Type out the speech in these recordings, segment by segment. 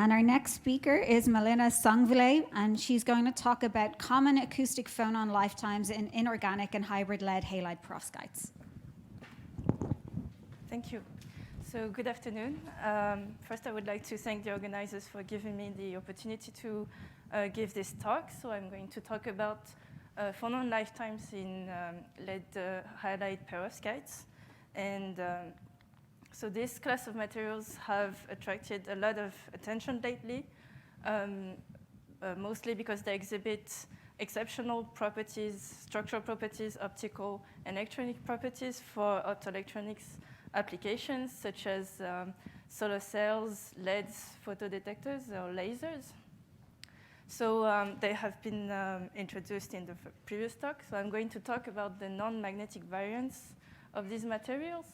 And our next speaker is Malina Songvialy, and she's going to talk about common acoustic phonon lifetimes in inorganic and hybrid lead halide perovskites. Thank you. So good afternoon. First, I would like to thank the organizers for giving me the opportunity to give this talk. So I'm going to talk about phonon lifetimes in lead halide perovskites. And so this class of materials have attracted a lot of attention lately, mostly because they exhibit exceptional properties, structural properties, optical and electronic properties for optoelectronics applications such as solar cells, LEDs, photodetectors, or lasers. So they have been introduced in the previous talk. So I'm going to talk about the non-magnetic variants of these materials.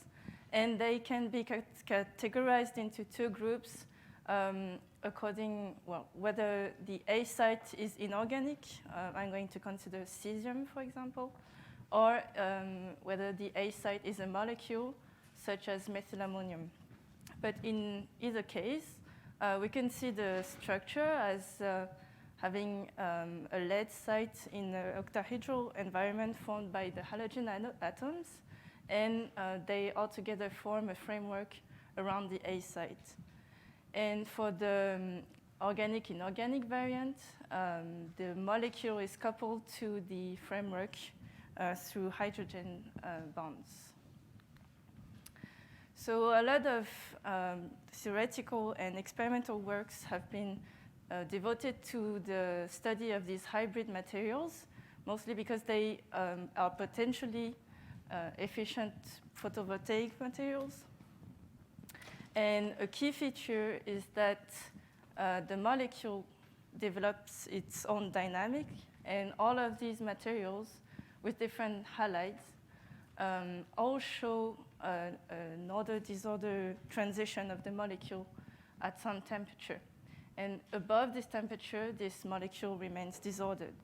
And they can be categorized into two groups according, well, whether the A site is inorganic. I'm going to consider cesium, for example, or whether the A site is a molecule, such as methylammonium. But in either case, we can see the structure as having a lead site in an octahedral environment formed by the halogen atoms, and they all together form a framework around the A site. And for the organic-inorganic variant, the molecule is coupled to the framework through hydrogen bonds. So a lot of theoretical and experimental works have been devoted to the study of these hybrid materials, mostly because they are potentially efficient photovoltaic materials. And a key feature is that the molecule develops its own dynamic, and all of these materials with different halides all show an order-disorder transition of the molecule at some temperature. And above this temperature, this molecule remains disordered.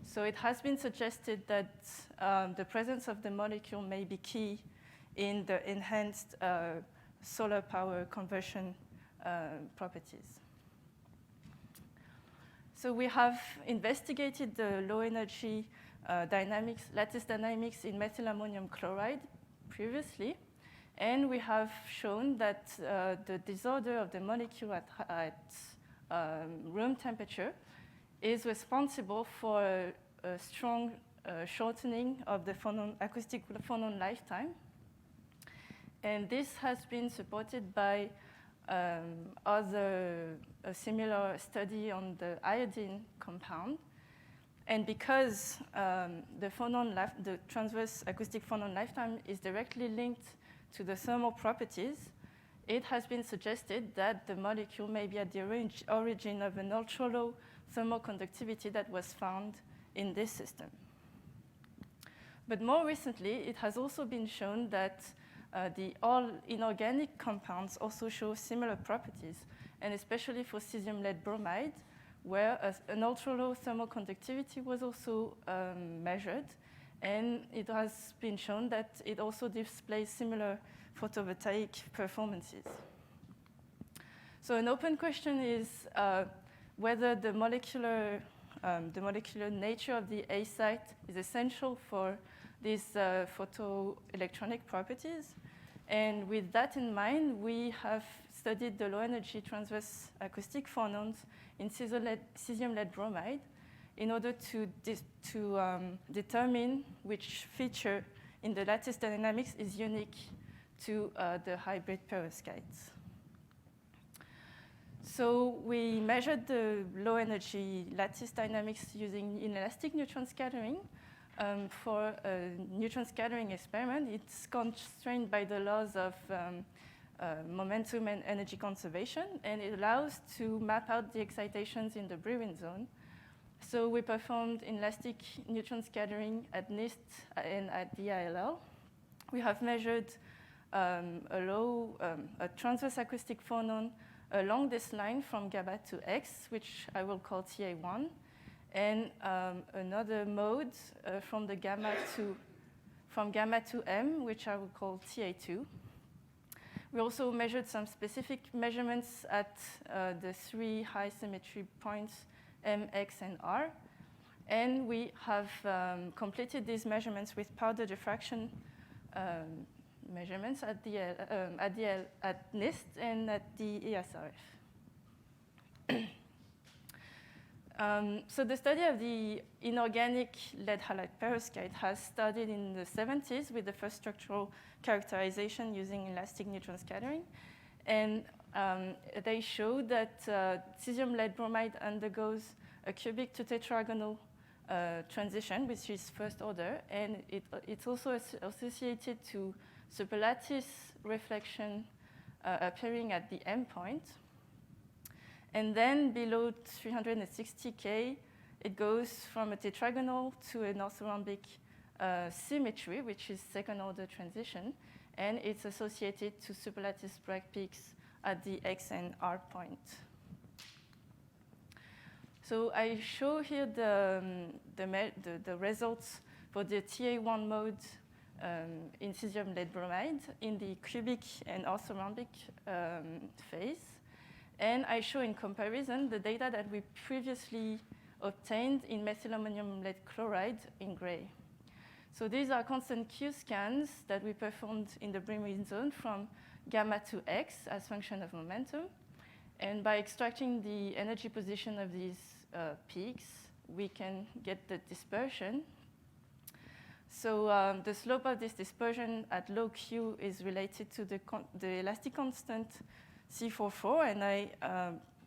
So it has been suggested that the presence of the molecule may be key in the enhanced solar power conversion properties. So we have investigated the low-energy dynamics, lattice dynamics in methylammonium chloride previously, and we have shown that the disorder of the molecule at room temperature is responsible for a strong shortening of the acoustic phonon lifetime. And this has been supported by a similar study on the iodine compound. And because the transverse acoustic phonon lifetime is directly linked to the thermal properties, it has been suggested that the molecule may be at the origin of an ultra-low thermal conductivity that was found in this system. But more recently, it has also been shown that the all inorganic compounds also show similar properties, and especially for cesium lead bromide, where an ultra-low thermal conductivity was also measured, and it has been shown that it also displays similar photovoltaic performances. So an open question is whether the molecular nature of the A site is essential for these photoelectronic properties. And with that in mind, we have studied the low-energy transverse acoustic phonons in cesium lead bromide in order to determine which feature in the lattice dynamics is unique to the hybrid perovskites. So we measured the low-energy lattice dynamics using inelastic neutron scattering. For a neutron scattering experiment, it's constrained by the laws of momentum and energy conservation, and it allows to map out the excitations in the Brillouin zone. So we performed inelastic neutron scattering at NIST and at DILL. We have measured a transverse acoustic phonon along this line from gamma to X, which I will call TA1, and another mode from gamma to M, which I will call TA2. We also measured some specific measurements at the 3 high symmetry points, M, X, and R. And we have completed these measurements with powder diffraction measurements at NIST and at the ESRF. So the study of the inorganic lead halide perovskite has started in the 70s with the first structural characterization using elastic neutron scattering. And they showed that cesium lead bromide undergoes a cubic to tetragonal transition, which is first order, and it's also associated to superlattice reflection appearing at the M point. And then below 360 K, it goes from a tetragonal to an orthorhombic symmetry, which is second order transition, and it's associated to superlattice Bragg peaks at the X and R point. So I show here the results for the TA1 mode in cesium lead bromide in the cubic and orthorhombic phase. And I show in comparison the data that we previously obtained in methylammonium lead chloride in gray. So these are constant Q scans that we performed in the bromine zone from gamma to X as function of momentum. And by extracting the energy position of these peaks, we can get the dispersion. So the slope of this dispersion at low Q is related to the elastic constant C44, and I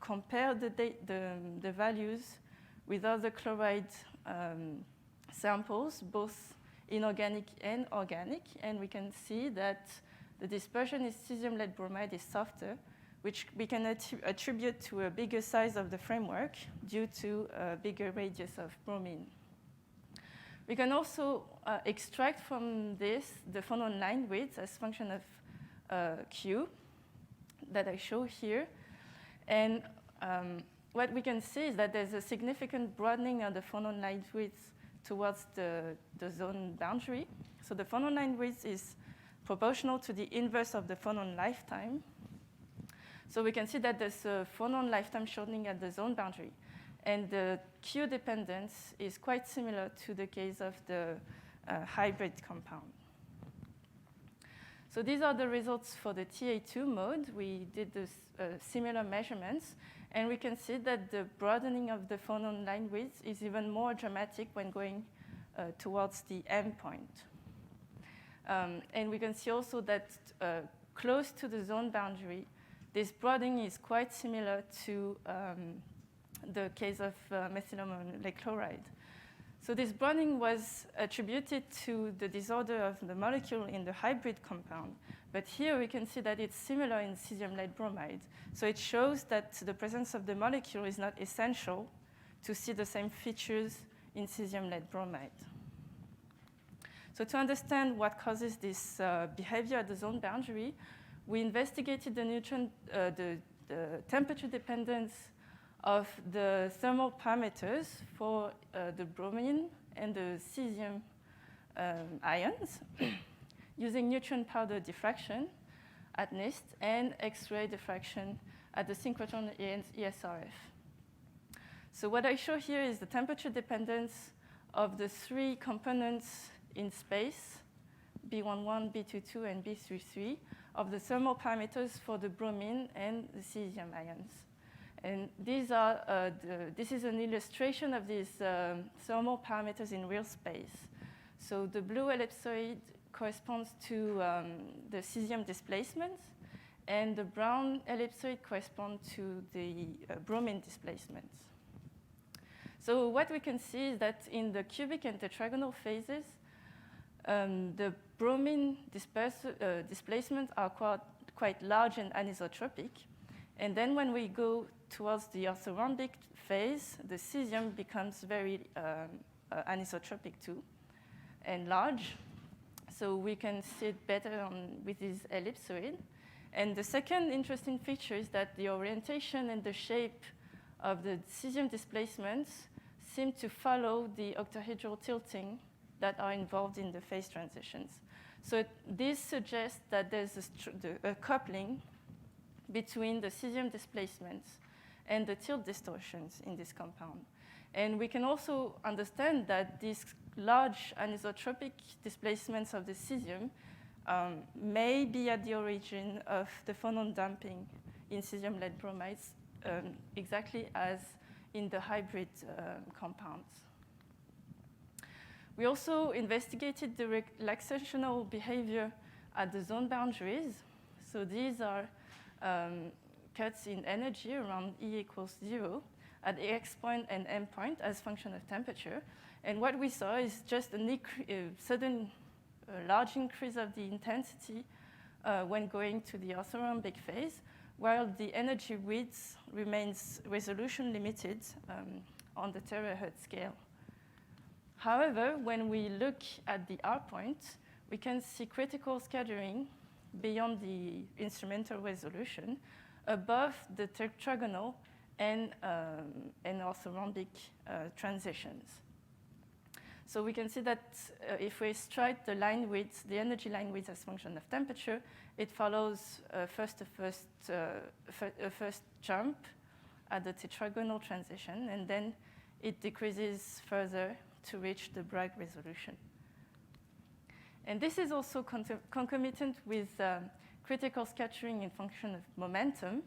compare the values with other chloride samples, both inorganic and organic, and we can see that the dispersion in cesium lead bromide is softer, which we can attribute to a bigger size of the framework due to a bigger radius of bromine. We can also extract from this the phonon line width as function of Q that I show here. And what we can see is that there's a significant broadening of the phonon line width towards the zone boundary. So the phonon line width is proportional to the inverse of the phonon lifetime. So we can see that there's a phonon lifetime shortening at the zone boundary. And the Q dependence is quite similar to the case of the hybrid compound. So these are the results for the TA2 mode. We did this, similar measurements, and we can see that the broadening of the phonon line width is even more dramatic when going towards the M point. And we can see also that close to the zone boundary, this broadening is quite similar to the case of methylammonium lead chloride. So this broadening was attributed to the disorder of the molecule in the hybrid compound. But here we can see that it's similar in cesium lead bromide. So it shows that the presence of the molecule is not essential to see the same features in cesium lead bromide. So to understand what causes this behavior at the zone boundary, we investigated the temperature dependence of the thermal parameters for the bromine and the cesium ions using neutron powder diffraction at NIST and X-ray diffraction at the synchrotron and ESRF. So what I show here is the temperature dependence of the 3 components in space, B11, B22, and B33, of the thermal parameters for the bromine and the cesium ions. And these are this is an illustration of these thermal parameters in real space. So the blue ellipsoid corresponds to the cesium displacement, and the brown ellipsoid corresponds to the bromine displacements. So what we can see is that in the cubic and tetragonal phases, the bromine displacements are quite large and anisotropic. And then when we go towards the orthorhombic phase, the cesium becomes very anisotropic too, and large. So we can see it better with this ellipsoid. And the second interesting feature is that the orientation and the shape of the cesium displacements seem to follow the octahedral tilting that are involved in the phase transitions. So this suggests that there's a coupling between the cesium displacements and the tilt distortions in this compound. And we can also understand that these large anisotropic displacements of the cesium may be at the origin of the phonon damping in cesium-lead bromides, exactly as in the hybrid compounds. We also investigated the relaxational behavior at the zone boundaries. So these are cuts in energy around E equals 0 at the X point and M point as function of temperature. And what we saw is just a sudden large increase of the intensity when going to the orthorhombic phase, while the energy width remains resolution limited on the terahertz scale. However, when we look at the R point, we can see critical scattering beyond the instrumental resolution above the tetragonal and orthorhombic transitions. So we can see that if we strike the line width, the energy line width as function of temperature, it follows first a first jump at the tetragonal transition, and then it decreases further to reach the Bragg resolution. And this is also concomitant with critical scattering in function of momentum,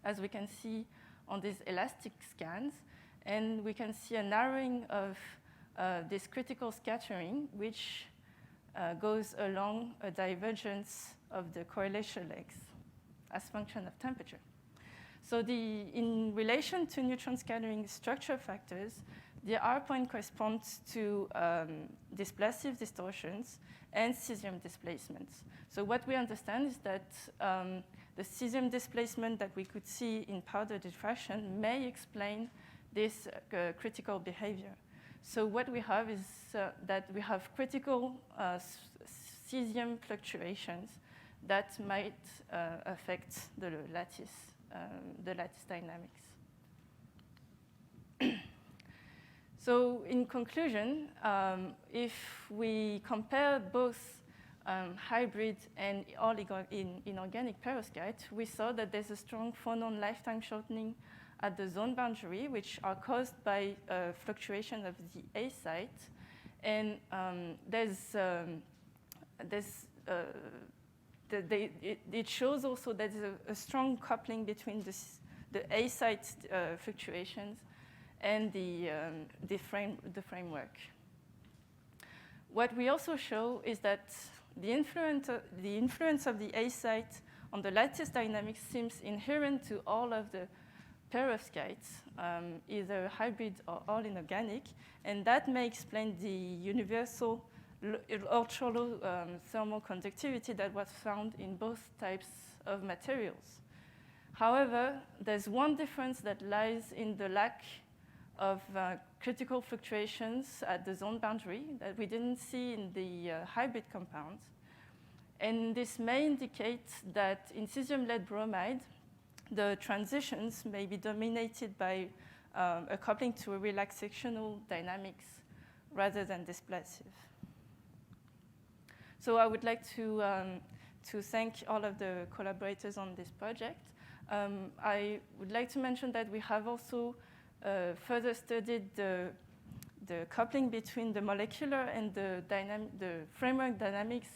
as we can see on these elastic scans. And we can see a narrowing of this critical scattering, which goes along a divergence of the correlation legs as function of temperature. So in relation to neutron scattering structure factors, the R point corresponds to displacive distortions and cesium displacements. So what we understand is that the cesium displacement that we could see in powder diffraction may explain this critical behavior. So what we have is that we have critical cesium fluctuations that might affect the lattice dynamics. So in conclusion, if we compare both hybrid and inorganic perovskite, we saw that there's a strong phonon lifetime shortening at the zone boundary, which are caused by fluctuation of the A site. And it shows also that there's a strong coupling between the A site fluctuations and the framework. What we also show is that the influence of the A site on the lattice dynamics seems inherent to all of the perovskites, either hybrid or all inorganic, and that may explain the universal ultra-low thermal conductivity that was found in both types of materials. However, there's one difference that lies in the lack of critical fluctuations at the zone boundary that we didn't see in the hybrid compounds. And this may indicate that in cesium-lead bromide, the transitions may be dominated by a coupling to a relaxational dynamics rather than displacive. So I would like to thank all of the collaborators on this project. I would like to mention that we have also further studied the coupling between the molecular and the framework dynamics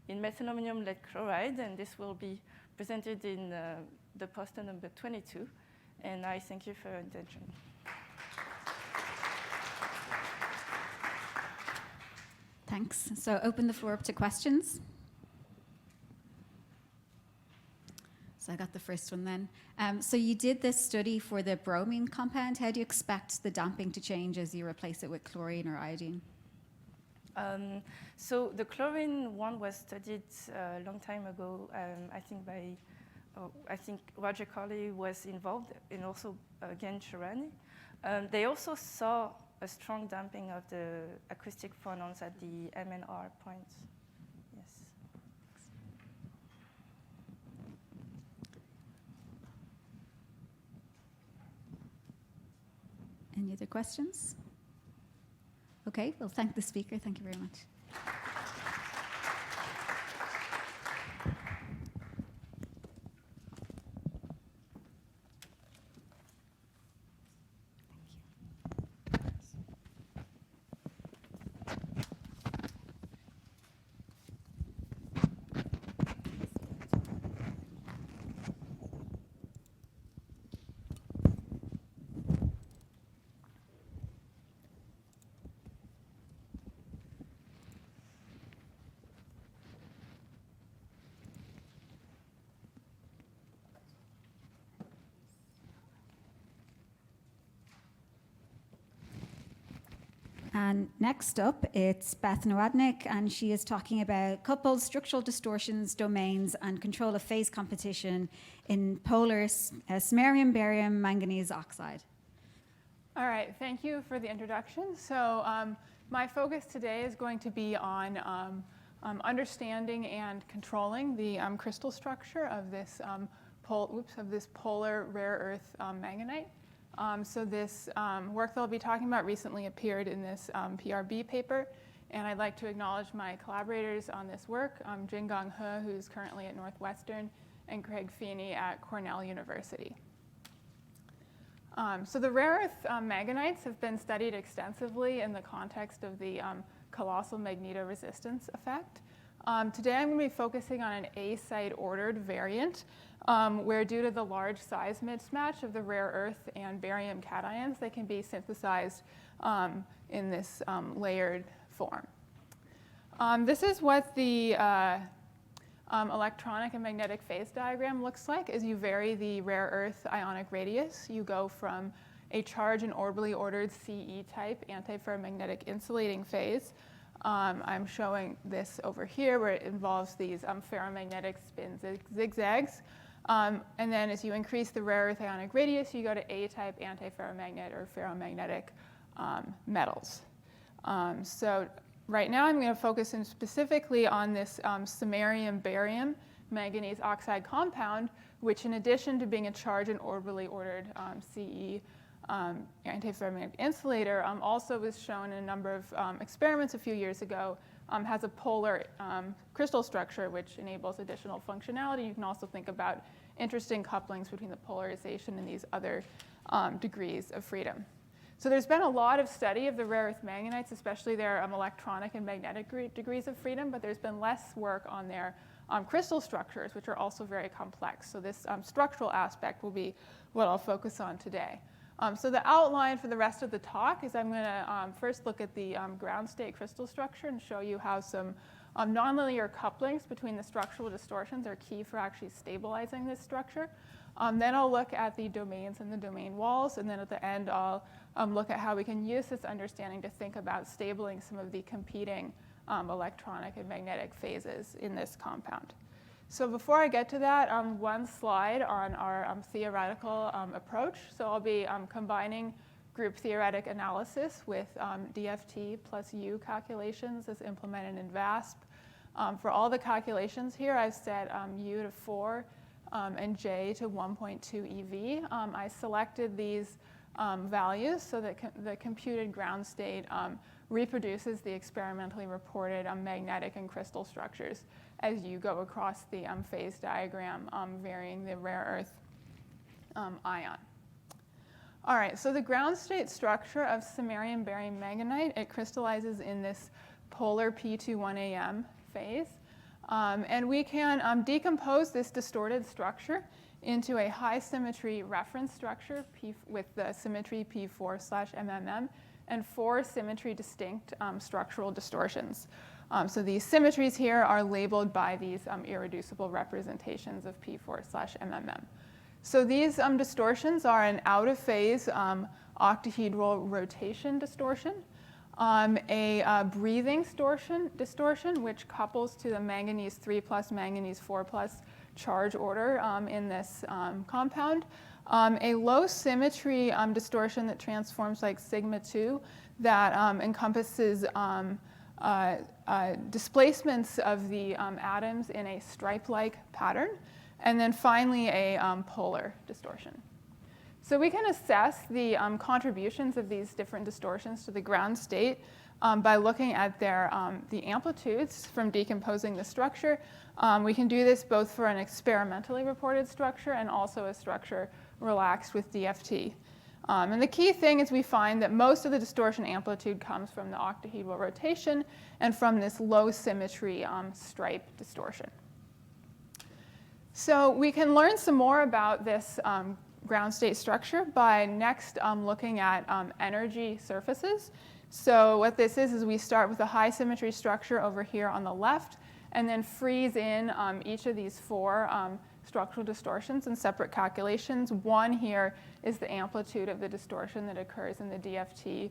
in methylammonium lead chloride, and this will be presented in the poster number 22. And I thank you for your attention. Thanks. So open the floor up to questions. So I got the first one then. So you did this study for the bromine compound. How do you expect the damping to change as you replace it with chlorine or iodine? So the chlorine one was studied a long time ago, I think Roger Colley was involved, and also again Shirani. They also saw a strong damping of the acoustic phonons at the M and R points. Yes. Any other questions? Okay, we'll thank the speaker. Thank you very much. And next up, it's Beth Nowadnik, and she is talking about coupled structural distortions, domains, and control of phase competition in polar samarium barium manganese oxide. All right, thank you for the introduction. So my focus today is going to be on understanding and controlling the crystal structure of this polar rare earth manganite. So this work that I'll be talking about recently appeared in this PRB paper, and I'd like to acknowledge my collaborators on this work, Jinggang He, who's currently at Northwestern, and Craig Feeney at Cornell University. So the rare earth manganites have been studied extensively in the context of the colossal magnetoresistance effect. Today I'm going to be focusing on an A-site ordered variant where due to the large size mismatch of the rare earth and barium cations, they can be synthesized in this layered form. This is what the electronic and magnetic phase diagram looks like as you vary the rare earth ionic radius. You go from a charge and orbitally ordered CE-type antiferromagnetic insulating phase. I'm showing this over here where it involves these ferromagnetic spin zigzags. And then as you increase the rare earth ionic radius, you go to A-type antiferromagnet or ferromagnetic metals. So right now I'm going to focus in specifically on this samarium barium manganese oxide compound, which in addition to being a charge and orbitally ordered CE antiferromagnetic insulator, also was shown in a number of experiments a few years ago, has a polar crystal structure which enables additional functionality. You can also think about interesting couplings between the polarization and these other degrees of freedom. So there's been a lot of study of the rare earth manganites, especially their electronic and magnetic degrees of freedom, but there's been less work on their crystal structures, which are also very complex. So this structural aspect will be what I'll focus on today. So the outline for the rest of the talk is I'm going to first look at the ground state crystal structure and show you how some nonlinear couplings between the structural distortions are key for actually stabilizing this structure. Then I'll look at the domains and the domain walls, and then at the end I'll look at how we can use this understanding to think about stabilizing some of the competing electronic and magnetic phases in this compound. So before I get to that, one slide on our theoretical approach. So I'll be combining group theoretic analysis with DFT plus U calculations as implemented in VASP. For all the calculations here, I've set U to 4 and J to 1.2 EV. I selected these values so that the computed ground state reproduces the experimentally reported magnetic and crystal structures as you go across the phase diagram varying the rare earth ion. All right, so the ground state structure of samarium barium manganite, it crystallizes in this polar P21AM phase. And we can decompose this distorted structure into a high symmetry reference structure with the symmetry P4/MMM and 4 symmetry distinct structural distortions. So these symmetries here are labeled by these irreducible representations of P4/MMM. So these distortions are an out-of-phase octahedral rotation distortion, a breathing distortion which couples to the manganese 3+ manganese 4+ charge order in this compound, a low symmetry distortion that transforms like sigma 2 that encompasses displacements of the atoms in a stripe-like pattern, and then finally a polar distortion. So we can assess the contributions of these different distortions to the ground state by looking at the amplitudes from decomposing the structure. We can do this both for an experimentally reported structure and also a structure relaxed with DFT. And the key thing is we find that most of the distortion amplitude comes from the octahedral rotation and from this low symmetry stripe distortion. So we can learn some more about this ground state structure by next looking at energy surfaces. So what this is we start with a high symmetry structure over here on the left and then freeze in each of these 4 structural distortions in separate calculations. One here is the amplitude of the distortion that occurs in the DFT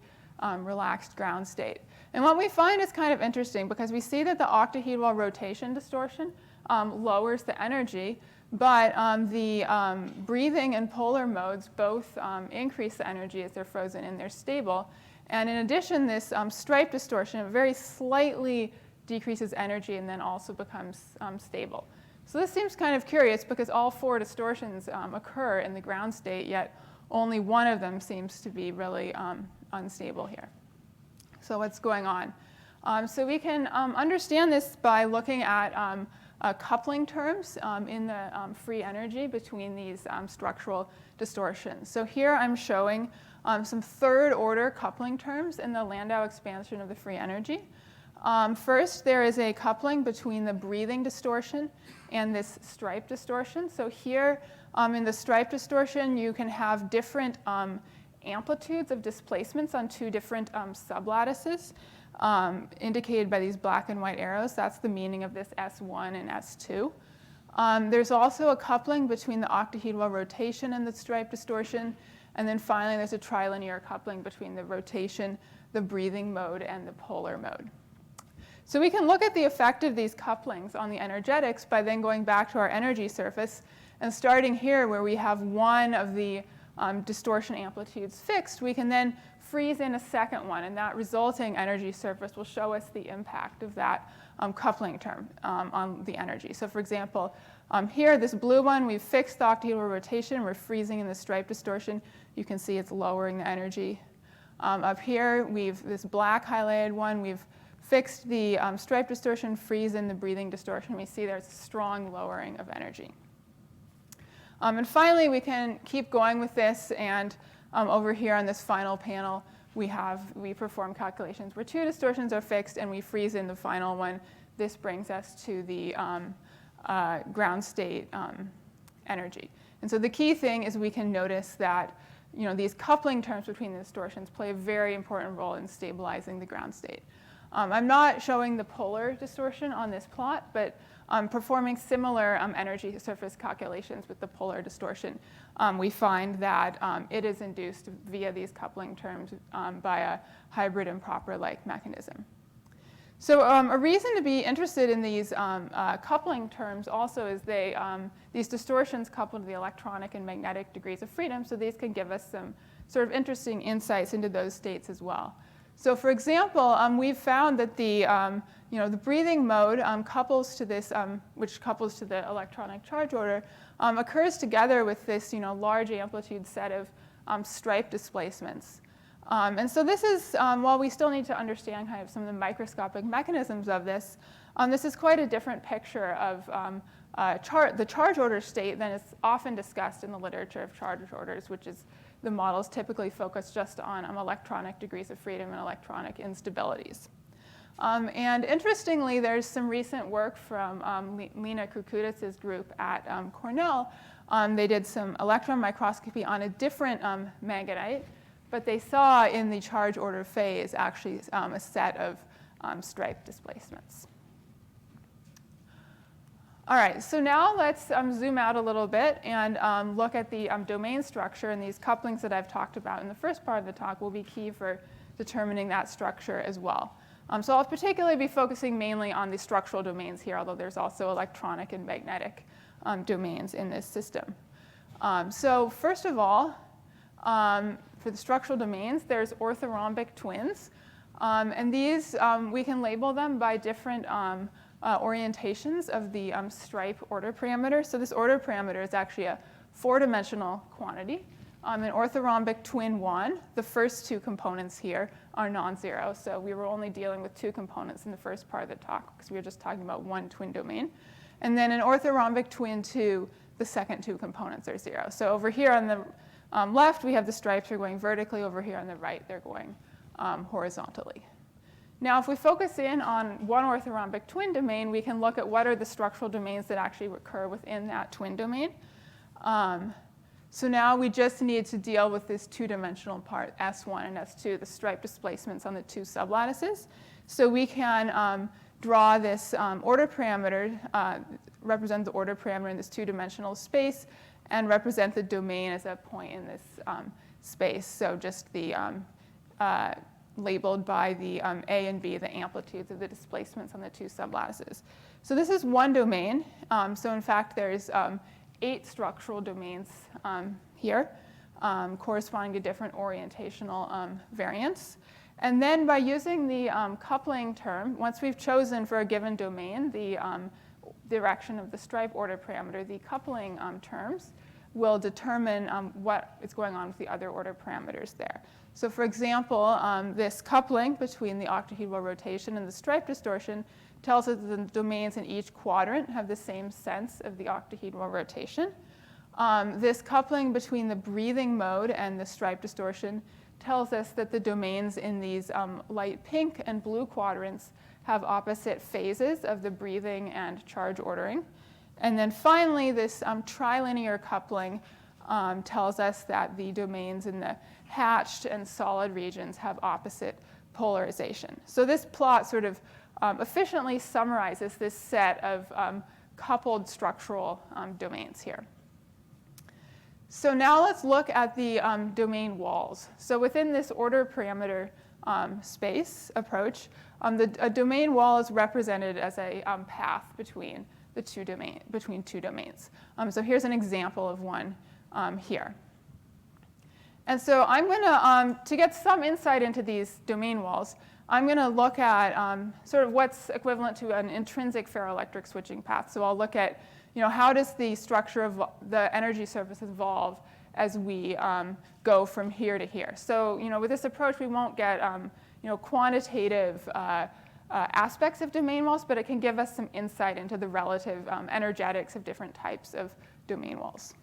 relaxed ground state. And what we find is kind of interesting because we see that the octahedral rotation distortion lowers the energy, but the breathing and polar modes both increase the energy as they're frozen and they're stable. And in addition, this stripe distortion very slightly decreases energy and then also becomes stable. So this seems kind of curious because all 4 distortions occur in the ground state, yet only one of them seems to be really unstable here. So what's going on? So we can understand this by looking at coupling terms in the free energy between these structural distortions. So here I'm showing some third-order coupling terms in the Landau expansion of the free energy. First, there is a coupling between the breathing distortion and this stripe distortion. So here in the stripe distortion, you can have different amplitudes of displacements on 2 different sublattices indicated by these black and white arrows. That's the meaning of this S1 and S2. There's also a coupling between the octahedral rotation and the stripe distortion. And then finally, there's a trilinear coupling between the rotation, the breathing mode, and the polar mode. So we can look at the effect of these couplings on the energetics by then going back to our energy surface and starting here where we have one of the distortion amplitudes fixed, we can then freeze in a second one, and that resulting energy surface will show us the impact of that coupling term on the energy. So for example, here, this blue one, we've fixed the octahedral rotation. We're freezing in the stripe distortion. You can see it's lowering the energy. Up here, this black highlighted one, we've fixed the stripe distortion, freeze in the breathing distortion. We see there's a strong lowering of energy. And finally, we can keep going with this, and over here on this final panel, we perform calculations where 2 distortions are fixed, and we freeze in the final one. This brings us to the ground state energy. And so the key thing is we can notice that these coupling terms between the distortions play a very important role in stabilizing the ground state. I'm not showing the polar distortion on this plot, but performing similar energy surface calculations with the polar distortion, we find that it is induced via these coupling terms by a hybrid improper-like mechanism. So a reason to be interested in these coupling terms also is these distortions couple to the electronic and magnetic degrees of freedom, so these can give us some sort of interesting insights into those states as well. So for example, we've found that the breathing mode couples to this, which couples to the electronic charge order, occurs together with this large amplitude set of stripe displacements. And so this is, while we still need to understand kind of some of the microscopic mechanisms of this, this is quite a different picture of the charge order state than is often discussed in the literature of charge orders, which is the models typically focus just on electronic degrees of freedom and electronic instabilities. And interestingly, there's some recent work from Lena Krukutis's group at Cornell. They did some electron microscopy on a different Magnetite, but they saw in the charge order phase actually a set of stripe displacements. All right, so now let's zoom out a little bit and look at the domain structure, and these couplings that I've talked about in the first part of the talk will be key for determining that structure as well. So I'll particularly be focusing mainly on the structural domains here, although there's also electronic and magnetic domains in this system. So first of all, for the structural domains, there's orthorhombic twins. And these, we can label them by different orientations of the stripe order parameter. So this order parameter is actually a 4-dimensional quantity. In orthorhombic twin 1, the first two components here are non-zero. So we were only dealing with two components in the first part of the talk because we were just talking about one twin domain. And then in orthorhombic twin 2, the second two components are 0. So over here on the left, we have the stripes are going vertically. Over here on the right, they're going horizontally. Now, if we focus in on one orthorhombic twin domain, we can look at what are the structural domains that actually occur within that twin domain. So now we just need to deal with this two-dimensional part, S1 and S2, the stripe displacements on the two sublattices. So we can draw this order parameter, represent the order parameter in this two-dimensional space, and represent the domain as a point in this space. So just the labeled by the A and B, the amplitudes of the displacements on the two sublattices. So this is one domain. So in fact, there's 8 structural domains here corresponding to different orientational variants. And then by using the coupling term, once we've chosen for a given domain the direction of the stripe order parameter, the coupling terms will determine what is going on with the other order parameters there. So for example, this coupling between the octahedral rotation and the stripe distortion tells us that the domains in each quadrant have the same sense of the octahedral rotation. This coupling between the breathing mode and the stripe distortion tells us that the domains in these light pink and blue quadrants have opposite phases of the breathing and charge ordering. And then finally, this trilinear coupling tells us that the domains in the hatched and solid regions have opposite polarization. So this plot sort of efficiently summarizes this set of coupled structural domains here. So now let's look at the domain walls. So within this order parameter space approach, a domain wall is represented as a path between the two domains. So here's an example of one here. And so I'm going to get some insight into these domain walls, I'm going to look at sort of what's equivalent to an intrinsic ferroelectric switching path. So I'll look at, how does the structure of the energy surface evolve as we go from here to here. So, with this approach, we won't get, quantitative aspects of domain walls, but it can give us some insight into the relative energetics of different types of domain walls.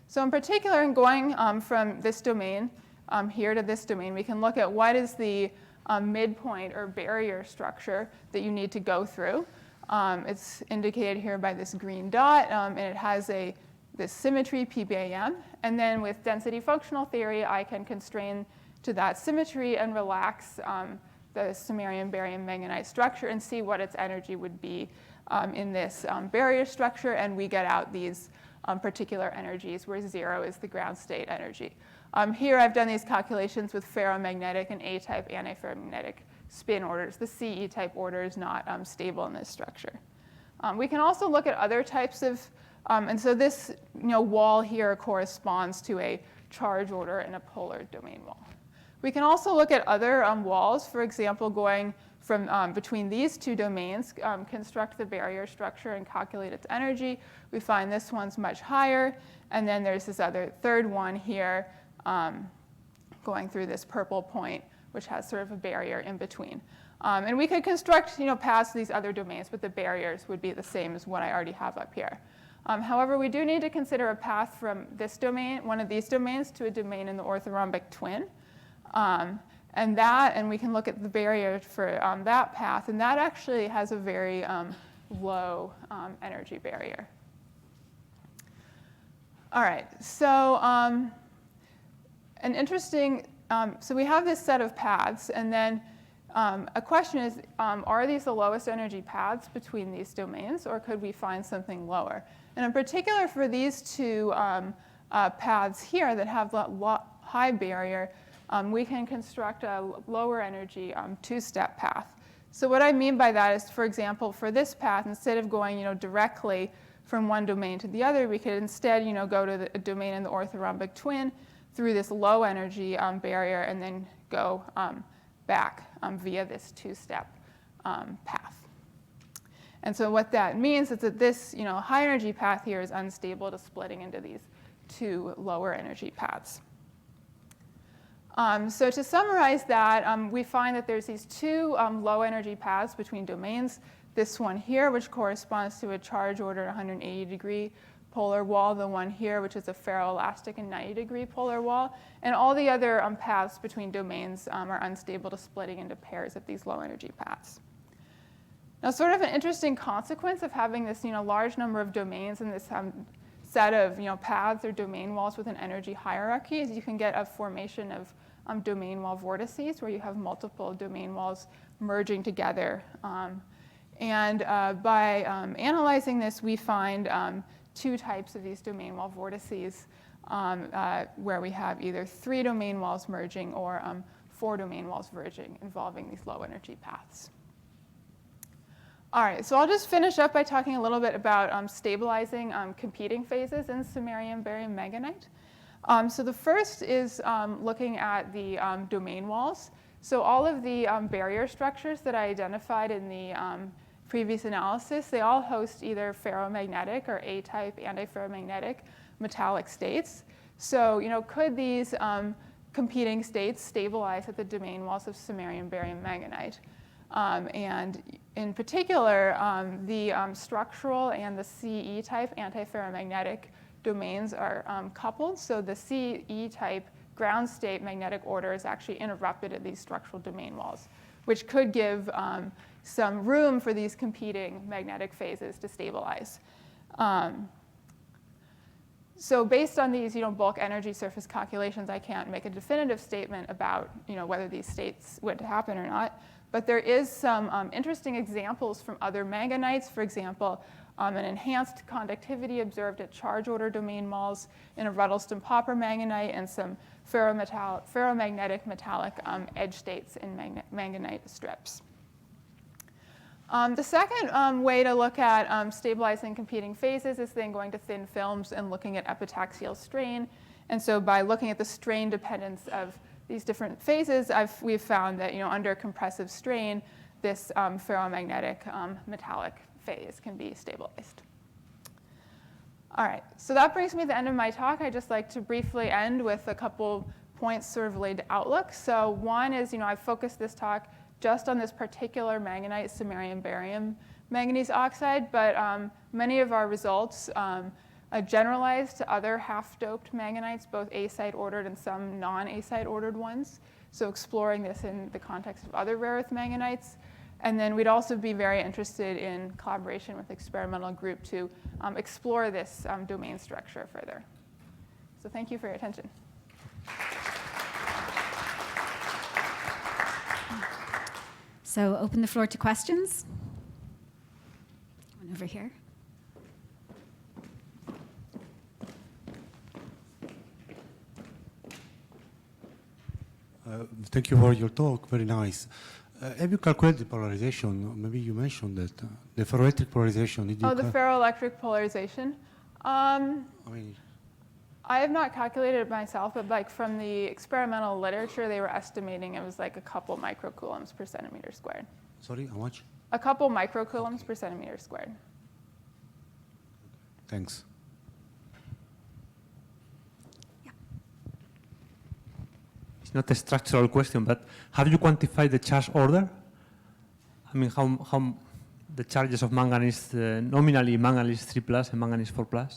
So in particular, in going from this domain here to this domain, we can look at what is the midpoint or barrier structure that you need to go through. It's indicated here by this green dot, and it has this symmetry PBAM. And then with density functional theory, I can constrain to that symmetry and relax the samarium barium manganite structure and see what its energy would be in this barrier structure. And we get out these particular energies where 0 is the ground state energy. Here I've done these calculations with ferromagnetic and A-type antiferromagnetic spin orders. The CE-type order is not stable in this structure. We can also look at other types of, and so this wall here corresponds to a charge order in a polar domain wall. We can also look at other walls, for example, going from between these two domains, construct the barrier structure and calculate its energy. We find this one's much higher, and then there's this other third one here going through this purple point, which has sort of a barrier in between. And we could construct paths to these other domains, but the barriers would be the same as what I already have up here. However, we do need to consider a path from this domain, one of these domains, to a domain in the orthorhombic twin. And we can look at the barrier for that path, and that actually has a very low energy barrier. All right, so an interesting, so we have this set of paths, and then a question is, are these the lowest energy paths between these domains, or could we find something lower? And in particular for these two paths here that have that high barrier, we can construct a lower energy two-step path. So what I mean by that is, for example, for this path, instead of going directly from one domain to the other, we could instead go to a domain in the orthorhombic twin through this low energy barrier and then go back via this two-step path. And so what that means is that this high energy path here is unstable to splitting into these two lower energy paths. So to summarize that, we find that there's these two low energy paths between domains. This one here, which corresponds to a charge ordered 180 degree polar wall, the one here, which is a ferroelastic and 90 degree polar wall, and all the other paths between domains are unstable to splitting into pairs of these low energy paths. Now, sort of an interesting consequence of having this large number of domains in this set of paths or domain walls with an energy hierarchy is you can get a formation of domain wall vortices where you have multiple domain walls merging together. And by analyzing this, we find two types of these domain wall vortices where we have either 3 domain walls merging or 4 domain walls merging involving these low energy paths. All right, so I'll just finish up by talking a little bit about stabilizing competing phases in samarium, barium, manganite. So the first is looking at the domain walls. So all of the barrier structures that I identified in the previous analysis, they all host either ferromagnetic or A-type antiferromagnetic metallic states. So could these competing states stabilize at the domain walls of samarium, barium, manganite? And in particular, the structural and the CE-type antiferromagnetic domains are coupled. So the CE-type ground state magnetic order is actually interrupted at these structural domain walls, which could give some room for these competing magnetic phases to stabilize. So based on these bulk energy surface calculations, I can't make a definitive statement about whether these states would happen or not. But there is some interesting examples from other manganites. For example, an enhanced conductivity observed at charge order domain walls in a Ruddleston-Popper manganite and some ferromagnetic metallic edge states in manganite strips. The second way to look at stabilizing competing phases is then going to thin films and looking at epitaxial strain. And so by looking at the strain dependence of these different phases, we've found that under compressive strain, this ferromagnetic metallic phase can be stabilized. All right, so that brings me to the end of my talk. I'd just like to briefly end with a couple points sort of related to outlook. So one is, I've focused this talk just on this particular manganite, samarium, barium manganese oxide, but many of our results generalized to other half-doped manganites, both A-site ordered and some non-A-site ordered ones. So exploring this in the context of other rare earth manganites. And then we'd also be very interested in collaboration with experimental group to explore this domain structure further. So thank you for your attention. So open the floor to questions. One over here. Thank you for your talk, very nice. Have you calculated the polarization? Maybe you mentioned that, the ferroelectric polarization. Did you the ferroelectric polarization? I have not calculated it myself, but like from the experimental literature, they were estimating it was like a couple microcoulombs per centimeter squared. Sorry, how much? A couple microcoulombs per centimeter squared. Thanks. It's not a structural question, but have you quantified the charge order? I mean, how the charges of manganese, nominally manganese 3+ and manganese 4+?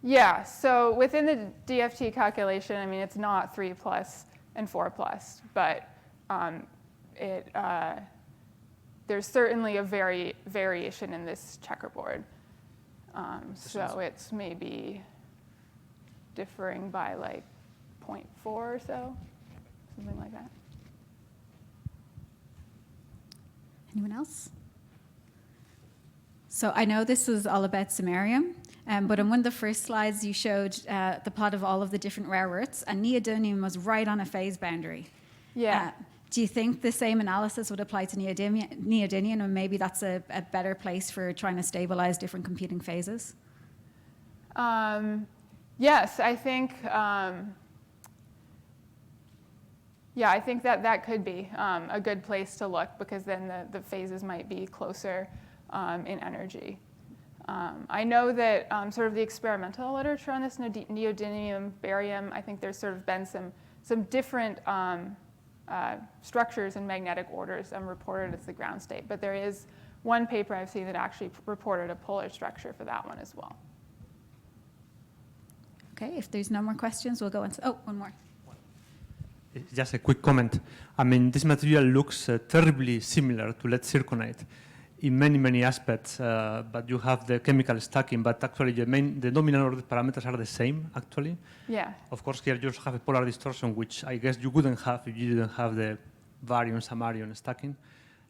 Yeah, so within the DFT calculation, I mean, it's not 3+ and 4+, but there's certainly a variation in this checkerboard. So it's maybe differing by like 0.4 or so, something like that. Anyone else? So I know this is all about samarium, but in one of the first slides you showed the plot of all of the different rare earths, and neodymium was right on a phase boundary. Yeah. Do you think the same analysis would apply to neodymium, and maybe that's a better place for trying to stabilize different competing phases? Yes, I think. I think that could be a good place to look, because then the phases might be closer in energy. I know that sort of the experimental literature on this, neodymium, barium, I think there's sort of been some different structures and magnetic orders reported as the ground state. But there is one paper I've seen that actually reported a polar structure for that one as well. Okay, if there's no more questions, we'll go on. Oh, one more. Just a quick comment. I mean, this material looks terribly similar to lead zirconate in many, many aspects, but you have the chemical stacking, but actually the nominal order parameters are the same, actually. Yeah. Of course, here you also have a polar distortion, which I guess you wouldn't have if you didn't have the baryon, samarion stacking.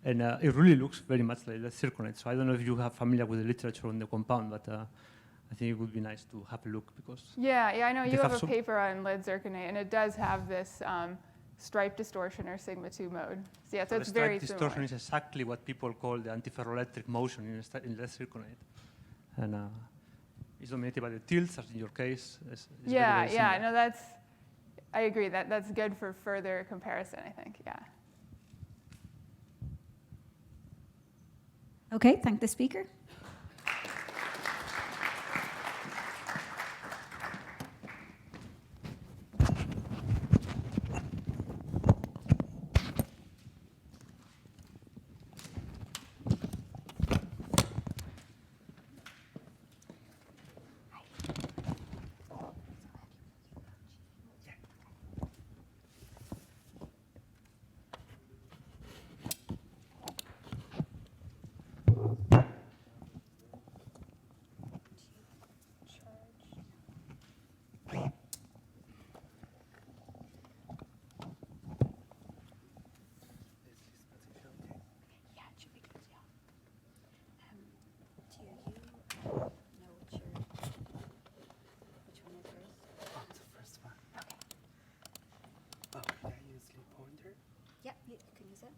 And it really looks very much like lead zirconate. So I don't know if you are familiar with the literature on the compound, but I think it would be nice to have a look because. Yeah, I know you have a paper on lead zirconate, and it does have this stripe distortion or sigma 2 mode. So yeah, so it's very similar. The stripe distortion is exactly what people call the antiferroelectric motion in lead zirconate, and it's dominated by the tilts, as in your case. It's yeah, very yeah, no, I agree. That's good for further comparison, I think. Yeah. Okay, thank the speaker. Yeah, you can use it.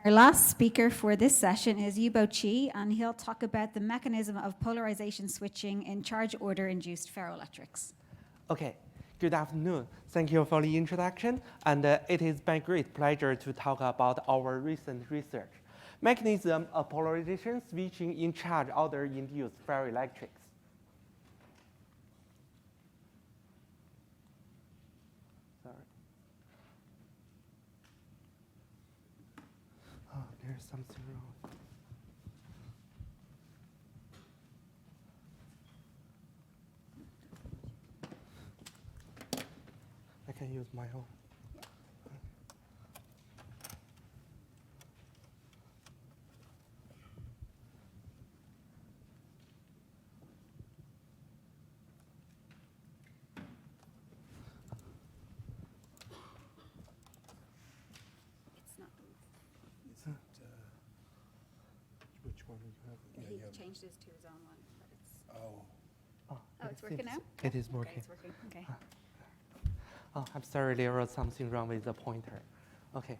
Our last speaker for this session is Yubo Chi, and he'll talk about the mechanism of polarization switching in charge order-induced ferroelectrics. Okay, good afternoon. Thank you for the introduction, and it is my great pleasure to talk about our recent research, mechanism of polarization switching in charge order-induced ferroelectrics. There's something wrong. I can use my own. He changed his to his own one, but it's... Oh, it's working now? It is working. Okay, it's working, okay. Oh, I'm sorry, there was something wrong with the pointer. Okay.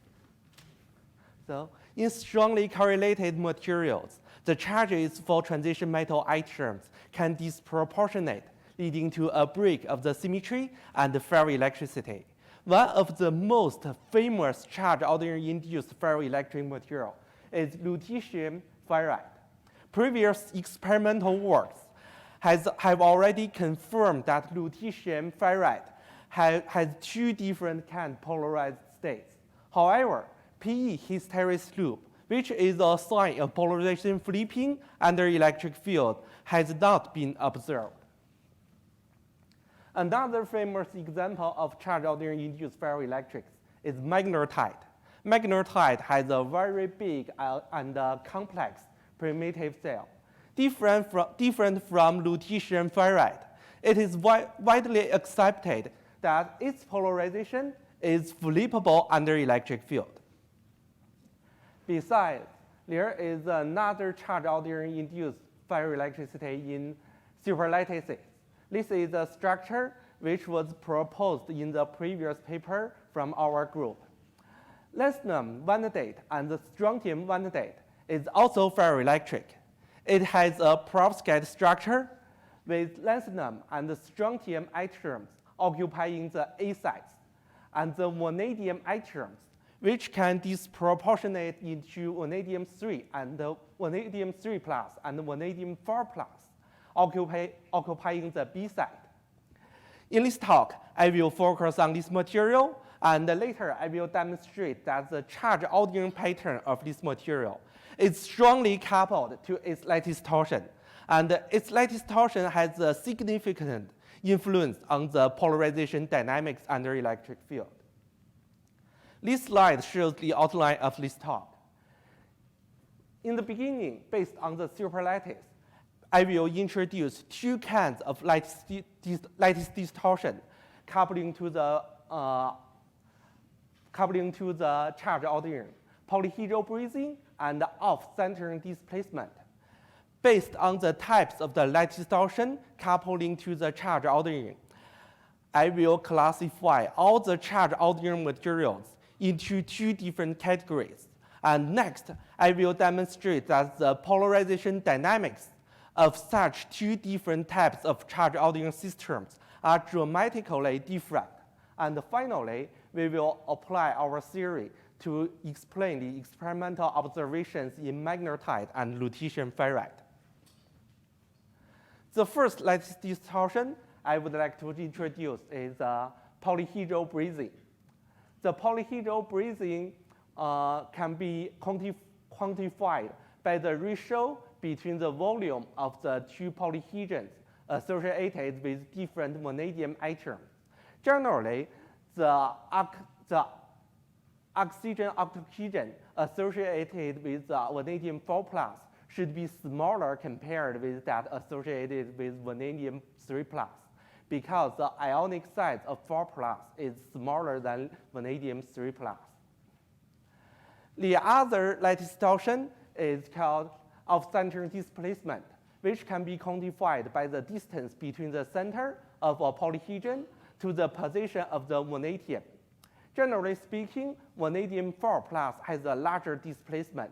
So, in strongly correlated materials, the charges for transition metal atoms can disproportionate, leading to a break of the symmetry and the ferroelectricity. One of the most famous charge order-induced ferroelectric material is lutetium ferrite. Previous experimental works have already confirmed that lutetium ferrite has two different kind of polarized states. However, PE hysteresis loop, which is a sign of polarization flipping under electric field, has not been observed. Another famous example of charge order-induced ferroelectrics is magnetite. Magnetite has a very big and complex primitive cell. Different from lutetium ferrite, it is widely accepted that its polarization is flippable under electric field. Besides, there is another charge ordering-induced pyroelectricity in superlattices. This is a structure which was proposed in the previous paper from our group. Lanthanum vanadate and the strontium vanadate is also ferroelectric. It has a perovskite structure with lanthanum and the strontium atoms occupying the A sites, and the vanadium atoms, which can disproportionate into vanadium-3 and vanadium-3 plus and vanadium-4 plus, occupying the B site. In this talk, I will focus on this material, and later I will demonstrate that the charge ordering pattern of this material is strongly coupled to its lattice torsion, and its lattice torsion has a significant influence on the polarization dynamics under electric field. This slide shows the outline of this talk. In the beginning, based on the superlattice, I will introduce two kinds of lattice distortion coupling to the charge ordering, polyhedral prism and off-centering displacement. Based on the types of the lattice distortion coupling to the charge ordering, I will classify all the charge ordering materials into two different categories. And next, I will demonstrate that the polarization dynamics of such two different types of charge ordering systems are dramatically different. And finally, we will apply our theory to explain the experimental observations in magnetite and lutetium ferrite. The first lattice distortion I would like to introduce is polyhedral prism. The polyhedral prism can be quantified by the ratio between the volume of the two polyhedrons associated with different vanadium atoms. Generally, the oxygen-octahedron associated with vanadium-4 plus should be smaller compared with that associated with vanadium-3 plus, because the ionic size of 4 plus is smaller than vanadium-3 plus. The other lattice distortion is called off-centering displacement, which can be quantified by the distance between the center of a polyhedron to the position of the vanadium. Generally speaking, vanadium-4 plus has a larger displacement,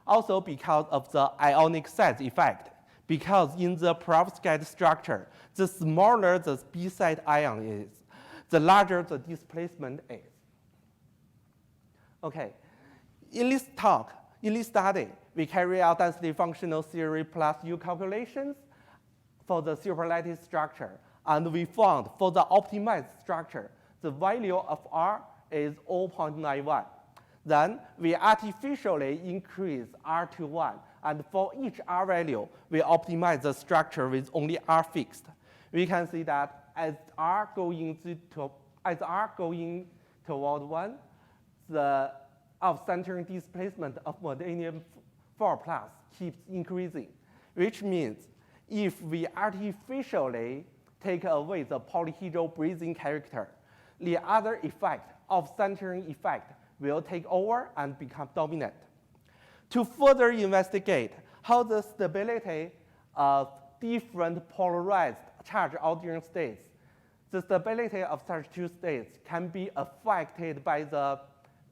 also because of the ionic size effect, because in the perovskite structure, the smaller the B-side ion is, the larger the displacement is. Okay, in this study, we carry out density functional theory plus U calculations for the superlattice structure, and we found for the optimized structure, the value of R is 0.91. Then we artificially increase R to 1, and for each R value, we optimize the structure with only R fixed. We can see that as R going toward 1, the off-centering displacement of vanadium-4 plus keeps increasing, which means if we artificially take away the polyhedral prism character, the other effect, off-centering effect, will take over and become dominant. To further investigate how the stability of different polarized charge ordering states, the stability of such two states can be affected by the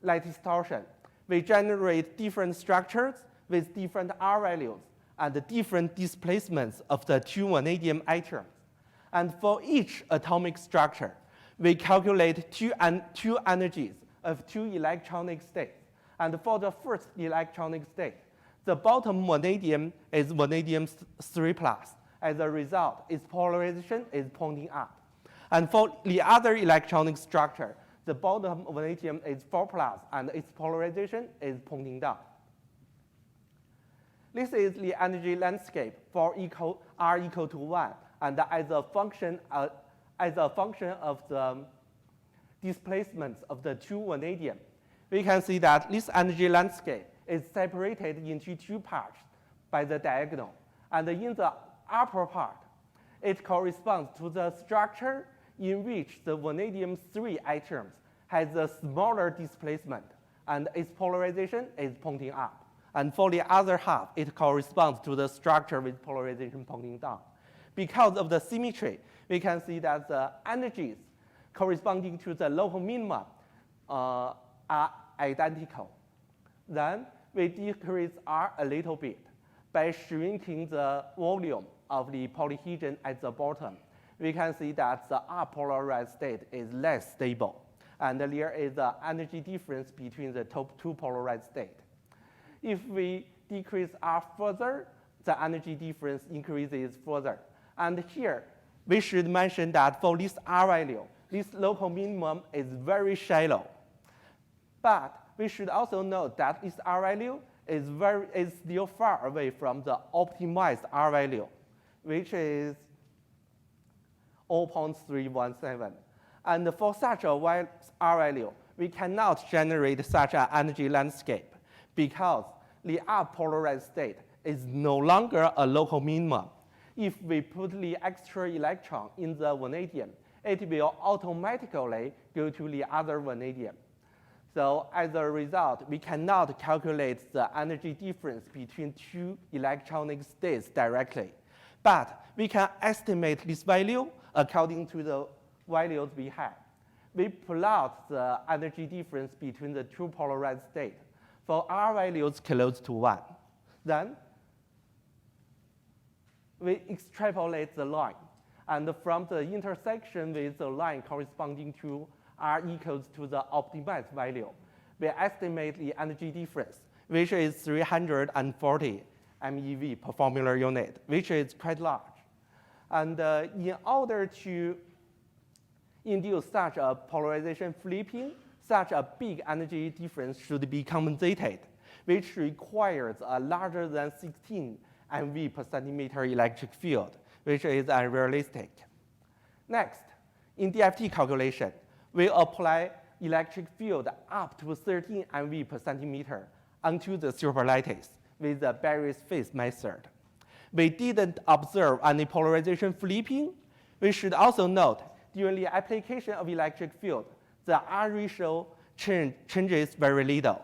lattice torsion. We generate different structures with different R values and different displacements of the two vanadium atoms. And for each atomic structure, we calculate two energies of two electronic states. And for the first electronic state, the bottom vanadium is vanadium-3 plus. As a result, its polarization is pointing up. And for the other electronic structure, the bottom vanadium is 4 plus, and its polarization is pointing down. This is the energy landscape for R equal to 1, and as a function of the displacements of the two vanadium, we can see that this energy landscape is separated into two parts by the diagonal. And in the upper part, it corresponds to the structure in which the vanadium 3 atoms has a smaller displacement and its polarization is pointing up. And for the other half, it corresponds to the structure with polarization pointing down. Because of the symmetry, we can see that the energies corresponding to the local minimum are identical. Then we decrease R a little bit by shrinking the volume of the polyhedron at the bottom. We can see that the R polarized state is less stable, and there is an energy difference between the two polarized states. If we decrease R further, the energy difference increases further. And here, we should mention that for this R value, this local minimum is very shallow. But we should also note that this R value is still far away from the optimized R value, which is 0.317. And for such a wide R value, we cannot generate such an energy landscape because the R polarized state is no longer a local minimum. If we put the extra electron in the vanadium, it will automatically go to the other vanadium. So as a result, we cannot calculate the energy difference between two electronic states directly. But we can estimate this value according to the values we have. We plot the energy difference between the two polarized states for R values close to 1. Then we extrapolate the line. And from the intersection with the line corresponding to R equals to the optimized value, we estimate the energy difference, which is 340 MeV per formula unit, which is quite large. And in order to induce such a polarization flipping, such a big energy difference should be compensated, which requires a larger than 16 MeV per centimeter electric field, which is unrealistic. Next, in Dft calculation, we apply electric field up to 13 MeV per centimeter onto the superlattice with the Barry's phase method. We didn't observe any polarization flipping. We should also note, during the application of electric field, the R ratio changes very little.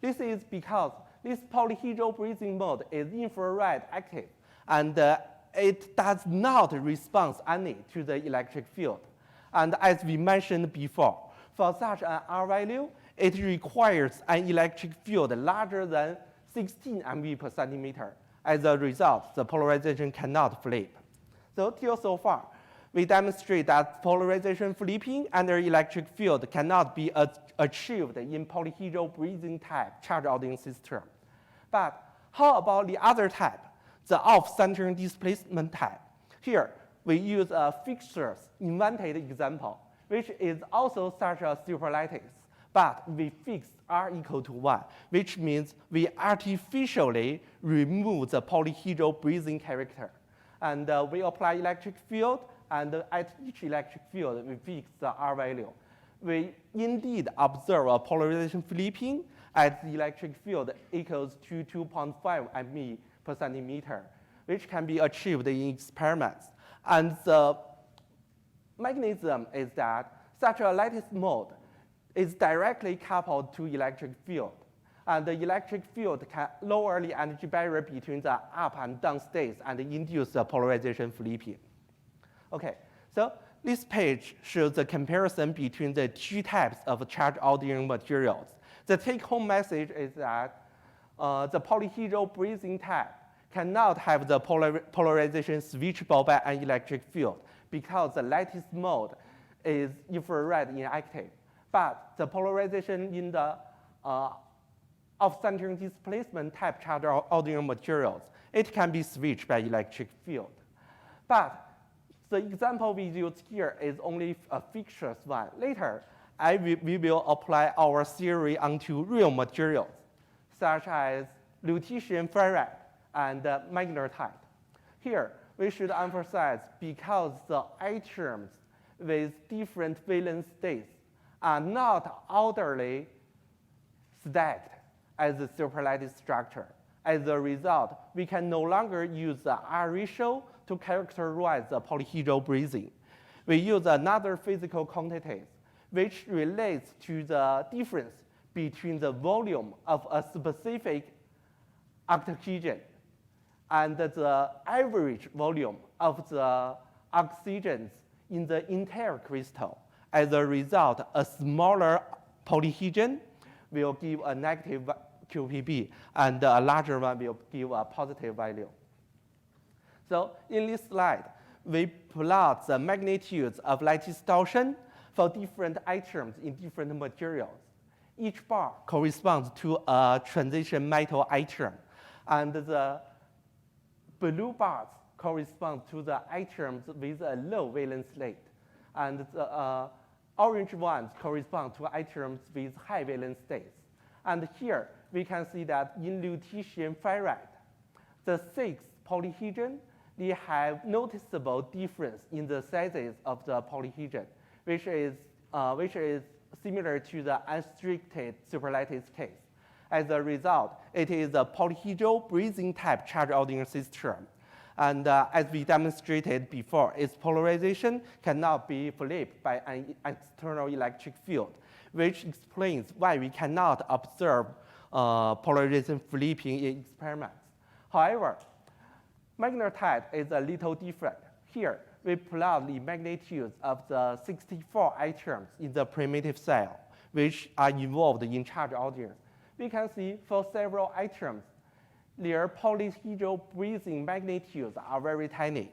This is because this polyhedral breathing mode is infrared active, and it does not respond any to the electric field. And as we mentioned before, for such an R value, it requires an electric field larger than 16 MeV per centimeter. As a result, the polarization cannot flip. So till so far, we demonstrate that polarization flipping under electric field cannot be achieved in polyhedral breathing type charge ordering system. But how about the other type, the off-centering displacement type? Here, we use a fixtures invented example, which is also such a superlattice, but we fix R equal to 1, which means we artificially remove the polyhedral breathing character. And we apply electric field, and at each electric field, we fix the R value. We indeed observe a polarization flipping at the electric field equals to 2.5 MeV per centimeter, which can be achieved in experiments. And the mechanism is that such a lattice mode is directly coupled to electric field. And the electric field can lower the energy barrier between the up and down states and induce the polarization flipping. Okay, so this page shows the comparison between the two types of charge ordering materials. The take-home message is that the polyhedral breathing type cannot have the polarization switchable by an electric field because the lattice mode is infrared inactive. But the polarization in the off-centering displacement type charge ordering materials, it can be switched by electric field. But the example we use here is only a fixtures one. Later, we will apply our theory onto real materials, such as lutetium ferrite and magnetite. Here, we should emphasize because the atoms with different valence states are not orderly stacked as a superlattice structure. As a result, we can no longer use the R ratio to characterize the polyhedral breathing. We use another physical quantity which relates to the difference between the volume of a specific octahedran and the average volume of the oxygens in the entire crystal. As a result, a smaller polyhedron will give a negative QPB, and a larger one will give a positive value. So in this slide, we plot the magnitudes of light distortion for different items in different materials. Each bar corresponds to a transition metal item, and the blue bars correspond to the items with a low valence state, and the orange ones correspond to items with high valence states. And here we can see that in lutetium ferrite, the 6 polyhedron, they have noticeable difference in the sizes of the polyhedron, which is similar to the unrestricted superlattice case. As a result, it is a polyhedral breathing type charge ordering system. And as we demonstrated before, its polarization cannot be flipped by an external electric field, which explains why we cannot observe polarization flipping in experiments. However, magnetite is a little different. Here, we plot the magnitudes of the 64 items in the primitive cell, which are involved in charge ordering. We can see for several items, their polyhedral breathing magnitudes are very tiny,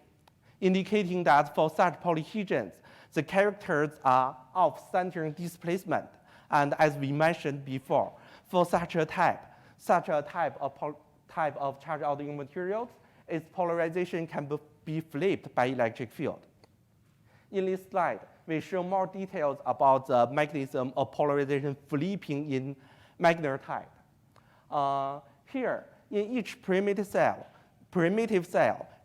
indicating that for such polyhedrons, the characters are off-center displacement. And as we mentioned before, for such a type of charge ordering materials, its polarization can be flipped by electric field. In this slide, we show more details about the mechanism of polarization flipping in magnetite. Here, in each primitive cell,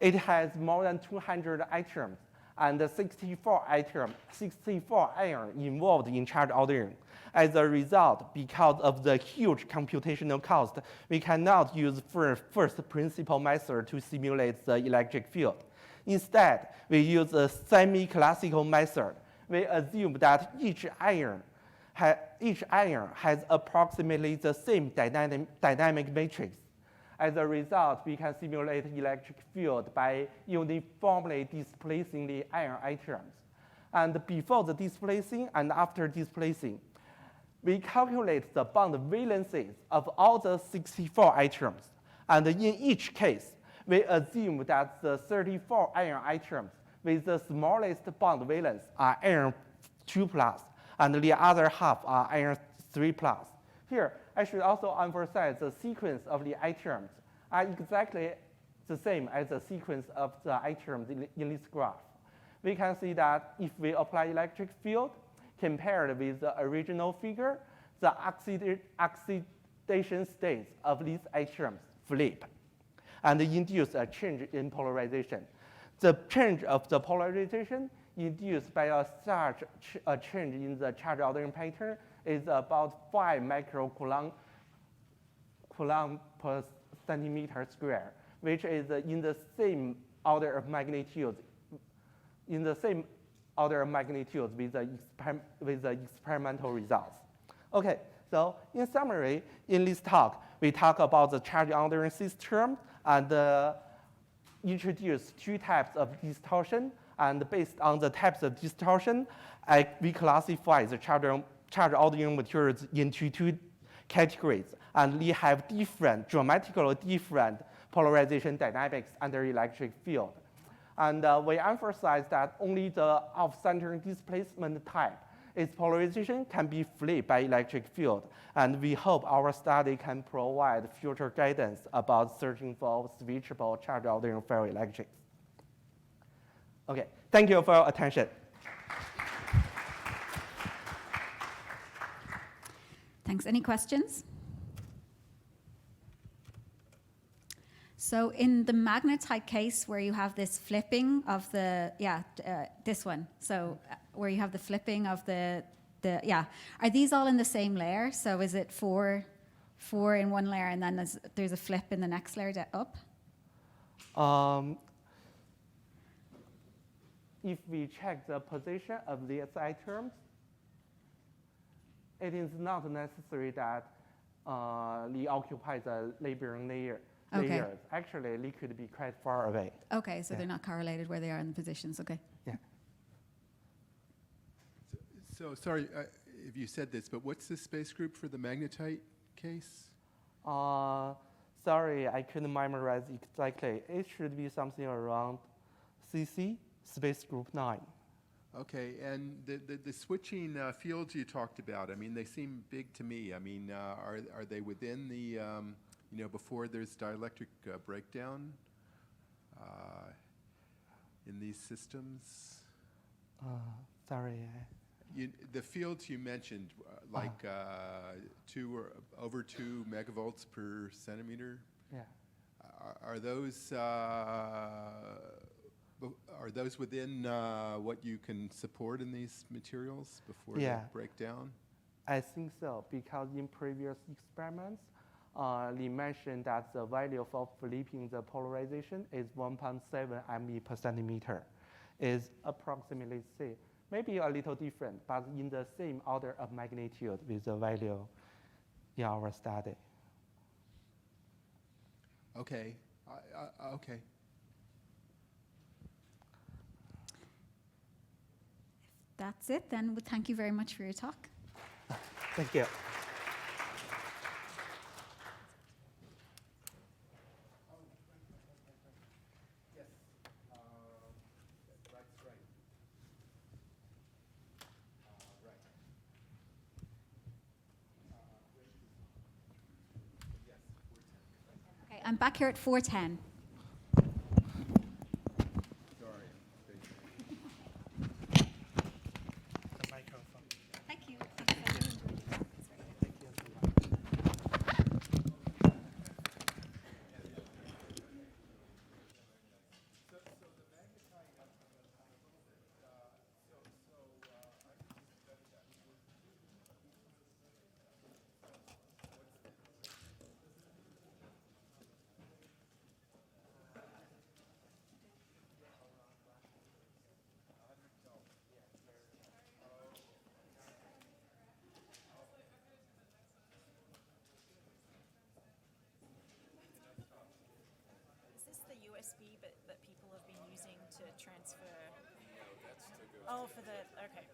it has more than 200 items and 64 iron involved in charge ordering. As a result, because of the huge computational cost, we cannot use first principle method to simulate the electric field. Instead, we use a semi-classical method. We assume that each iron has approximately the same dynamic matrix. As a result, we can simulate electric field by uniformly displacing the iron items. And before the displacing and after displacing, we calculate the bond valences of all the 64 items. And in each case, we assume that the 34 iron items with the smallest bond valence are iron 2+, and the other half are iron 3+. Here, I should also emphasize the sequence of the items are exactly the same as the sequence of the items in this graph. We can see that if we apply electric field, compared with the original figure, the oxidation states of these items flip and induce a change in polarization. The change of the polarization induced by such a change in the charge ordering pattern is about 5 microcoulomb per centimeter square, which is in the same order of magnitude, with the experimental results. Okay, so in summary, in this talk, we talk about the charge ordering system and introduce 2 types of distortion. And based on the types of distortion, we classify the charge ordering materials into 2 categories. And we have dramatically different polarization dynamics under electric field. And we emphasize that only the off-center displacement type, its polarization can be flipped by electric field. And we hope our study can provide future guidance about searching for switchable charge ordering ferroelectrics. Okay, thank you for your attention. Thanks. Any questions? So in the magnetite case where you have this flipping of the, this one. So where you have the flipping of the, are these all in the same layer? So is it four in one layer, and then there's a flip in the next layer up? The flip in the next layer is the iron 2+, and the flip in the next layer is the iron 3+. And the iron 3+ is in the same order of magnitude. Yes. The flip in the next layer is the iron 2+, and the flip in the next layer is the iron 3+. if we check the position of these items, it is not necessary that they occupy the neighboring layers. Actually, they could be quite far away. Okay, so they're not correlated where they are in the positions. Okay. Yeah. So sorry if you said this, but what's the space group for the magnetite case? Sorry, I couldn't memorize exactly. It should be something around CC, space group 9. Okay, and the switching fields you talked about, I mean, they seem big to me. I mean, are they within the, before there's dielectric breakdown in these systems? Sorry. The fields you mentioned, like over 2 megavolts per centimeter. Yeah. Are those within what you can support in these materials before they break down? I think so, because in previous experiments, they mentioned that the value for flipping the polarization is 1.7 ME per centimeter. Is approximately same. Maybe a little different, but in the same order of magnitude with the value in our study. Okay. Okay. That's it then. Well, thank you very much for your talk. Thank you. Okay, I'm back here at 4:10. Thank you. Is this the USB that people have been using to transfer? No, that's to go. Oh, for the, okay.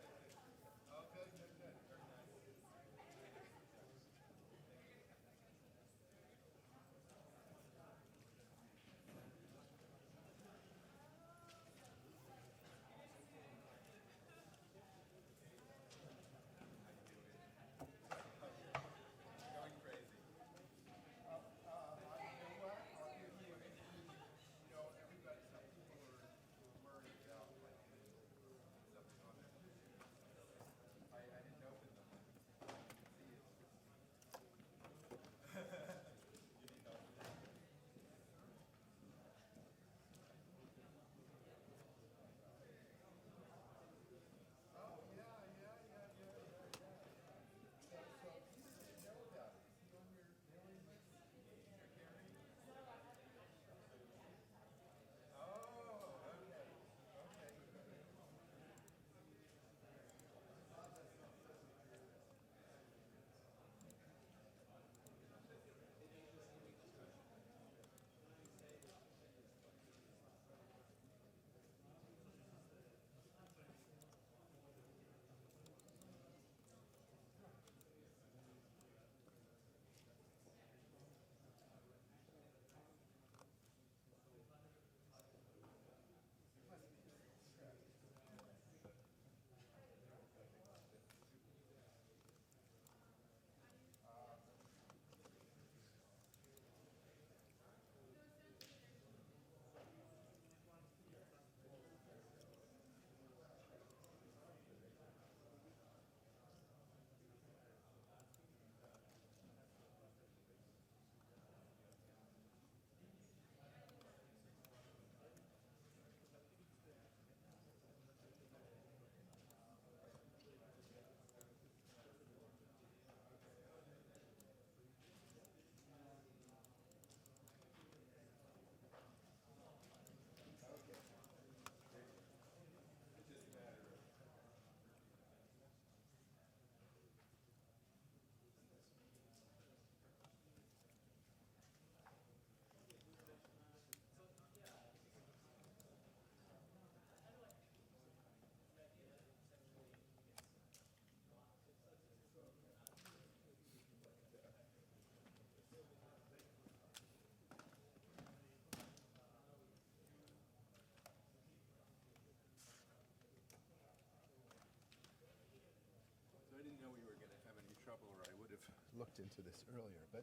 trouble, or I would have looked into this earlier. But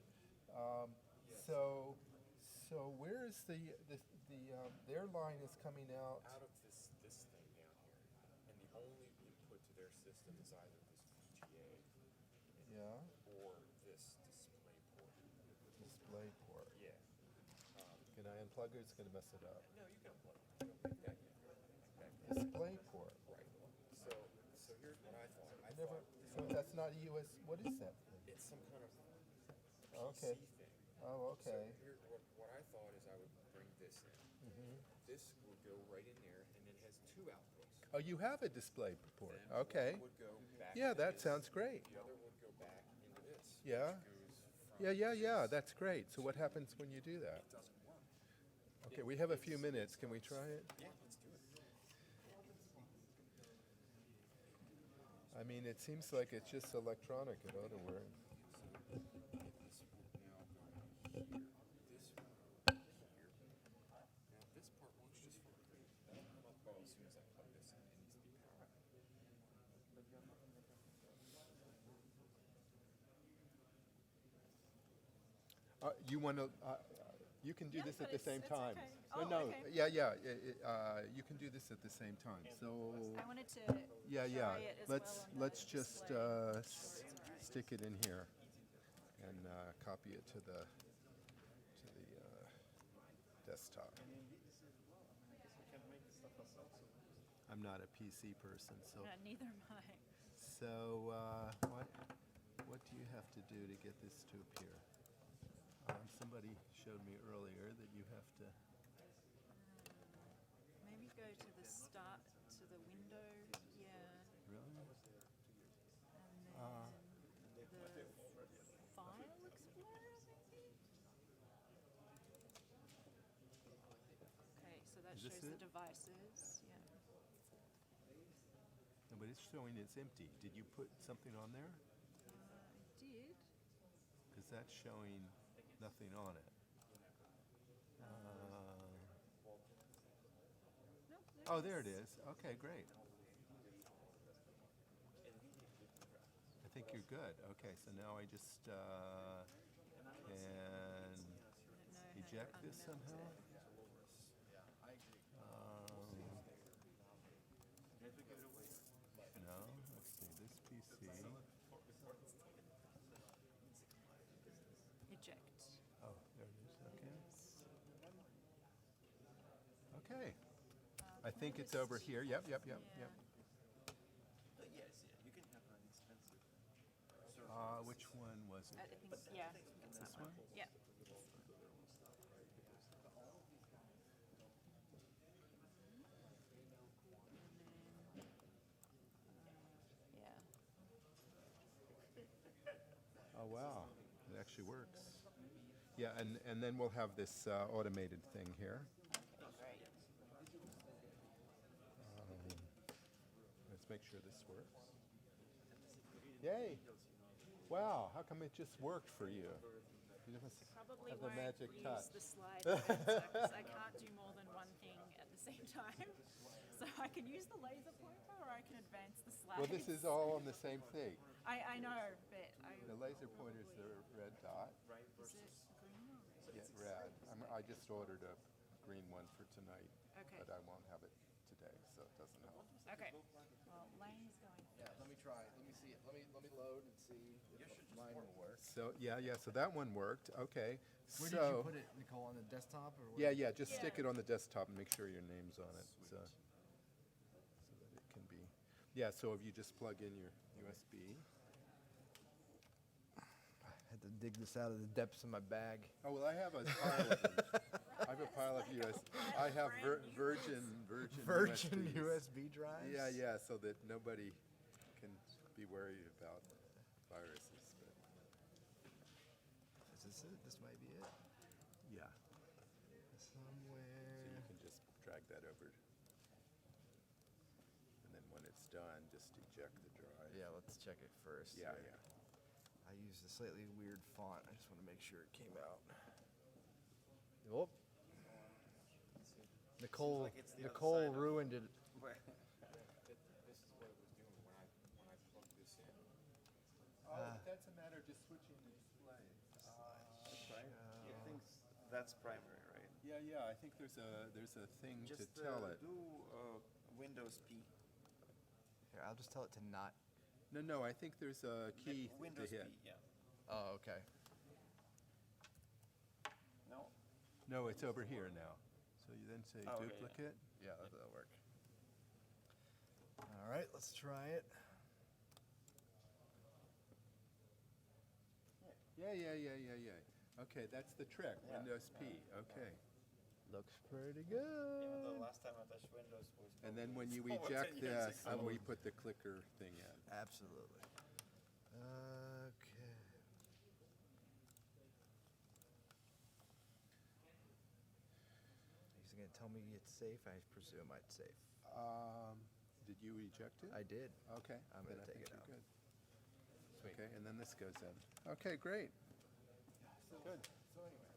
so where is their line is coming out? Out of this thing down here, and the only input to their system is either this VGA Yeah, or this display port. display port. Yeah. Can I unplug it? It's going to mess it up. No, you can unplug it. Like that, yeah. Display port. Right. So here's what I thought. I Never. thought So that's not a US. What is that thing? it's some kind of Okay. PC thing. Oh, okay. So here, what I thought is I would bring this in. This would go right in there, and it has two outputs. Oh, you have a display port. Then Okay. one would go back Yeah, into that this, sounds great. The other would go back into this. Yeah. Which goes from Yeah. That's great. So what happens when you do that? It doesn't work. Okay, we have a few minutes. Can we try it? Yeah, let's do it. I mean, it seems like it's just electronic. It ought to work. So this will now go here. This will go here. Now this part works just fine. That'll come up as soon as I plug this in. It needs to be powered. You want to? You can do Yeah, this but at the same it's time. okay. No, Oh, okay. yeah. You can do this at the same time. So I wanted to yeah. try it as Let's well on let's the just display. Sure, it's all right. stick it in here and copy it to the desktop. I'm not a PC person, so Neither am I. so what do you have to do to get this to appear? Somebody showed me earlier that you have to. Maybe go to the start, to the window, yeah, Really? and then the file explorer, maybe? Okay, so that Is this shows the it? devices, yeah. No, but it's showing it's empty. Did you put something on there? I did. Because that's showing nothing on it. No, Oh, there it is. Okay, great. I think you're good. Okay, so now I just can eject this somehow. No, let's see, this PC. Eject. Oh, there it is, okay. Okay, I think it's over here. Yep. Yeah. Which one was I it? think, yeah, I think it's This that one. one? Yeah. Yeah. Oh, wow, it actually works. Yeah, and then we'll have this automated thing here. Okay, great. Let's make sure this works. Yay! Wow, how come it just worked for you? You must Probably have the won't magic use touch. the slide because I can't do more than one thing at the same time. So I can use the laser pointer or I can advance the slides. Well, this is all on the same thing. I know, but The laser pointer is the red dot. is it green or red? Yeah, red. I just ordered a green one for tonight, Okay. but I won't have it today, so it doesn't help. Okay. Well, Lane's going. Yeah, let me try it. Let me see it. Let me load and see if mine will work. So yeah. So that one worked. Okay. Where so did you put it, Nicole? On the desktop or what? yeah. Just stick Yeah. it on the desktop and make sure your name's on it, so that it can be. Yeah. So if you just plug in your USB. I had to dig this out of the depths of my bag. Oh well, I have a pile of them. I have a pile of US. I have Virgin Virgin USBs. USB drives. Yeah. So that nobody can be worried about viruses. But Is this it? This might be it. yeah. Somewhere. So you can just drag that over. And then when it's done, just eject the drive. Yeah, let's check it first. Yeah. here. I used a slightly weird font. I just want to make sure it came out. Oh. Nicole ruined it. This is what it was doing when I plugged this in. Oh, that's That's primary, right? Yeah, yeah, I think there's a thing Just to tell it. do Windows P. Here, I'll just tell it to not. No, no, I think there's a key to Windows hit. P, yeah. Oh, okay. No? No, it's over here now. So you then say Oh, okay, yeah. duplicate. Yeah, that'll work. All right, let's try it. Yeah, yeah, yeah, yeah, yeah. Okay, that's the trick. Yeah. Windows P. Okay. Looks pretty good. Even though last time I touched Windows was And then when you over 10 eject years this, ago. then we put the clicker thing in. Absolutely. Okay. He's going to tell me it's safe. I presume it's safe. Did you eject it? I did. Okay. I'm then gonna I take think it you're out. Good. Okay, and then this goes in. Okay, great. Good. So anyway,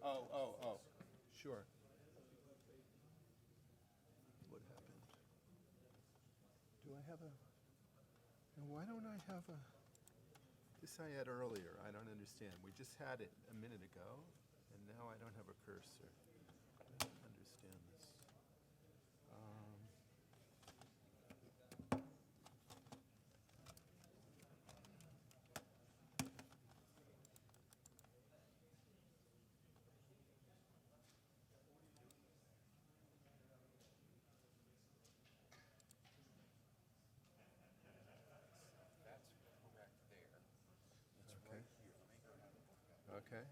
Oh. Sure. What happened? Do I have a... Now, why don't I have a... This I had earlier. I don't understand. We just had it a minute ago, and now I don't have a cursor. I don't understand this. That's correct there. It's Okay. right here. Let me go ahead and look at it. Okay.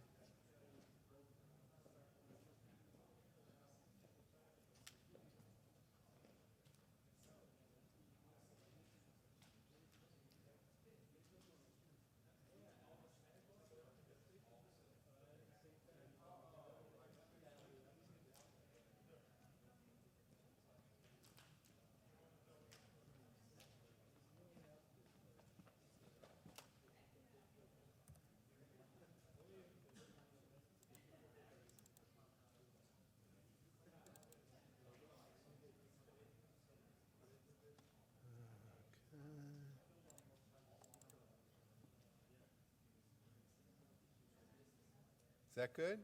Is that good?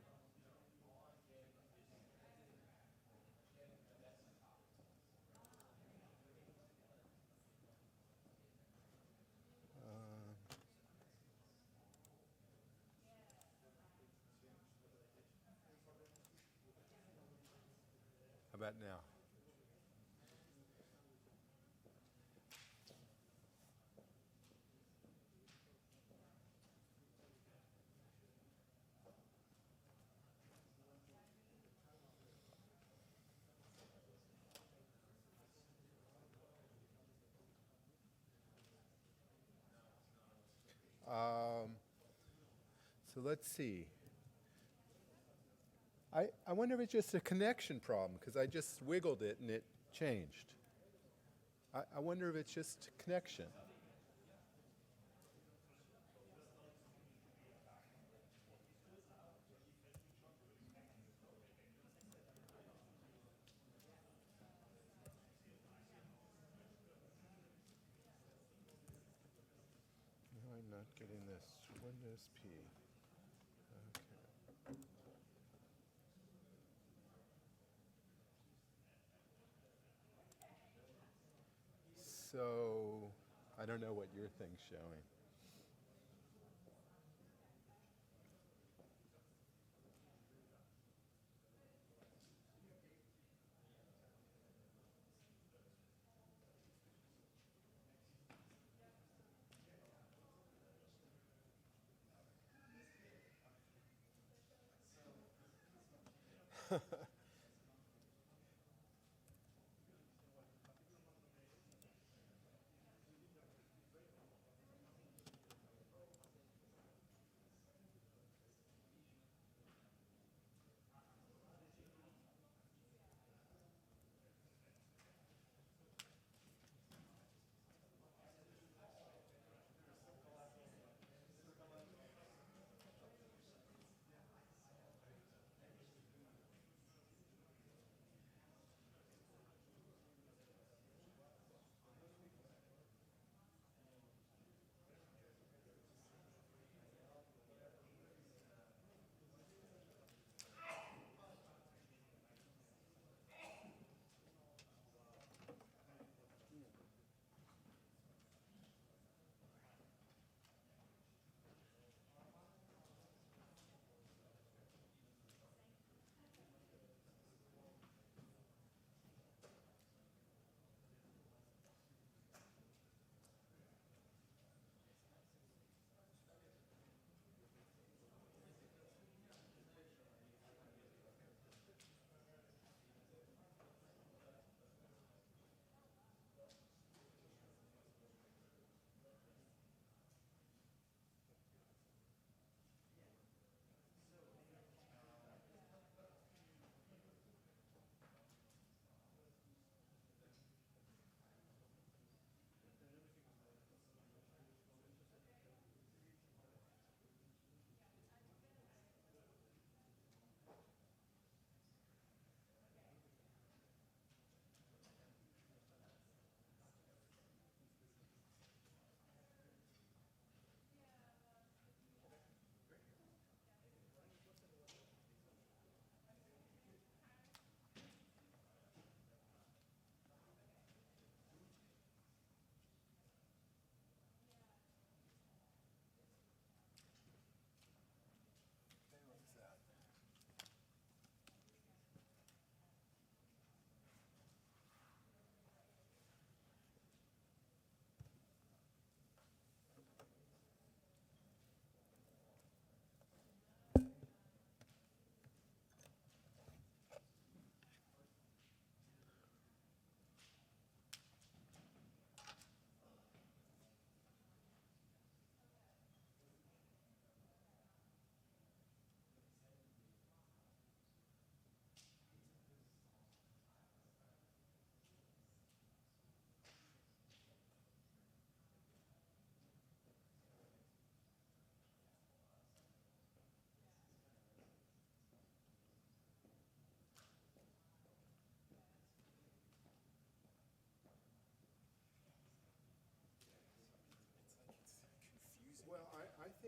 How about now? So let's see. I wonder if it's just a connection problem, because I just wiggled it and it changed. I wonder if it's just connection. No, I'm not getting this. Windows P. Okay. So, I don't know what your thing's showing.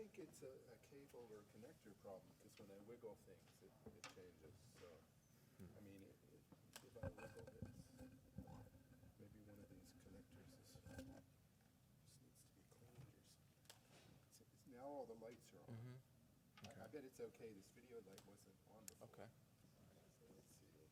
think it's a cable or connector problem, because when I wiggle things, it changes. So, I mean, if I wiggle this, maybe one of these connectors just needs to be cleaned or something. Now all the lights are on. I bet it's okay. This video light wasn't on before. Okay. So let's see.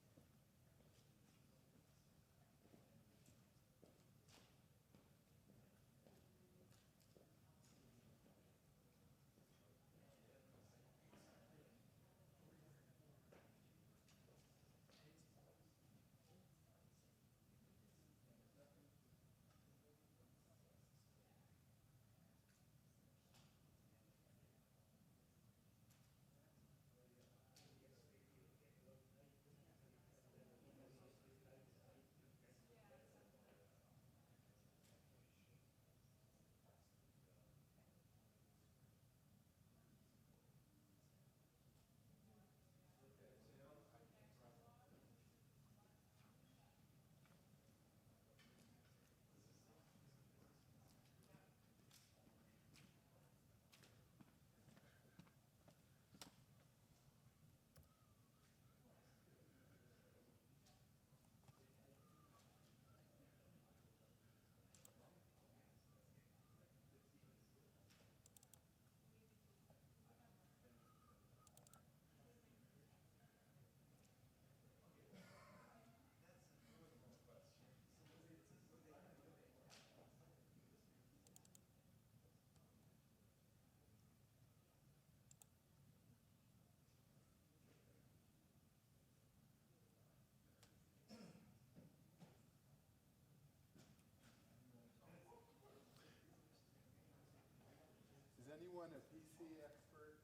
Is anyone a PC expert?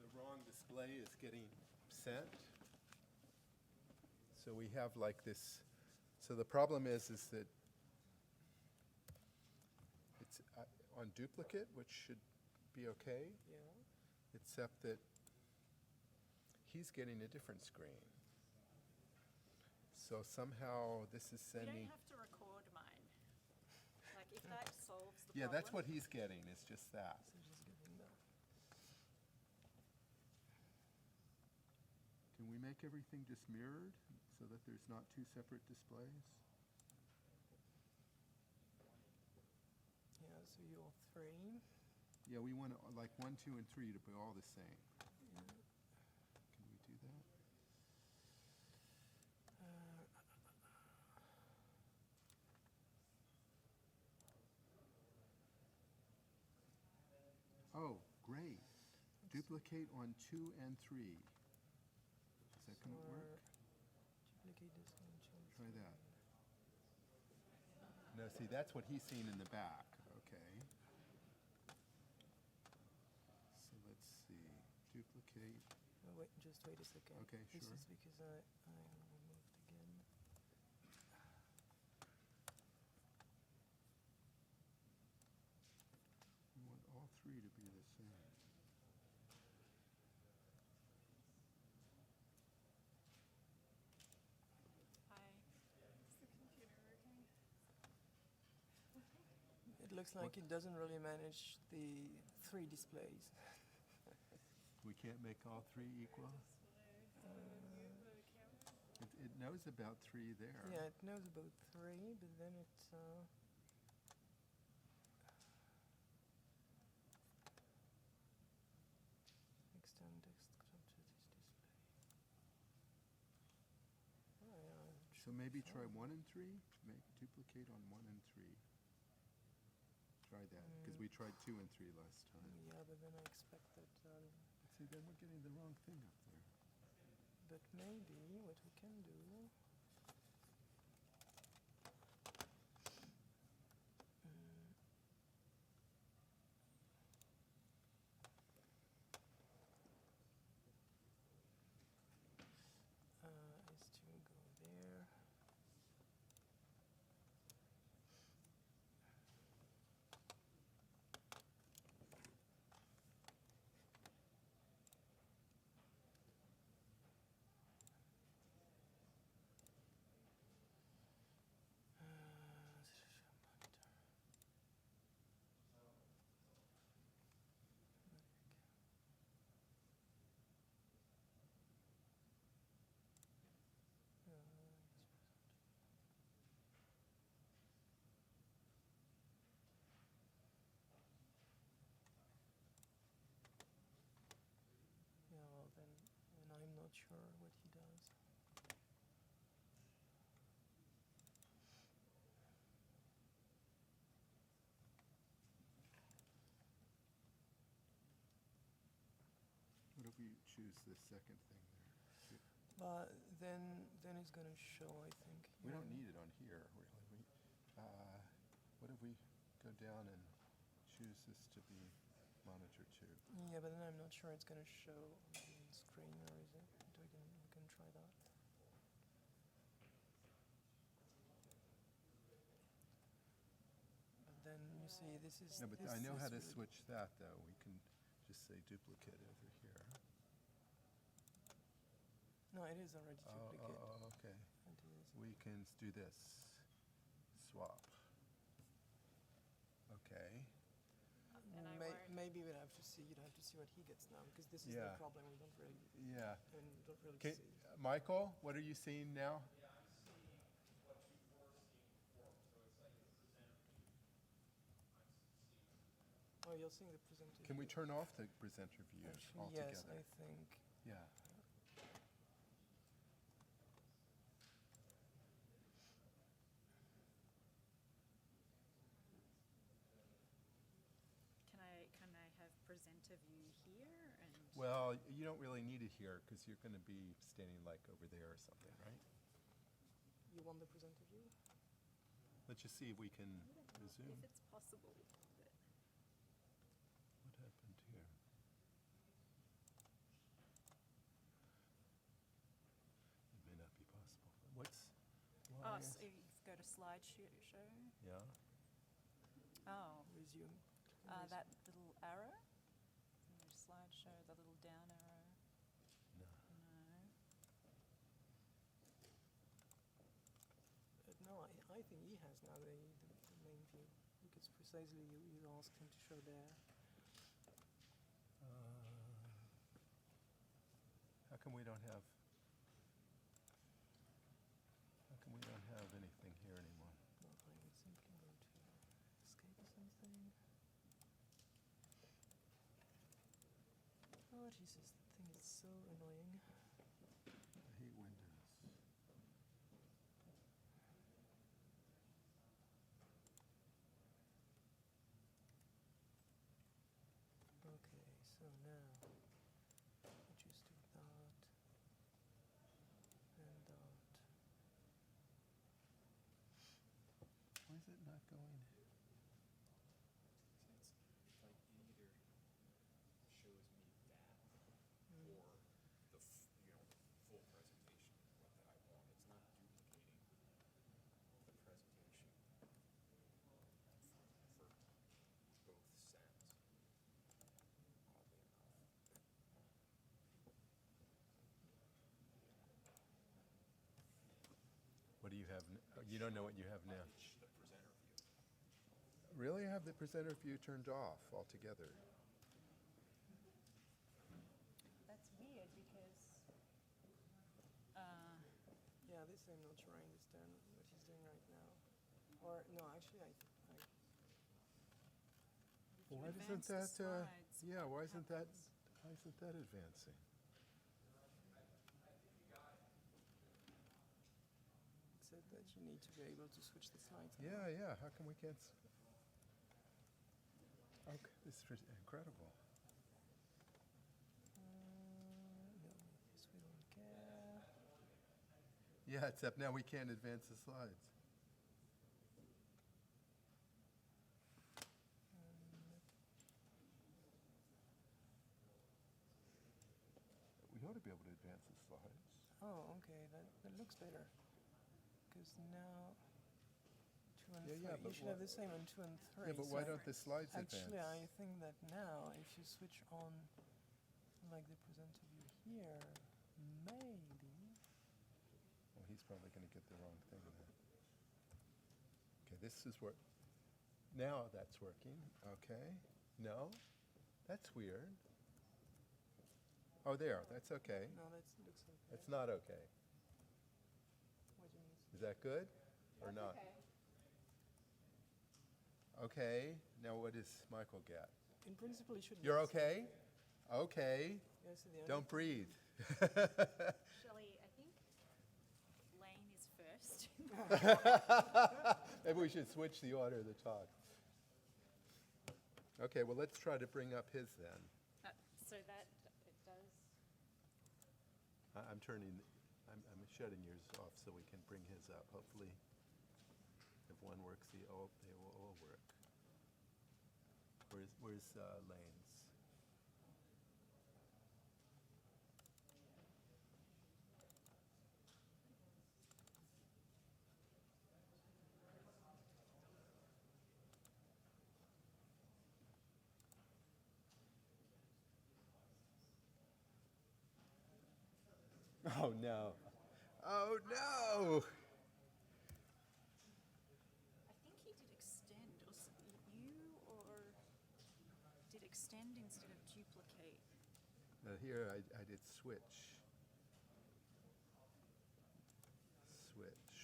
The wrong display is getting sent. So we have like this. So the problem is that it's on duplicate, which should be okay, Yeah. except that he's getting a different screen. So somehow this is You don't sending. have to record mine. Like, if that solves the Yeah, problem. that's what he's getting. It's just that. So just getting that. Can we make everything just mirrored so that there's not two separate displays? Yeah, so your 3. Yeah, we want like 1, 2, and 3 to be all the same. Yeah. Can we do that? Oh, great. Duplicate on 2 and 3. Is that going to work? Duplicate this one, change. Try that. No, see, that's what he's seen in the back. Okay. So let's see. Duplicate. Oh, wait, just wait a second. Okay, This sure. is because I removed again. We want all 3 to be the same. Is the computer working? It looks like it doesn't really manage the 3 displays. We can't make all 3 equal? It knows about 3 there. Yeah, it knows about 3, but then it extend text to this display. Oh, yeah. So maybe try 1 and 3? Make duplicate on 1 and 3. Try that, because we tried 2 and 3 last time. Yeah, but then I expect that. See, then we're getting the wrong thing up there. But maybe what we can do. Is to go there. not sure what he does. What if we choose the second thing there? But then it's going to show, I think. We don't need it on here, really. What if we go down and choose this to be monitor 2? Yeah, but then I'm not sure it's going to show on the screen, or is it? We can try that. But then you see, this is. No, but this I know how is to really- switch that, though. We can just say duplicate over here. No, it is already duplicate. Oh, okay. It is. We can do this. Swap. Okay. And I May, won't- maybe you'd have to see what he gets now, because this is the Yeah. problem. We don't really, Yeah. don't really Okay, see. Michael, what are you seeing now? Oh, you're seeing the presenter. Can we view. turn off the presenter view Actually, altogether? yes, I think. Yeah. Can I have presenter view here and? Well, you don't really need it here because you're going to be standing like over there or something, right? You want the presenter view? Let's just see if we can resume. If it's possible. But What happened here? It may not be possible. What's? oh, why so is- you go to slideshow. Yeah. Oh, Resume. that little arrow. And there's slideshow. The little down arrow. No. No. No, I think he has now the main view, because precisely you asked him to show there. How come we don't have? How come we don't have anything here anymore? No, I would simply go to escape or something. Oh Jesus, that thing is so annoying. I hate Windows. Okay, so now we just do that and that. Why is it not going? It's like it either shows me that or the full presentation that I want. It's not duplicating the presentation for both sets. Oddly enough. What do you have? You don't know what you have now. The presenter view. Really, I have the presenter view turned off altogether. That's weird because. Yeah, this I'm not sure I understand what he's doing right now. Or no, actually Well, why you doesn't advance the that? slides, Yeah, what why isn't that? happens? Why isn't that advancing? it said that you need to be able to switch the slides. Yeah, yeah. How come we can't? Okay, this is incredible. No, this we don't care. Yeah, except now we can't advance the slides. We ought to be able to advance the slides. Oh, okay, that looks better. Because now 2 and Yeah, 3. yeah, You but should have the same on 2 and 3. Yeah, but why so don't the slides actually, I advance? think that now, if you switch on, like the presenter view here, maybe. Well, he's probably going to get the wrong thing then. Okay, this is where. Now that's working. Okay. No, that's weird. Oh, there. That's okay. No, that looks okay. That's not okay. What do you mean? Is that good or not? Okay. Now what does Michael get? In principle, it should. You're work. okay? Okay. Yes, the only Don't breathe. Shelley, I think Lane is first. Maybe we should switch the order of the talk. Okay, well, let's try to bring up his then. So that it does. I'm shutting yours off so we can bring his up. Hopefully, if one works, they will all work. Where's Lane's? Oh no! Oh no! I think he did extend, or you, or did extend instead of duplicate. Here I did switch.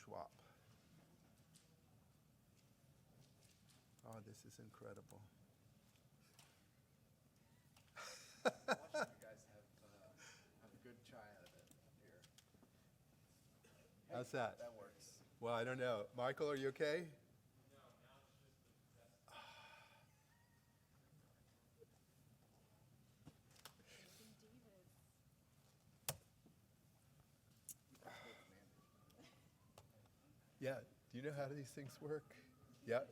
Swap. Oh, this is incredible. Watching you guys have a good try out of it here. How's that? That works. Well, I don't know. Michael, are you okay? Yeah. Do you know how these things work? Yeah.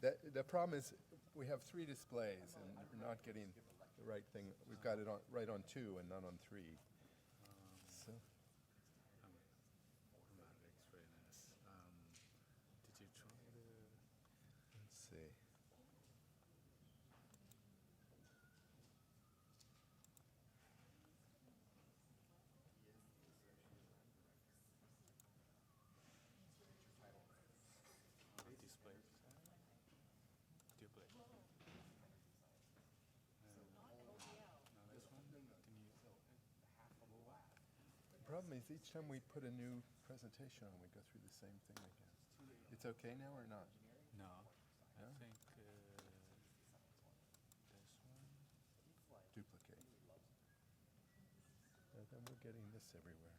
The problem is we have 3 displays and we're not getting the right thing. We've got it on right on 2 and not on 3. So. Mathematics, very nice. Did you try the... Let's see. display? Do you play? This one? Can you... The problem is each time we put a new presentation on, we go through the same thing again. It's okay now or not? No. Yeah? I think this one. Duplicate. And then we're getting this everywhere.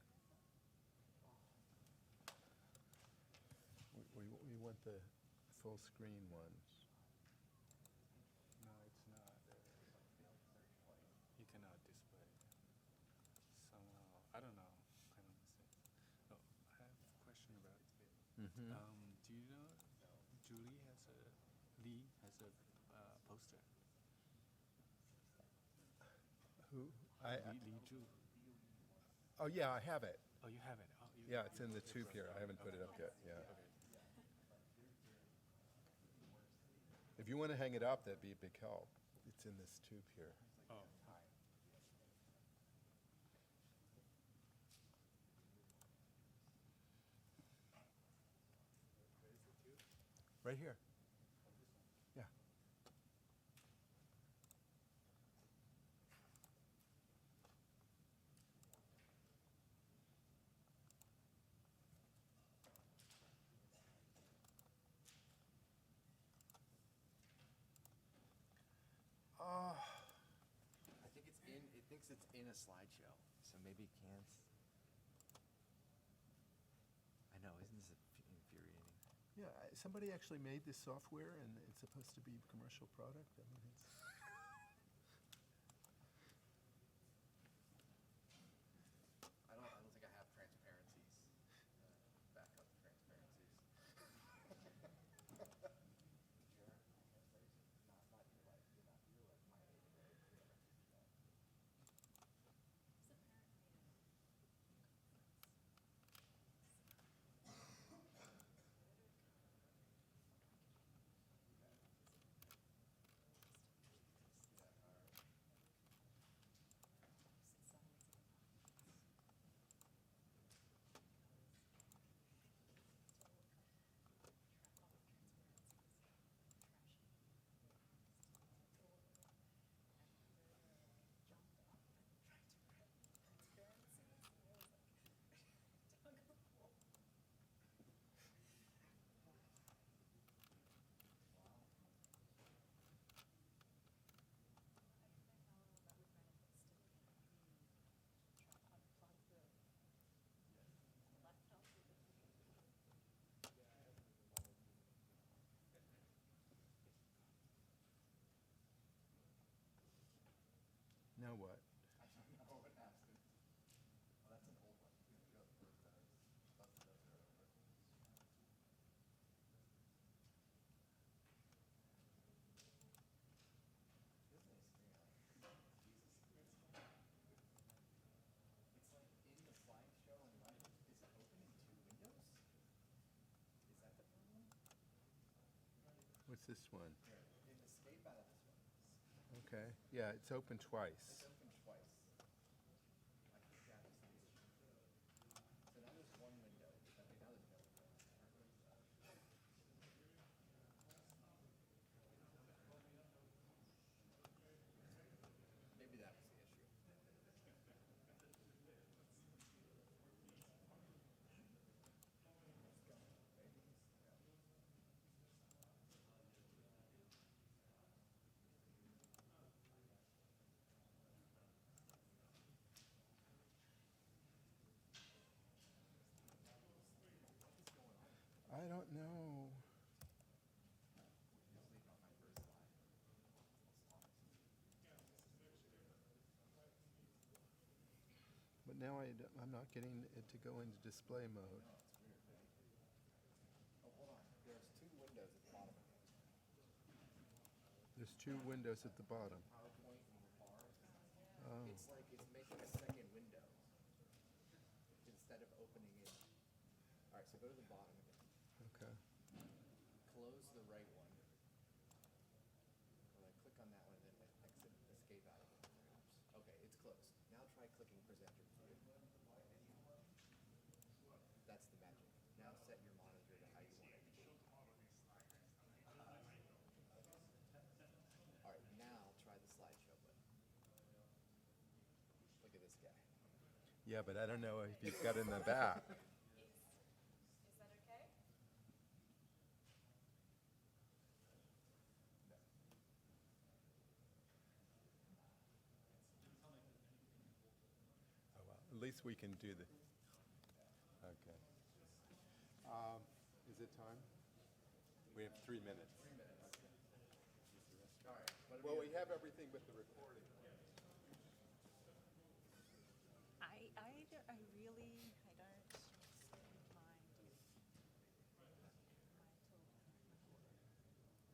We want the full screen one. No, it's not. You cannot display. Somehow, I don't know. I don't understand. Oh, I have a question about. Mm-hmm. Do you know Lee has a poster? Who? Lee Zhu. Oh yeah, I have it. Oh, you have it. Oh, Yeah, it's in the tube here. I haven't put it up yet. Yeah. Okay. If you want to hang it up, that'd be a big help. It's in this tube here. Oh. Right here. Yeah. I think it's in. It thinks it's in a slideshow, so maybe it can't. I know, isn't this infuriating? Yeah, somebody actually made this software, and it's supposed to be a commercial product. I mean, it's I don't think I have transparencies. Backup transparencies. What's this one? Here, you can escape out of this one. Okay. Yeah, it's open twice. It's open twice. I can grab this piece. So now there's one window. Okay, now there's no window. Maybe that was the issue. I don't know. But now I'm not getting it to go into display mode. Oh, hold on. There's two windows at the bottom. There's two windows at the bottom. PowerPoint and the bars. Oh. It's like it's making a second window instead of opening it. All right, so go to the bottom again. Okay. Close the right one. Or like click on that one and then exit, escape out of it. Oops. Okay, it's closed. Now try clicking presenter view. That's the magic. Now set your monitor to how you want it to be. All right, now try the slideshow button. Look at this guy. Yeah, but I don't know if you've got it in the back. Is that okay? Oh, well, at least we can do the. Okay. Is it time? We have 3 minutes. 3 minutes. All right. Well, we have everything with the recording. I really, I don't mind if my tool.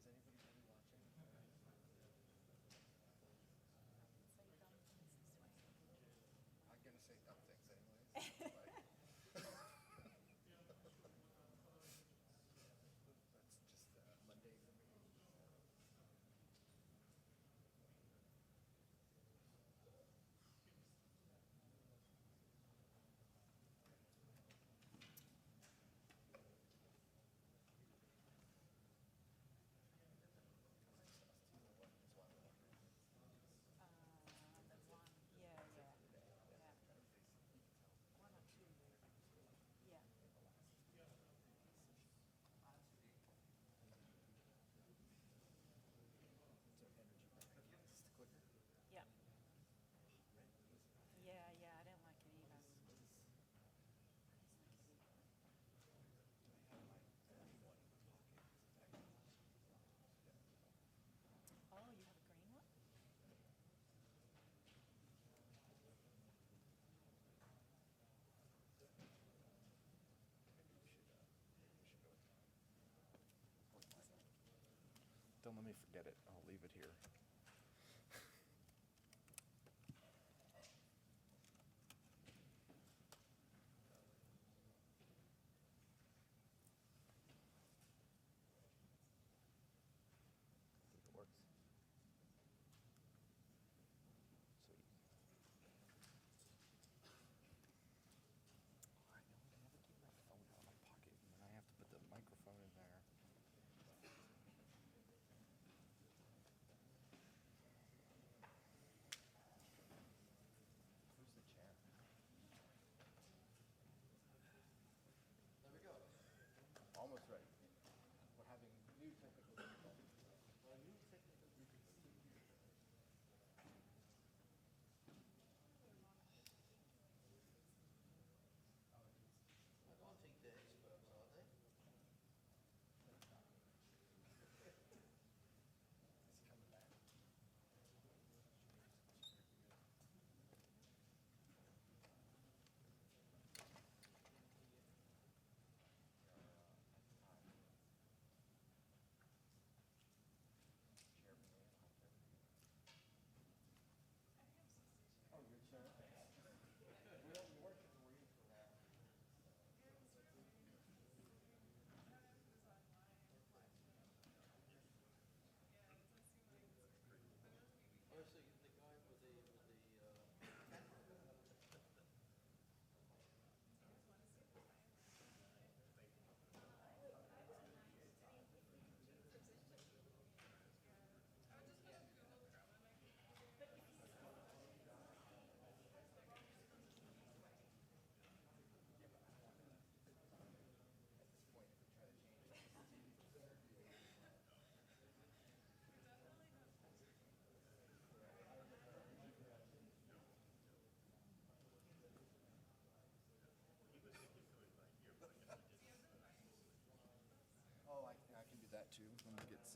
Is anybody really watching? I'm gonna say dumb things anyways. That's just Monday for me. Don't let me forget it. I'll leave it here. I think it works. Sweet. I know. I never keep my phone out of my pocket, and then I have to put the microphone in there.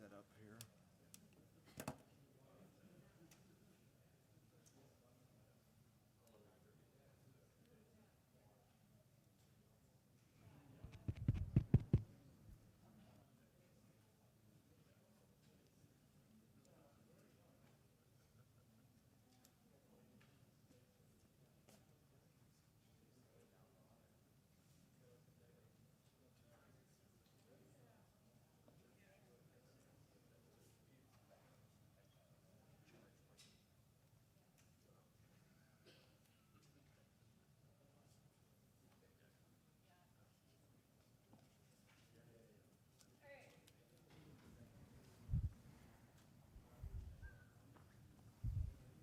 set up here.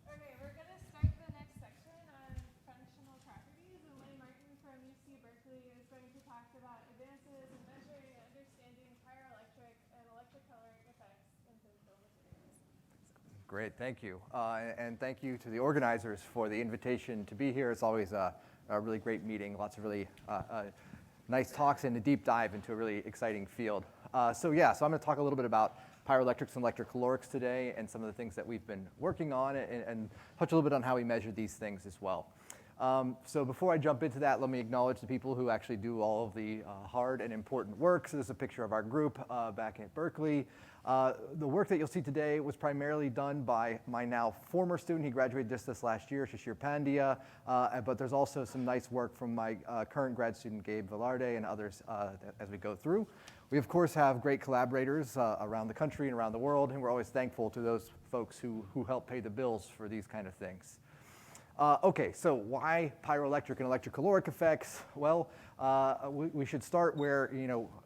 Okay, we're going to start the next section on functional properties, and Lenny Martin from UC Berkeley is going to talk about advances in measuring and understanding pyroelectric and electrocaloric effects in thin film materials. Great, thank you. And thank you to the organizers for the invitation to be here. It's always a really great meeting, lots of really nice talks and a deep dive into a really exciting field. So I'm going to talk a little bit about pyroelectrics and electrocalorics today and some of the things that we've been working on and touch a little bit on how we measure these things as well. So before I jump into that, let me acknowledge the people who actually do all of the hard and important work. So this is a picture of our group back at Berkeley. The work that you'll see today was primarily done by my now former student. He graduated just this last year, Shashir Pandya. But there's also some nice work from my current grad student, Gabe Velarde, and others as we go through. We, of course, have great collaborators around the country and around the world, and we're always thankful to those folks who help pay the bills for these kind of things. Okay, so why pyroelectric and electrocaloric effects? Well, we should start where,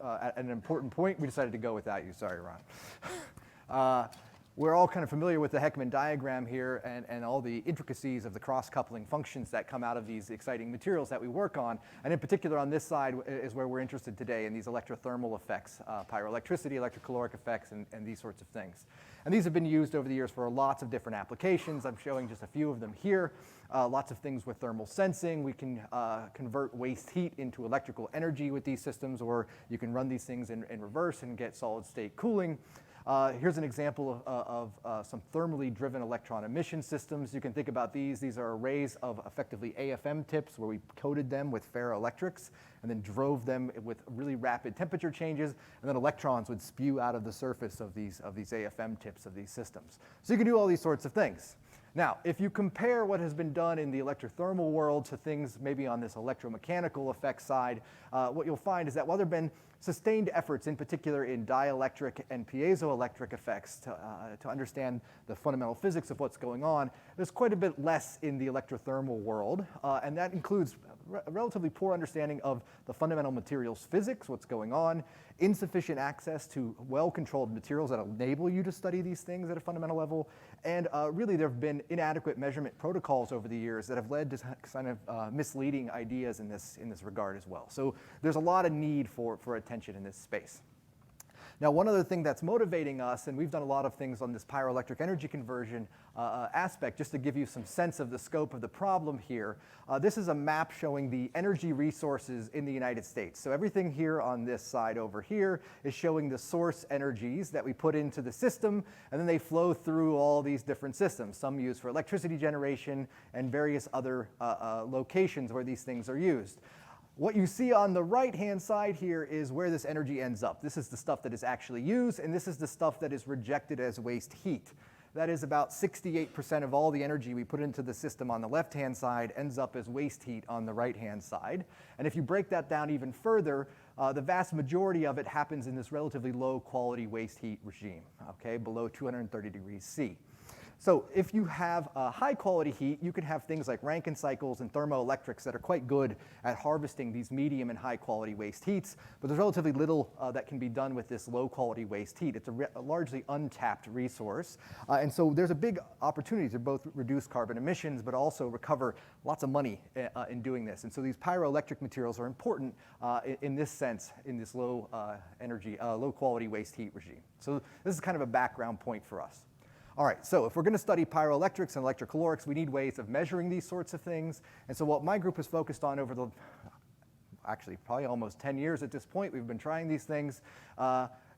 at an important point, we decided to go without you. Sorry, Ron. We're all kind of familiar with the Heckman diagram here and all the intricacies of the cross-coupling functions that come out of these exciting materials that we work on. And in particular, on this side is where we're interested today in these electrothermal effects, pyroelectricity, electrocaloric effects, and these sorts of things. And these have been used over the years for lots of different applications. I'm showing just a few of them here. Lots of things with thermal sensing. We can convert waste heat into electrical energy with these systems, or you can run these things in reverse and get solid state cooling. Here's an example of some thermally driven electron emission systems. You can think about these. These are arrays of effectively AFM tips where we coated them with ferroelectrics and then drove them with really rapid temperature changes, and then electrons would spew out of the surface of these AFM tips of these systems. So you can do all these sorts of things. Now, if you compare what has been done in the electrothermal world to things maybe on this electromechanical effects side, what you'll find is that while there have been sustained efforts, in particular in dielectric and piezoelectric effects to understand the fundamental physics of what's going on, there's quite a bit less in the electrothermal world, and that includes a relatively poor understanding of the fundamental materials physics, what's going on, insufficient access to well-controlled materials that enable you to study these things at a fundamental level, and really there have been inadequate measurement protocols over the years that have led to kind of misleading ideas in this regard as well. So there's a lot of need for attention in this space. Now, one other thing that's motivating us, and we've done a lot of things on this pyroelectric energy conversion aspect, just to give you some sense of the scope of the problem here. This is a map showing the energy resources in the United States. So everything here on this side over here is showing the source energies that we put into the system, and then they flow through all these different systems, some used for electricity generation and various other locations where these things are used. What you see on the right-hand side here is where this energy ends up. This is the stuff that is actually used, and this is the stuff that is rejected as waste heat. That is about 68% of all the energy we put into the system on the left-hand side ends up as waste heat on the right-hand side. And if you break that down even further, the vast majority of it happens in this relatively low-quality waste heat regime, okay, below 230 degrees C. So if you have high quality heat, you can have things like Rankine cycles and thermoelectrics that are quite good at harvesting these medium and high quality waste heats, but there's relatively little that can be done with this low quality waste heat. It's a largely untapped resource. And so there's a big opportunity to both reduce carbon emissions, but also recover lots of money in doing this. And so these pyroelectric materials are important in this sense, in this low quality waste heat regime. So this is kind of a background point for us. All right, so if we're going to study pyroelectrics and electrocalorics, we need ways of measuring these sorts of things. And so what my group has focused on over actually probably almost 10 years at this point, we've been trying these things,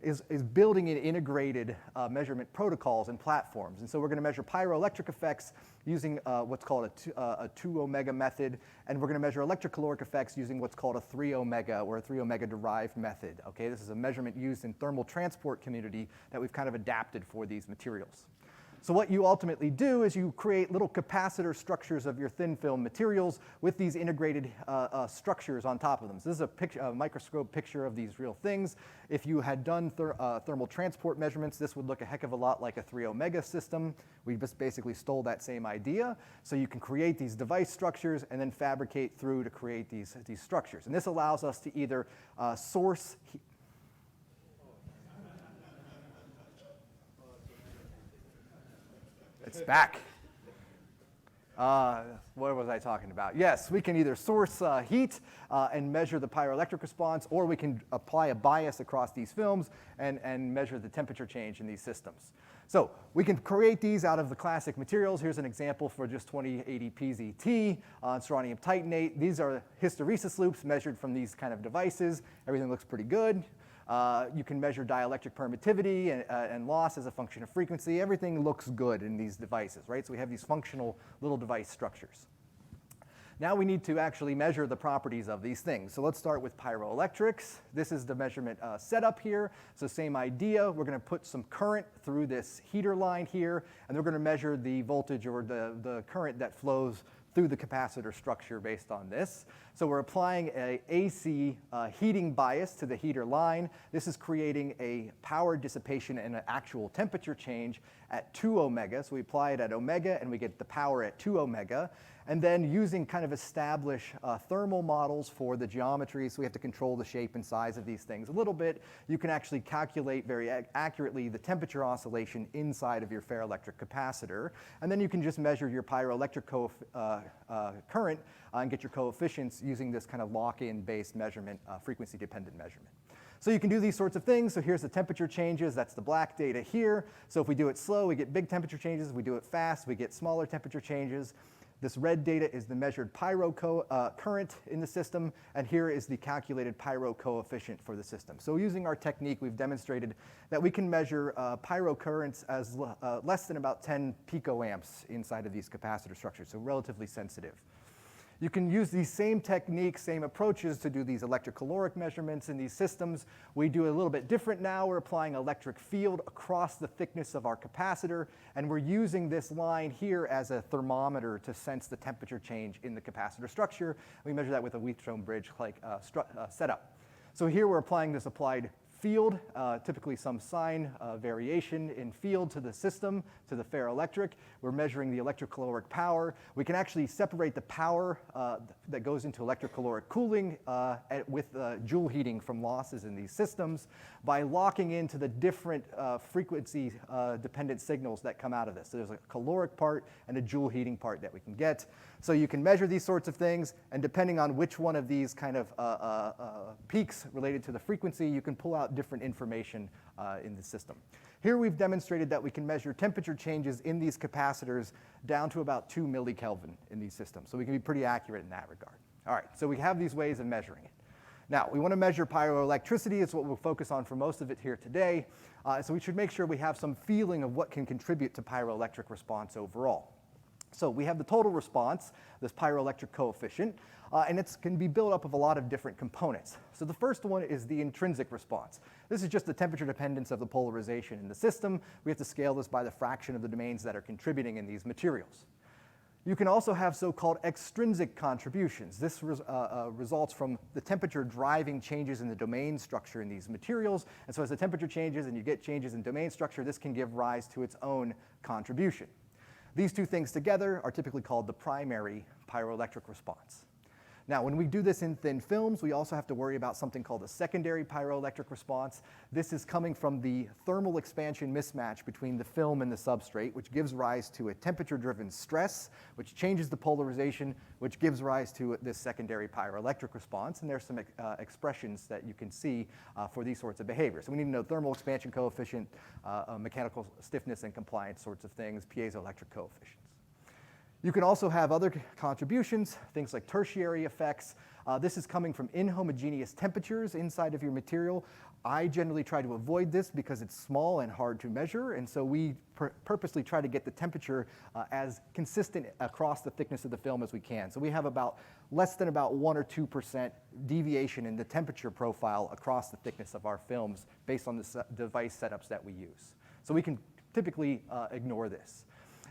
is building in integrated measurement protocols and platforms. And so we're going to measure pyroelectric effects using what's called a 2 omega method, and we're going to measure electrocaloric effects using what's called a 3 omega or a 3 omega derived method. Okay, this is a measurement used in thermal transport community that we've kind of adapted for these materials. So what you ultimately do is you create little capacitor structures of your thin film materials with these integrated structures on top of them. So this is a microscope picture of these real things. If you had done thermal transport measurements, this would look a heck of a lot like a 3 omega system. We just basically stole that same idea. So you can create these device structures and then fabricate through to create these structures. And this allows us to either source It's back. What was I talking about? Yes, we can either source heat and measure the pyroelectric response, or we can apply a bias across these films and measure the temperature change in these systems. So we can create these out of the classic materials. Here's an example for just 2080 PZT, strontium titanate. These are hysteresis loops measured from these kind of devices. Everything looks pretty good. You can measure dielectric permittivity and loss as a function of frequency. Everything looks good in these devices, right? So we have these functional little device structures. Now we need to actually measure the properties of these things. So let's start with pyroelectrics. This is the measurement setup here. So same idea. We're going to put some current through this heater line here, and we're going to measure the voltage or the current that flows through the capacitor structure based on this. So we're applying a AC heating bias to the heater line. This is creating a power dissipation and an actual temperature change at 2 omega. So we apply it at omega and we get the power at 2 omega. And then using kind of established thermal models for the geometry, so we have to control the shape and size of these things a little bit, you can actually calculate very accurately the temperature oscillation inside of your ferroelectric capacitor. And then you can just measure your pyroelectric current and get your coefficients using this kind of lock-in based measurement, frequency-dependent measurement. So you can do these sorts of things. So here's the temperature changes. That's the black data here. So if we do it slow, we get big temperature changes. If we do it fast, we get smaller temperature changes. This red data is the measured pyro current in the system, and here is the calculated pyro coefficient for the system. So using our technique, we've demonstrated that we can measure pyro currents as less than about 10 picoamps inside of these capacitor structures, so relatively sensitive. You can use these same techniques, same approaches to do these electrocaloric measurements in these systems. We do a little bit different now. We're applying electric field across the thickness of our capacitor, and we're using this line here as a thermometer to sense the temperature change in the capacitor structure. We measure that with a Wheatstone bridge-like setup. So here we're applying this applied field, typically some sign variation in field to the system, to the ferroelectric. We're measuring the electrocaloric power. We can actually separate the power that goes into electrocaloric cooling with joule heating from losses in these systems by locking into the different frequency dependent signals that come out of this. So there's a caloric part and a joule heating part that we can get. So you can measure these sorts of things, and depending on which one of these kind of peaks related to the frequency, you can pull out different information in the system. Here we've demonstrated that we can measure temperature changes in these capacitors down to about 2 millikelvin in these systems. So we can be pretty accurate in that regard. All right, so we have these ways of measuring it. Now, we want to measure pyroelectricity. It's what we'll focus on for most of it here today. So we should make sure we have some feeling of what can contribute to pyroelectric response overall. So we have the total response, this pyroelectric coefficient, and it can be built up of a lot of different components. So the first one is the intrinsic response. This is just the temperature dependence of the polarization in the system. We have to scale this by the fraction of the domains that are contributing in these materials. You can also have so-called extrinsic contributions. This results from the temperature driving changes in the domain structure in these materials. And so as the temperature changes and you get changes in domain structure, this can give rise to its own contribution. These two things together are typically called the primary pyroelectric response. Now, when we do this in thin films, we also have to worry about something called a secondary pyroelectric response. This is coming from the thermal expansion mismatch between the film and the substrate, which gives rise to a temperature-driven stress, which changes the polarization, which gives rise to this secondary pyroelectric response. And there's some expressions that you can see for these sorts of behaviors. So we need to know thermal expansion coefficient, mechanical stiffness and compliance sorts of things, piezoelectric coefficients. You can also have other contributions, things like tertiary effects. This is coming from inhomogeneous temperatures inside of your material. I generally try to avoid this because it's small and hard to measure, and so we purposely try to get the temperature as consistent across the thickness of the film as we can. So we have less than about 1 or 2% deviation in the temperature profile across the thickness of our films based on the device setups that we use. So we can typically ignore this.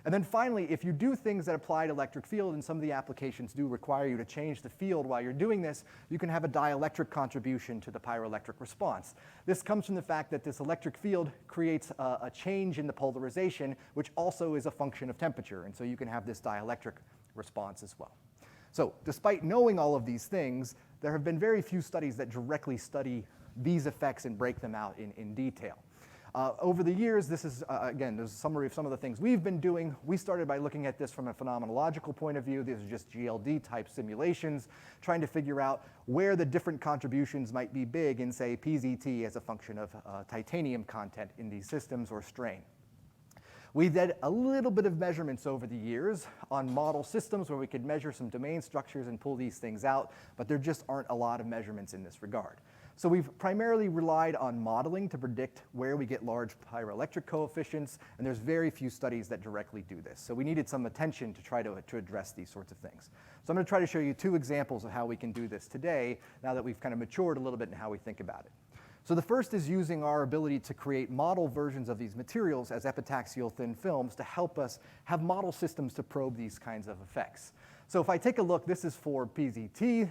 And then finally, if you do things that apply to electric field, and some of the applications do require you to change the field while you're doing this, you can have a dielectric contribution to the pyroelectric response. This comes from the fact that this electric field creates a change in the polarization, which also is a function of temperature. And so you can have this dielectric response as well. So despite knowing all of these things, there have been very few studies that directly study these effects and break them out in detail. Over the years, this is, again, there's a summary of some of the things we've been doing. We started by looking at this from a phenomenological point of view. These are just GLD-type simulations, trying to figure out where the different contributions might be big in, say, PZT as a function of titanium content in these systems or strain. We did a little bit of measurements over the years on model systems where we could measure some domain structures and pull these things out, but there just aren't a lot of measurements in this regard. So we've primarily relied on modeling to predict where we get large pyroelectric coefficients, and there's very few studies that directly do this. So we needed some attention to try to address these sorts of things. So I'm going to try to show you 2 examples of how we can do this today, now that we've kind of matured a little bit in how we think about it. So the first is using our ability to create model versions of these materials as epitaxial thin films to help us have model systems to probe these kinds of effects. So if I take a look, this is for PZT,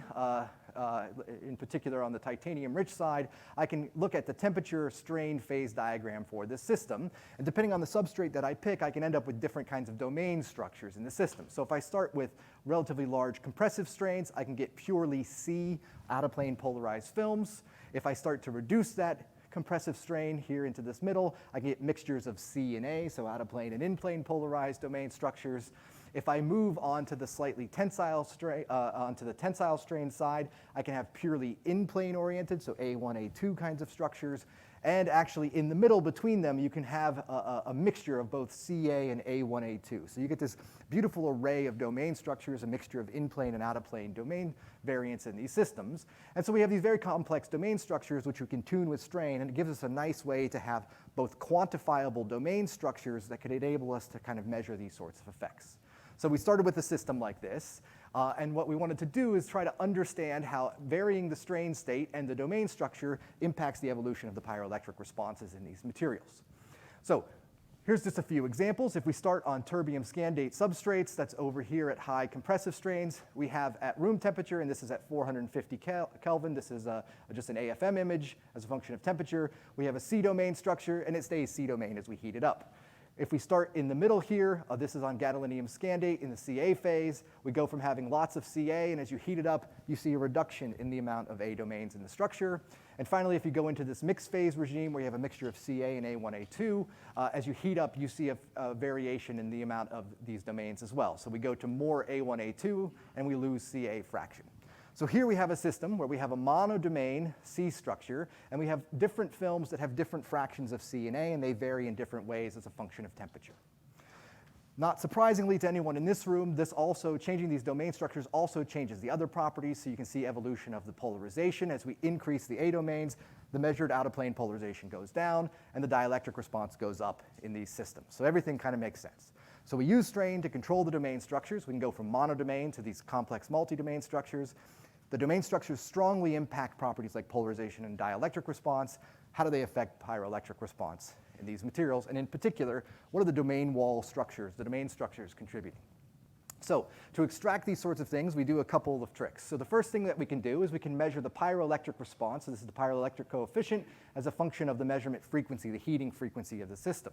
in particular on the titanium-rich side. I can look at the temperature strain phase diagram for this system. And depending on the substrate that I pick, I can end up with different kinds of domain structures in the system. So if I start with relatively large compressive strains, I can get purely C out-of-plane polarized films. If I start to reduce that compressive strain here into this middle, I can get mixtures of C and A, so out-of-plane and in-plane polarized domain structures. If I move on to the slightly tensile strain, onto the tensile strain side, I can have purely in-plane oriented, so A1, A2 kinds of structures. And actually, in the middle between them, you can have a mixture of both CA and A1, A2. So you get this beautiful array of domain structures, a mixture of in-plane and out-of-plane domain variants in these systems. And so we have these very complex domain structures, which we can tune with strain, and it gives us a nice way to have both quantifiable domain structures that could enable us to kind of measure these sorts of effects. So we started with a system like this, and what we wanted to do is try to understand how varying the strain state and the domain structure impacts the evolution of the pyroelectric responses in these materials. So here's just a few examples. If we start on terbium scandate substrates, that's over here at high compressive strains. We have at room temperature, and this is at 450 Kelvin. This is just an AFM image as a function of temperature. We have a C domain structure, and it stays C domain as we heat it up. If we start in the middle here, this is on gadolinium scandate in the CA phase. We go from having lots of CA, and as you heat it up, you see a reduction in the amount of A domains in the structure. And finally, if you go into this mixed phase regime where you have a mixture of CA and A1, A2, as you heat up, you see a variation in the amount of these domains as well. So we go to more A1, A2, and we lose CA fraction. So here we have a system where we have a monodomain C structure, and we have different films that have different fractions of C and A, and they vary in different ways as a function of temperature. Not surprisingly to anyone in this room, this also, changing these domain structures also changes the other properties, so you can see evolution of the polarization. As we increase the A domains, the measured out-of-plane polarization goes down, and the dielectric response goes up in these systems. So everything kind of makes sense. So we use strain to control the domain structures. We can go from monodomain to these complex multi-domain structures. The domain structures strongly impact properties like polarization and dielectric response. How do they affect pyroelectric response in these materials? And in particular, what are the domain wall structures, the domain structures contributing? So to extract these sorts of things, we do a couple of tricks. So the first thing that we can do is we can measure the pyroelectric response. So this is the pyroelectric coefficient as a function of the measurement frequency, the heating frequency of the system.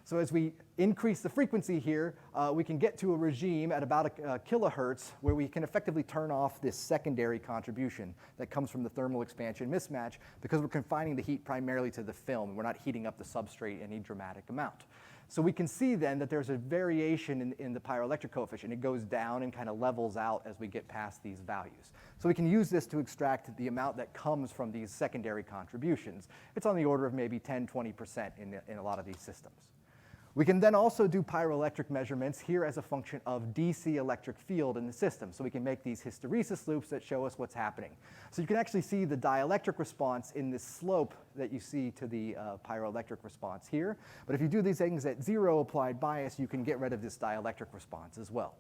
So as we increase the frequency here, we can get to a regime at about a kilohertz where we can effectively turn off this secondary contribution that comes from the thermal expansion mismatch because we're confining the heat primarily to the film, and we're not heating up the substrate in any dramatic amount. So we can see then that there's a variation in the pyroelectric coefficient. It goes down and kind of levels out as we get past these values. So we can use this to extract the amount that comes from these secondary contributions. It's on the order of maybe 10, 20% in a lot of these systems. We can then also do pyroelectric measurements here as a function of DC electric field in the system. So we can make these hysteresis loops that show us what's happening. So you can actually see the dielectric response in this slope that you see to the pyroelectric response here. But if you do these things at 0 applied bias, you can get rid of this dielectric response as well.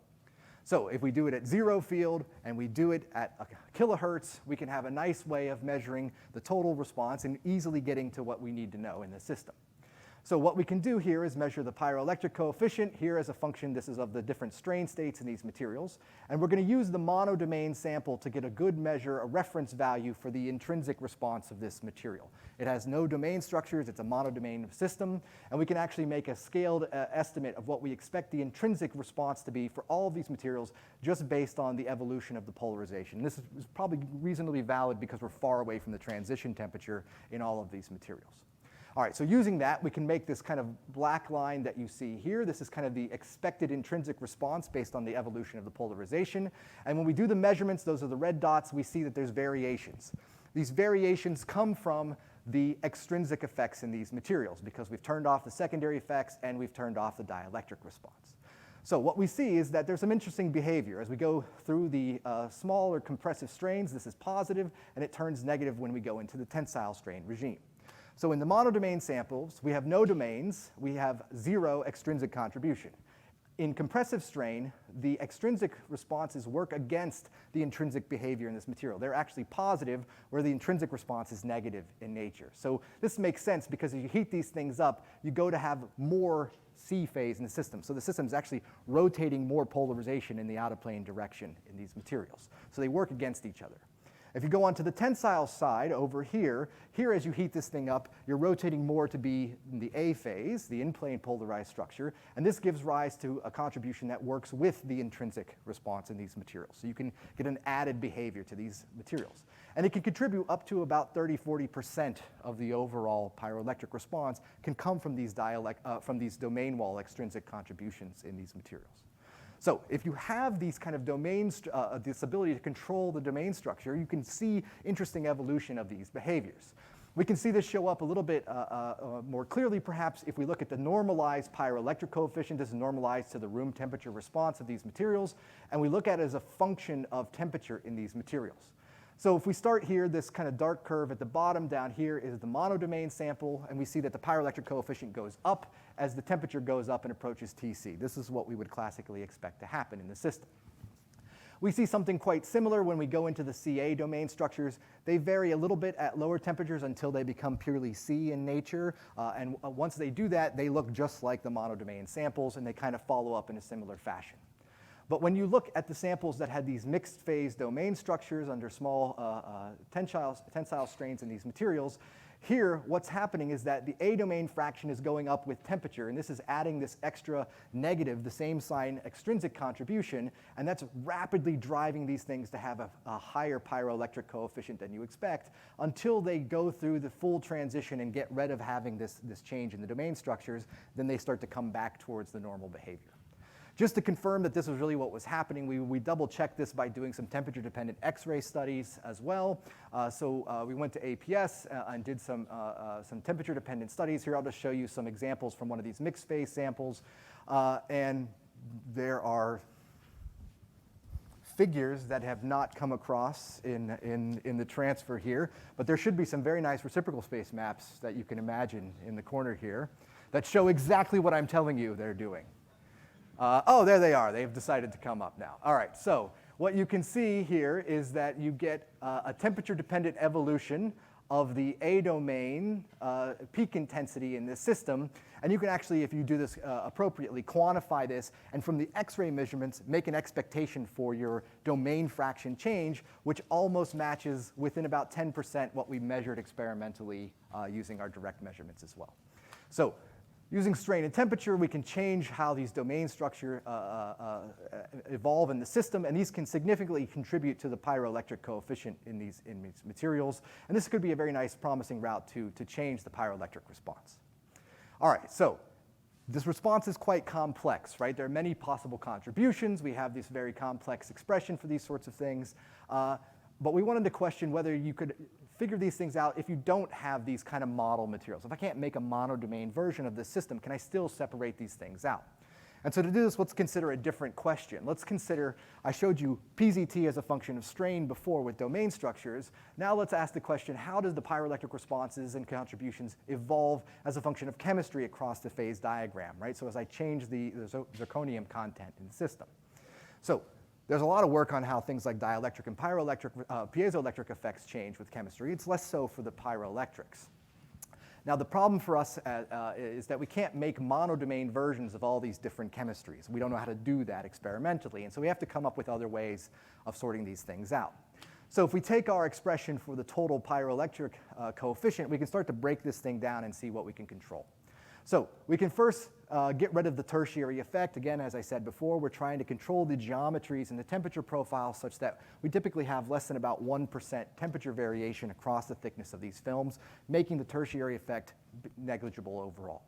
So if we do it at 0 field and we do it at a kilohertz, we can have a nice way of measuring the total response and easily getting to what we need to know in the system. So what we can do here is measure the pyroelectric coefficient here as a function. This is of the different strain states in these materials. And we're going to use the monodomain sample to get a good measure, a reference value for the intrinsic response of this material. It has no domain structures. It's a monodomain system. And we can actually make a scaled estimate of what we expect the intrinsic response to be for all of these materials just based on the evolution of the polarization. This is probably reasonably valid because we're far away from the transition temperature in all of these materials. All right, so using that, we can make this kind of black line that you see here. This is kind of the expected intrinsic response based on the evolution of the polarization. And when we do the measurements, those are the red dots, we see that there's variations. These variations come from the extrinsic effects in these materials because we've turned off the secondary effects and we've turned off the dielectric response. So what we see is that there's some interesting behavior. As we go through the smaller compressive strains, this is positive, and it turns negative when we go into the tensile strain regime. So in the monodomain samples, we have no domains. We have 0 extrinsic contribution. In compressive strain, the extrinsic responses work against the intrinsic behavior in this material. They're actually positive, where the intrinsic response is negative in nature. So this makes sense because as you heat these things up, you go to have more C phase in the system. So the system is actually rotating more polarization in the out of plane direction in these materials. So they work against each other. If you go on to the tensile side over here, as you heat this thing up, you're rotating more to be in the A phase, the in-plane polarized structure, and this gives rise to a contribution that works with the intrinsic response in these materials. So you can get an added behavior to these materials. And it can contribute up to about 30–40% of the overall pyroelectric response can come from these domain wall extrinsic contributions in these materials. So if you have these kind of domains, this ability to control the domain structure, you can see interesting evolution of these behaviors. We can see this show up a little bit more clearly, perhaps, if we look at the normalized pyroelectric coefficient. This is normalized to the room temperature response of these materials, and we look at it as a function of temperature in these materials. So if we start here, this kind of dark curve at the bottom down here is the monodomain sample, and we see that the pyroelectric coefficient goes up as the temperature goes up and approaches TC. This is what we would classically expect to happen in the system. We see something quite similar when we go into the CA domain structures. They vary a little bit at lower temperatures until they become purely C in nature. And once they do that, they look just like the monodomain samples, and they kind of follow up in a similar fashion. But when you look at the samples that had these mixed phase domain structures under small tensile strains in these materials, here what's happening is that the A domain fraction is going up with temperature, and this is adding this extra negative, the same sign extrinsic contribution, and that's rapidly driving these things to have a higher pyroelectric coefficient than you expect until they go through the full transition and get rid of having this change in the domain structures. Then they start to come back towards the normal behavior. Just to confirm that this was really what was happening, we double-checked this by doing some temperature-dependent X-ray studies as well. We went to APS and did some temperature-dependent studies. Here I'll just show you some examples from one of these mixed-phase samples. And there are figures that have not come across in the transfer here, but there should be some very nice reciprocal space maps that you can imagine in the corner here that show exactly what I'm telling you they're doing. Oh, there they are. They've decided to come up now. All right, so what you can see here is that you get a temperature-dependent evolution of the A domain peak intensity in this system. And you can actually, if you do this appropriately, quantify this, and from the X-ray measurements, make an expectation for your domain fraction change, which almost matches within about 10% what we measured experimentally using our direct measurements as well. So using strain and temperature, we can change how these domain structure evolve in the system, and these can significantly contribute to the pyroelectric coefficient in these materials. And this could be a very nice, promising route to change the pyroelectric response. All right, so this response is quite complex, right? There are many possible contributions. We have this very complex expression for these sorts of things. But we wanted to question whether you could figure these things out if you don't have these kind of model materials. If I can't make a monodomain version of this system, can I still separate these things out? And so to do this, let's consider a different question. Let's consider, I showed you PZT as a function of strain before with domain structures. Now let's ask the question, how does the pyroelectric responses and contributions evolve as a function of chemistry across the phase diagram, right? So as I change the zirconium content in the system. So there's a lot of work on how things like dielectric and piezoelectric effects change with chemistry. It's less so for the pyroelectrics. Now, the problem for us is that we can't make monodomain versions of all these different chemistries. We don't know how to do that experimentally, and so we have to come up with other ways of sorting these things out. So if we take our expression for the total pyroelectric coefficient, we can start to break this thing down and see what we can control. So we can first get rid of the tertiary effect. Again, as I said before, we're trying to control the geometries and the temperature profile such that we typically have less than about 1% temperature variation across the thickness of these films, making the tertiary effect negligible overall.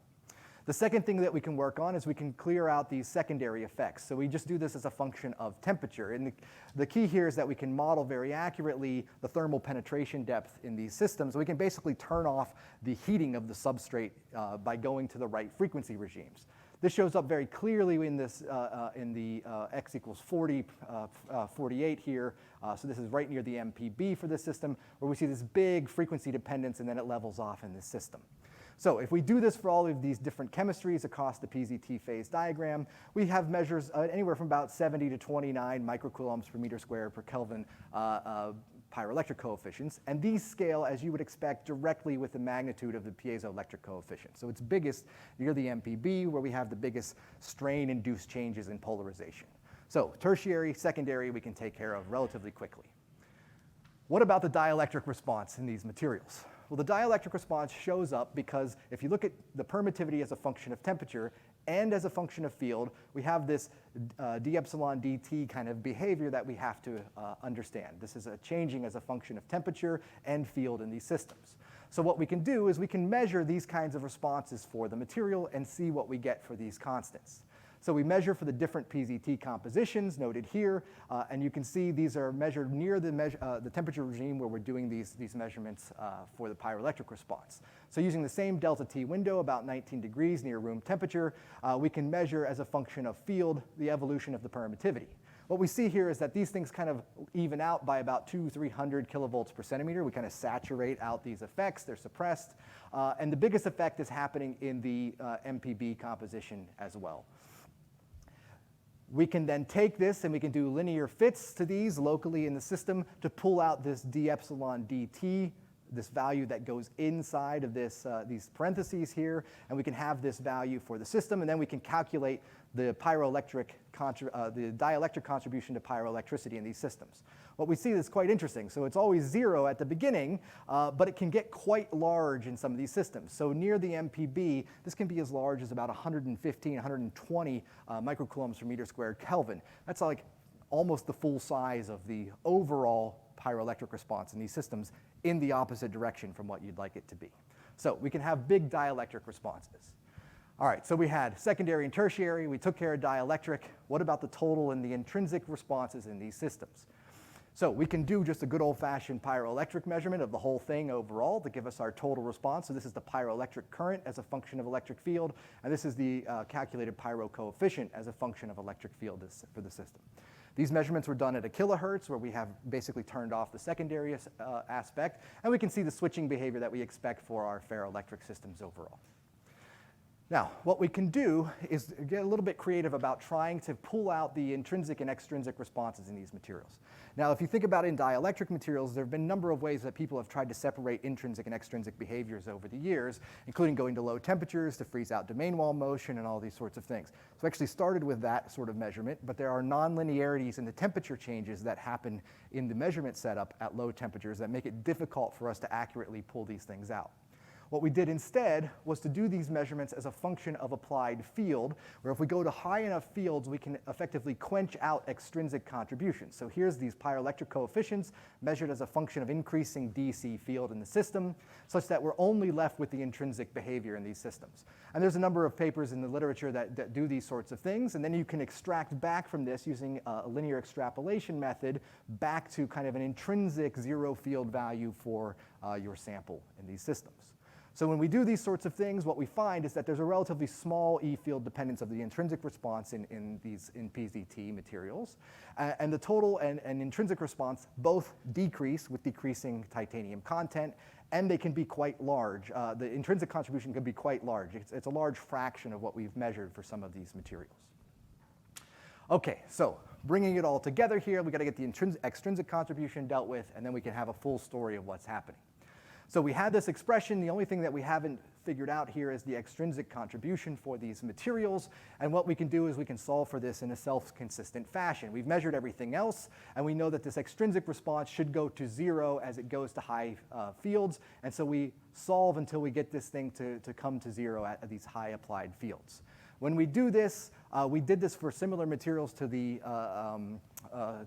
The second thing that we can work on is we can clear out these secondary effects. So we just do this as a function of temperature. And the key here is that we can model very accurately the thermal penetration depth in these systems. We can basically turn off the heating of the substrate by going to the right frequency regimes. This shows up very clearly in this in the x equals 40, 48 here. So this is right near the MPB for this system, where we see this big frequency dependence, and then it levels off in this system. So if we do this for all of these different chemistries across the PZT phase diagram, we have measures anywhere from about 70 to 29 microcoulombs per meter squared per Kelvin pyroelectric coefficients. And these scale, as you would expect, directly with the magnitude of the piezoelectric coefficient. So it's biggest near the MPB, where we have the biggest strain-induced changes in polarization. So tertiary, secondary, we can take care of relatively quickly. What about the dielectric response in these materials? Well, the dielectric response shows up because if you look at the permittivity as a function of temperature and as a function of field, we have this d epsilon dt kind of behavior that we have to understand. This is changing as a function of temperature and field in these systems. So what we can do is we can measure these kinds of responses for the material and see what we get for these constants. So we measure for the different PZT compositions noted here, and you can see these are measured near the temperature regime where we're doing these measurements for the pyroelectric response. So using the same delta T window, about 19 degrees near room temperature, we can measure as a function of field the evolution of the permittivity. What we see here is that these things kind of even out by about 200-300 kilovolts per centimeter. We kind of saturate out these effects. They're suppressed. And the biggest effect is happening in the MPB composition as well. We can then take this and we can do linear fits to these locally in the system to pull out this d epsilon dt, this value that goes inside of this, these parentheses here, and we can have this value for the system, and then we can calculate the dielectric contribution to pyroelectricity in these systems. What we see is quite interesting. So it's always 0 at the beginning, but it can get quite large in some of these systems. So near the MPB, this can be as large as about 115, 120 microcoulombs per meter squared Kelvin. That's like almost the full size of the overall pyroelectric response in these systems in the opposite direction from what you'd like it to be. So we can have big dielectric responses. All right, so we had secondary and tertiary. We took care of dielectric. What about the total and the intrinsic responses in these systems? So we can do just a good old-fashioned pyroelectric measurement of the whole thing overall to give us our total response. So this is the pyroelectric current as a function of electric field, and this is the calculated pyro coefficient as a function of electric field for the system. These measurements were done at 1 kilohertz, where we have basically turned off the secondary aspect, and we can see the switching behavior that we expect for our ferroelectric systems overall. Now, what we can do is get a little bit creative about trying to pull out the intrinsic and extrinsic responses in these materials. Now, if you think about in dielectric materials, there have been a number of ways that people have tried to separate intrinsic and extrinsic behaviors over the years, including going to low temperatures to freeze out domain wall motion and all these sorts of things. So we actually started with that sort of measurement, but there are nonlinearities in the temperature changes that happen in the measurement setup at low temperatures that make it difficult for us to accurately pull these things out. What we did instead was to do these measurements as a function of applied field, where if we go to high enough fields, we can effectively quench out extrinsic contributions. So here's these pyroelectric coefficients measured as a function of increasing DC field in the system, such that we're only left with the intrinsic behavior in these systems. And there's a number of papers in the literature that do these sorts of things, and then you can extract back from this using a linear extrapolation method back to kind of an intrinsic zero field value for your sample in these systems. So when we do these sorts of things, what we find is that there's a relatively small E-field dependence of the intrinsic response in PZT materials. And the total and intrinsic response both decrease with decreasing titanium content, and they can be quite large. The intrinsic contribution can be quite large. It's a large fraction of what we've measured for some of these materials. Okay, so bringing it all together here, we've got to get the extrinsic contribution dealt with, and then we can have a full story of what's happening. So we have this expression. The only thing that we haven't figured out here is the extrinsic contribution for these materials. And what we can do is we can solve for this in a self-consistent fashion. We've measured everything else, and we know that this extrinsic response should go to 0 as it goes to high fields. And so we solve until we get this thing to come to 0 at these high applied fields. When we do this, we did this for similar materials to the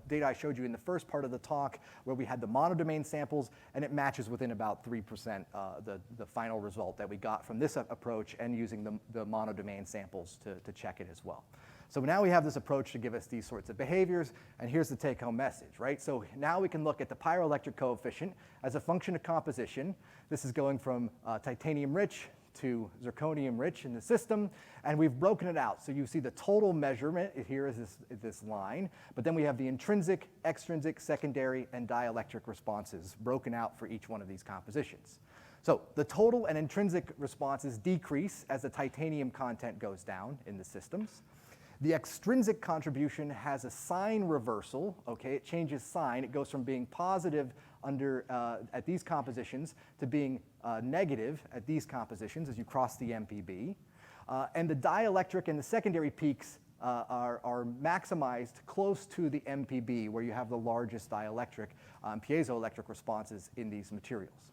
data I showed you in the first part of the talk, where we had the monodomain samples, and it matches within about 3% the final result that we got from this approach, and using the monodomain samples to check it as well. So now we have this approach to give us these sorts of behaviors, and here's the take-home message, right? So now we can look at the pyroelectric coefficient as a function of composition. This is going from titanium-rich to zirconium-rich in the system, and we've broken it out. So you see the total measurement here is this line, but then we have the intrinsic, extrinsic, secondary, and dielectric responses broken out for each one of these compositions. So the total and intrinsic responses decrease as the titanium content goes down in the systems. The extrinsic contribution has a sign reversal, okay? It changes sign. It goes from being positive at these compositions to being negative at these compositions as you cross the MPB. And the dielectric and the secondary peaks are maximized close to the MPB, where you have the largest dielectric piezoelectric responses in these materials.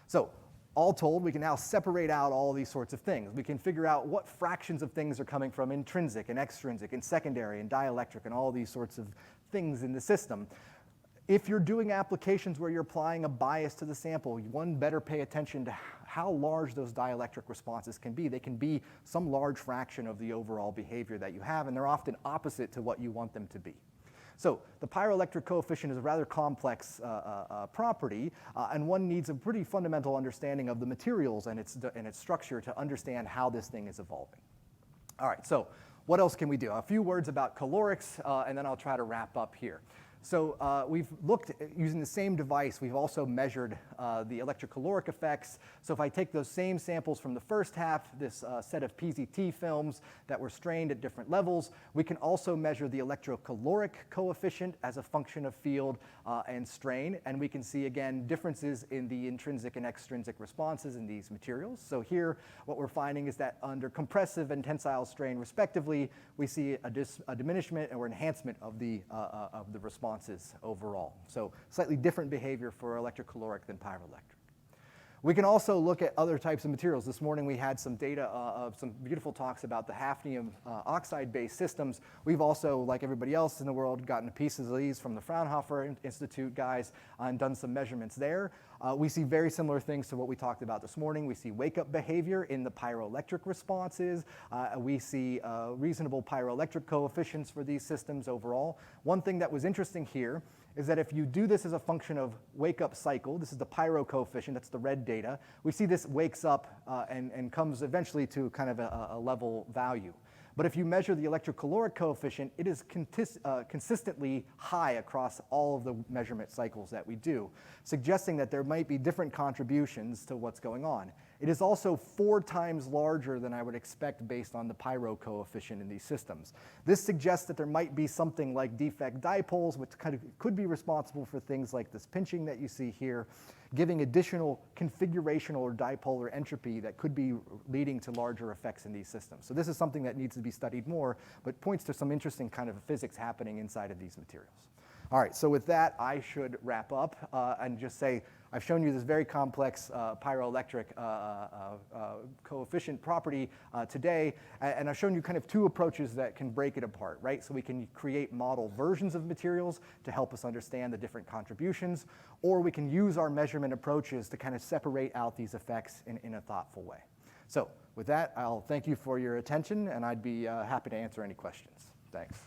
So all told, we can now separate out all these sorts of things. We can figure out what fractions of things are coming from intrinsic and extrinsic and secondary and dielectric and all these sorts of things in the system. If you're doing applications where you're applying a bias to the sample, one better pay attention to how large those dielectric responses can be. They can be some large fraction of the overall behavior that you have, and they're often opposite to what you want them to be. So the pyroelectric coefficient is a rather complex property, and one needs a pretty fundamental understanding of the materials and its structure to understand how this thing is evolving. All right, so what else can we do? A few words about calorics, and then I'll try to wrap up here. So we've looked at, using the same device, we've also measured the electrocaloric effects. So if I take those same samples from the first half, this set of PZT films that were strained at different levels, we can also measure the electrocaloric coefficient as a function of field and strain. And we can see, again, differences in the intrinsic and extrinsic responses in these materials. So here, what we're finding is that under compressive and tensile strain, respectively, we see a diminishment or enhancement of the response overall. So slightly different behavior for electrocaloric than pyroelectric. We can also look at other types of materials. This morning we had some data of some beautiful talks about the hafnium oxide-based systems. We've also, like everybody else in the world, gotten pieces of these from the Fraunhofer Institute guys and done some measurements there. We see very similar things to what we talked about this morning. We see wake-up behavior in the pyroelectric responses. We see reasonable pyroelectric coefficients for these systems overall. One thing that was interesting here is that if you do this as a function of wake-up cycle, this is the pyro coefficient, that's the red data, we see this wakes up and comes eventually to kind of a level value. But if you measure the electrocaloric coefficient, it is consistently high across all of the measurement cycles that we do, suggesting that there might be different contributions to what's going on. It is also 4 times larger than I would expect based on the pyro coefficient in these systems. This suggests that there might be something like defect dipoles, which kind of could be responsible for things like this pinching that you see here, giving additional configurational or dipolar entropy that could be leading to larger effects in these systems. So this is something that needs to be studied more, but points to some interesting kind of physics happening inside of these materials. All right, so with that, I should wrap up and just say, I've shown you this very complex pyroelectric coefficient property today, and I've shown you kind of two approaches that can break it apart, right? So we can create model versions of materials to help us understand the different contributions, or we can use our measurement approaches to kind of separate out these effects in a thoughtful way. So with that, I'll thank you for your attention, and I'd be happy to answer any questions. Thanks.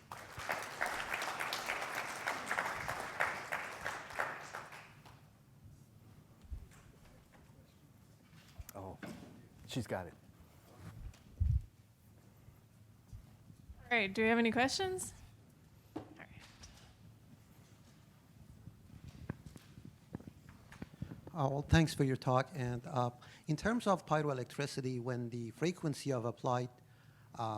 Oh, she's got it. All right, do we have any questions? All right. Well, thanks for your talk. And in terms of pyroelectricity, when the frequency of applied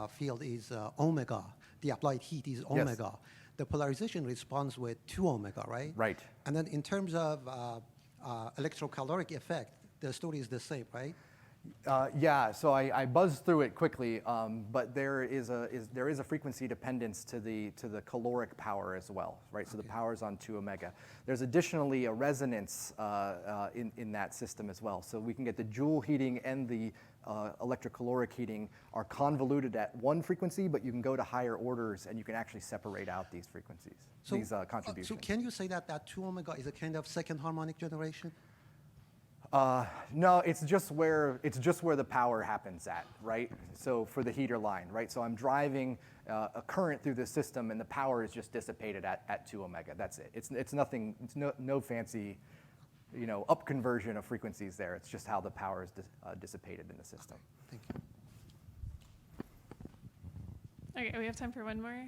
field is omega, the applied heat is omega, the polarization responds with 2 omega, right? Right. And then in terms of electrocaloric effect, the story is the same, right? Yeah, so I buzzed through it quickly, but there is a frequency dependence to the caloric power as well, right? So the power is on 2 omega. There's additionally a resonance in that system as well. So we can get the Joule heating and the electrocaloric heating are convoluted at one frequency, but you can go to higher orders and you can actually separate out these frequencies, these contributions. So can you say that 2 omega is a kind of second harmonic generation? No, it's just where the power happens at, right? So for the heater line, right? So I'm driving a current through the system, and the power is just dissipated at 2 omega. That's it. It's nothing. It's no fancy, up conversion of frequencies there. It's just how the power is dissipated in the system. Thank you. Okay, we have time for one more.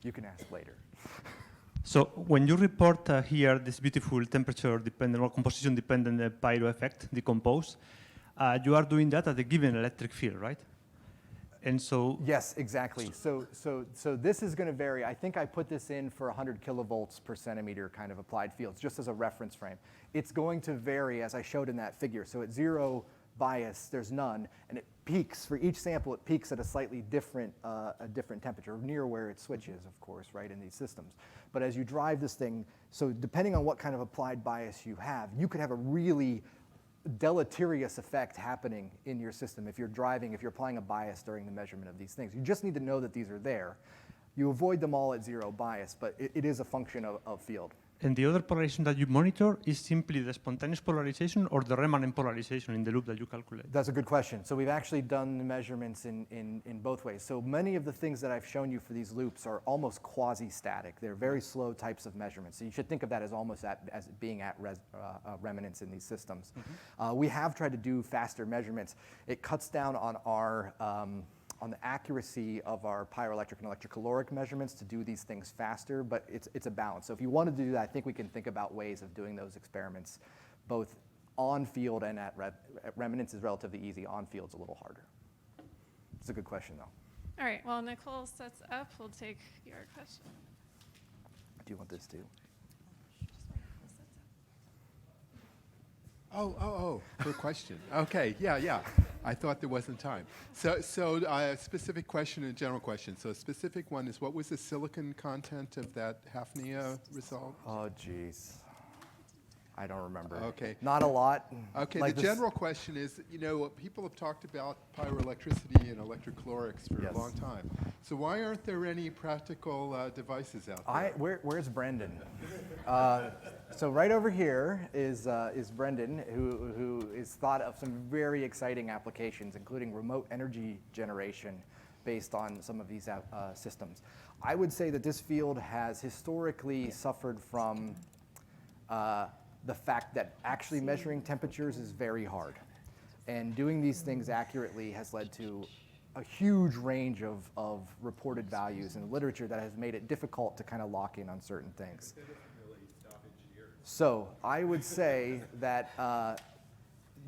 You can ask later. So when you report here this beautiful temperature-dependent or composition-dependent pyro effect, decompose, you are doing that at a given electric field, right? And so yes, exactly. So this is going to vary. I think I put this in for 100 kilovolts per centimeter kind of applied fields, just as a reference frame. It's going to vary as I showed in that figure. So at 0 bias, there's none, and it peaks for each sample. It peaks at a slightly different temperature, near where it switches, of course, right, in these systems. But as you drive this thing, so depending on what kind of applied bias you have, you could have a really deleterious effect happening in your system if you're applying a bias during the measurement of these things. You just need to know that these are there. You avoid them all at 0 bias, but it is a function of field. And the other polarization that you monitor is simply the spontaneous polarization or the remanent polarization in the loop that you calculate? That's a good question. So we've actually done the measurements in both ways. So many of the things that I've shown you for these loops are almost quasi-static. They're very slow types of measurements. So you should think of that as almost as being at remanence in these systems. Mm-hmm. We have tried to do faster measurements. It cuts down on our on the accuracy of our pyroelectric and electrocaloric measurements to do these things faster, but it's a balance. So if you wanted to do that, I think we can think about ways of doing those experiments both on field and at remanence is relatively easy. On field's a little harder. It's a good question, though. All right, while Nicole sets up, we'll take your question. Do you want this too? Oh, good question. Okay, yeah. I thought there wasn't time. So a specific question and a general question. So a specific one is, what was the silicon content of that Hafnia result? Oh, geez. I don't remember. Okay. Not a lot. Okay, like the general question is, people have talked about pyroelectricity and electrocalorics for a long time. So why aren't there any practical devices out there? Where's Brendan? So right over here is Brendan, who is thought of some very exciting applications, including remote energy generation based on some of these systems. I would say that this field has historically suffered from the fact that actually measuring temperatures is very hard. And doing these things accurately has led to a huge range of reported values in the literature that has made it difficult to kind of lock in on certain things. So I would say that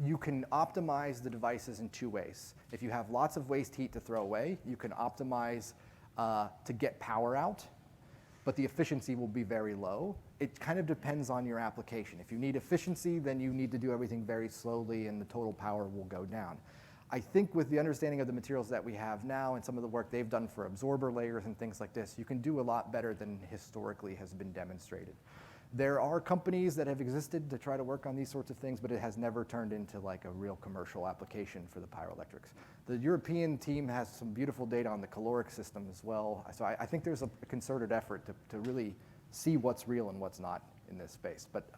you can optimize the devices in 2 ways. If you have lots of waste heat to throw away, you can optimize to get power out, but the efficiency will be very low. It kind of depends on your application. If you need efficiency, then you need to do everything very slowly and the total power will go down. I think with the understanding of the materials that we have now and some of the work they've done for absorber layers and things like this, you can do a lot better than historically has been demonstrated. There are companies that have existed to try to work on these sorts of things, but it has never turned into like a real commercial application for the pyroelectrics. The European team has some beautiful data on the caloric system as well. So I think there's a concerted effort to really see what's real and what's not in this space. But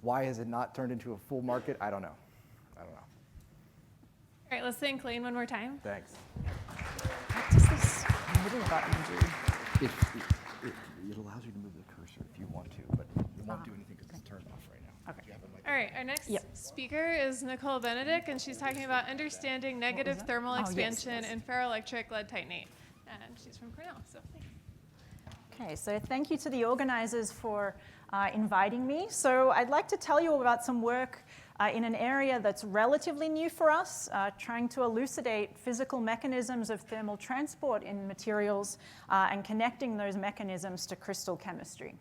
why has it not turned into a full market? I don't know. All right, let's thank Lane one more time. Thanks. What does this middle button do? It allows you to move the cursor if you want to, but it won't do anything because it's turned off right now. Okay. All right, our next speaker is Nicole Benedict, and she's talking about understanding negative thermal expansion in ferroelectric lead titanate. And she's from Cornell, so thanks. Okay, so thank you to the organizers for inviting me. So I'd like to tell you about some work in an area that's relatively new for us, trying to elucidate physical mechanisms of thermal transport in materials and connecting those mechanisms to crystal chemistry.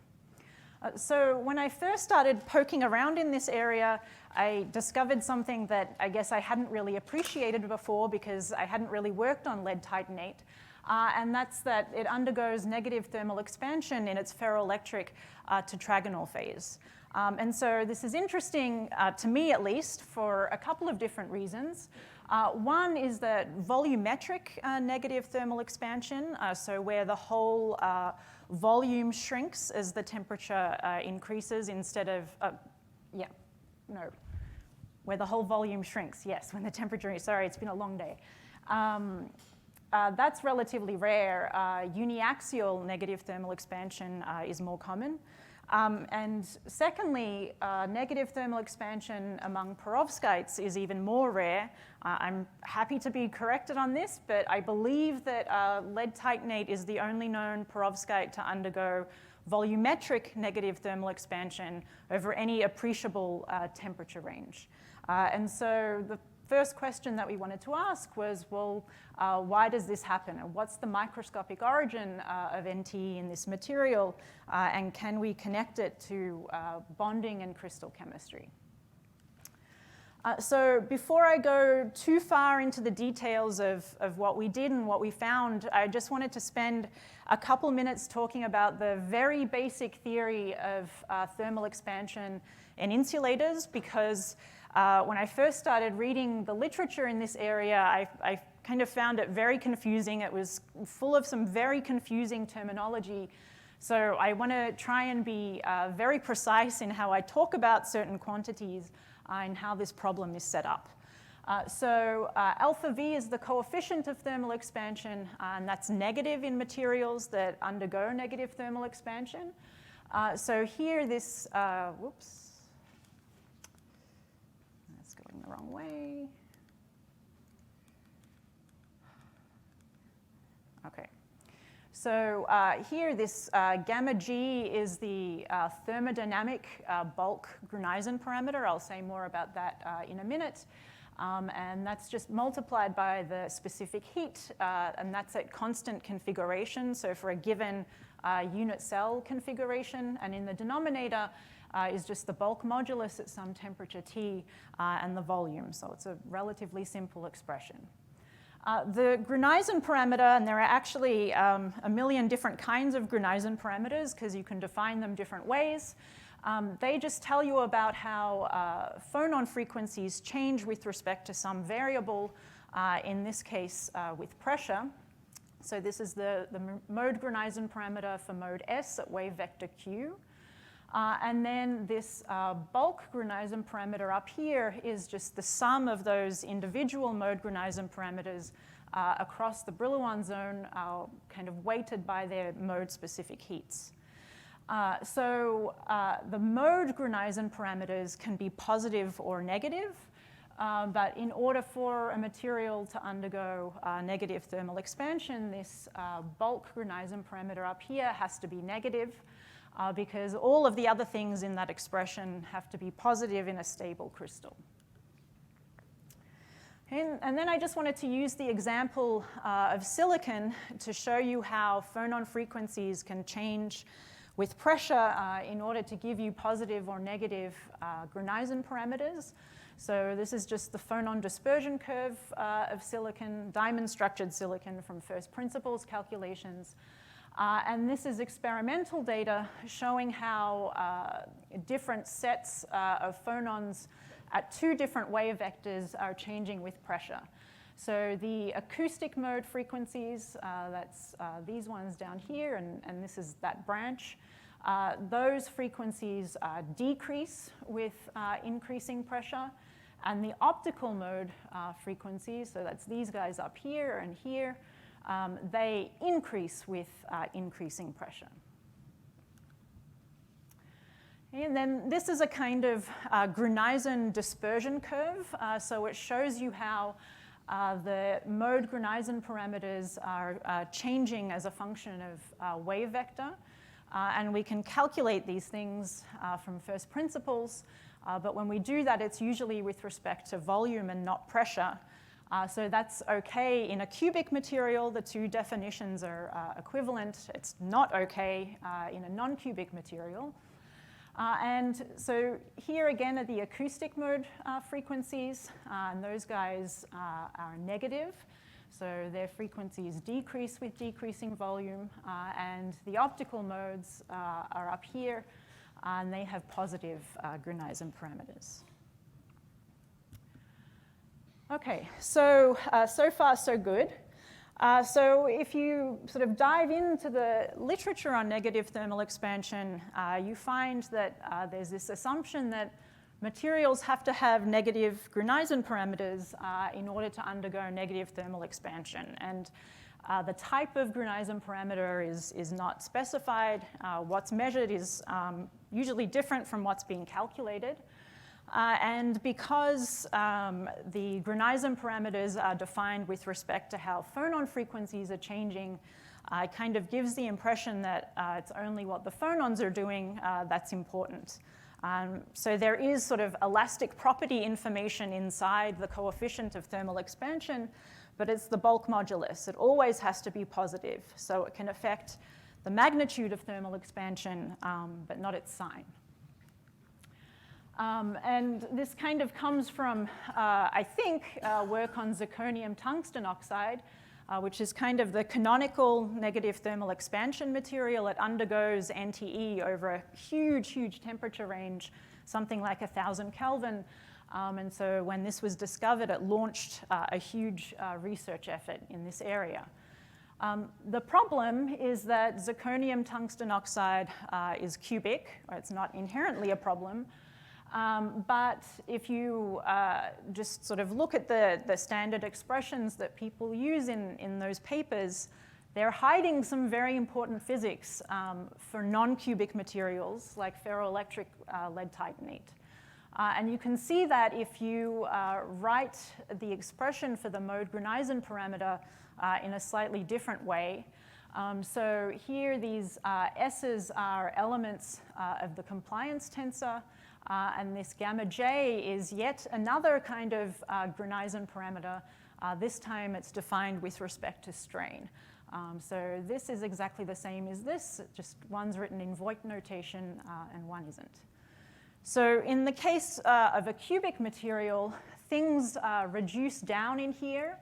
So when I first started poking around in this area, I discovered something that I guess I hadn't really appreciated before because I hadn't really worked on lead titanate. And that's that it undergoes negative thermal expansion in its ferroelectric tetragonal phase. And so this is interesting, to me at least, for a couple of different reasons. One is that volumetric negative thermal expansion, so where the whole volume shrinks as the temperature increases instead of, where the whole volume shrinks, yes, when the temperature, sorry, it's been a long day. That's relatively rare. Uniaxial negative thermal expansion is more common. And secondly, negative thermal expansion among perovskites is even more rare. I'm happy to be corrected on this, but I believe that lead titanate is the only known perovskite to undergo volumetric negative thermal expansion over any appreciable temperature range. And so the first question that we wanted to ask was, well, why does this happen? And what's the microscopic origin of NT in this material? And can we connect it to bonding and crystal chemistry? So before I go too far into the details of what we did and what we found, I just wanted to spend a couple minutes talking about the very basic theory of thermal expansion in insulators, because when I first started reading the literature in this area, I kind of found it very confusing. It was full of some very confusing terminology. So I want to try and be very precise in how I talk about certain quantities and how this problem is set up. So alpha V is the coefficient of thermal expansion, and that's negative in materials that undergo negative thermal expansion. So here this, whoops. Going the wrong way. Okay. So here, this gamma G is the thermodynamic bulk Gruneisen parameter. I'll say more about that in a minute. And that's just multiplied by the specific heat, and that's at constant configuration. So for a given unit cell configuration, and in the denominator, is just the bulk modulus at some temperature T and the volume. So it's a relatively simple expression. The Gruneisen parameter, and there are actually a million different kinds of Gruneisen parameters because you can define them different ways. They just tell you about how phonon frequencies change with respect to some variable, in this case with pressure. So this is the mode Gruneisen parameter for mode S at wave vector Q. And then this bulk Gruneisen parameter up here is just the sum of those individual mode Gruneisen parameters across the Brillouin zone, kind of weighted by their mode-specific heats. So the mode Gruneisen parameters can be positive or negative, but in order for a material to undergo negative thermal expansion, this bulk Gruneisen parameter up here has to be negative. Because all of the other things in that expression have to be positive in a stable crystal. And then I just wanted to use the example of silicon to show you how phonon frequencies can change with pressure in order to give you positive or negative Gruneisen parameters. So this is just the Phonon dispersion curve of silicon, diamond-structured silicon from first principles calculations. And this is experimental data showing how different sets of phonons at 2 different wave vectors are changing with pressure. So the acoustic mode frequencies, that's these ones down here, and this is that branch. Those frequencies decrease with increasing pressure. And the optical mode frequencies, so that's these guys up here and here, they increase with increasing pressure. And then this is a kind of Gruneisen dispersion curve. So it shows you how the mode Gruneisen parameters are changing as a function of wave vector. And we can calculate these things from first principles. But when we do that, it's usually with respect to volume and not pressure. So that's OK in a cubic material. The 2 definitions are equivalent. It's not OK in a non-cubic material. And so here again are the acoustic mode frequencies. And those guys are negative. So their frequencies decrease with decreasing volume. And the optical modes are up here. And they have positive Gruneisen parameters. OK, so so far so good. So if you sort of dive into the literature on negative thermal expansion, you find that there's this assumption that materials have to have negative Gruneisen parameters in order to undergo negative thermal expansion. And the type of Gruneisen parameter is not specified. What's measured is usually different from what's being calculated. And because the Gruneisen parameters are defined with respect to how phonon frequencies are changing, it kind of gives the impression that it's only what the phonons are doing that's important. So there is sort of elastic property information inside the coefficient of thermal expansion, but it's the bulk modulus. It always has to be positive. So it can affect the magnitude of thermal expansion, but not its sign. And this kind of comes from, I think, work on zirconium tungsten oxide, which is kind of the canonical negative thermal expansion material. It undergoes NTE over a huge, huge temperature range, something like 1,000 Kelvin. And so when this was discovered, it launched a huge research effort in this area. The problem is that zirconium tungsten oxide is cubic, or it's not inherently a problem. But if you just sort of look at the standard expressions that people use in those papers, they're hiding some very important physics for non-cubic materials like ferroelectric lead titanate. And you can see that if you write the expression for the mode Gruneisen parameter in a slightly different way. So here these S's are elements of the compliance tensor. And this gamma J is yet another kind of Gruneisen parameter. This time it's defined with respect to strain. So this is exactly the same as this, just one's written in Voigt notation and one isn't. So in the case of a cubic material, things reduce down in here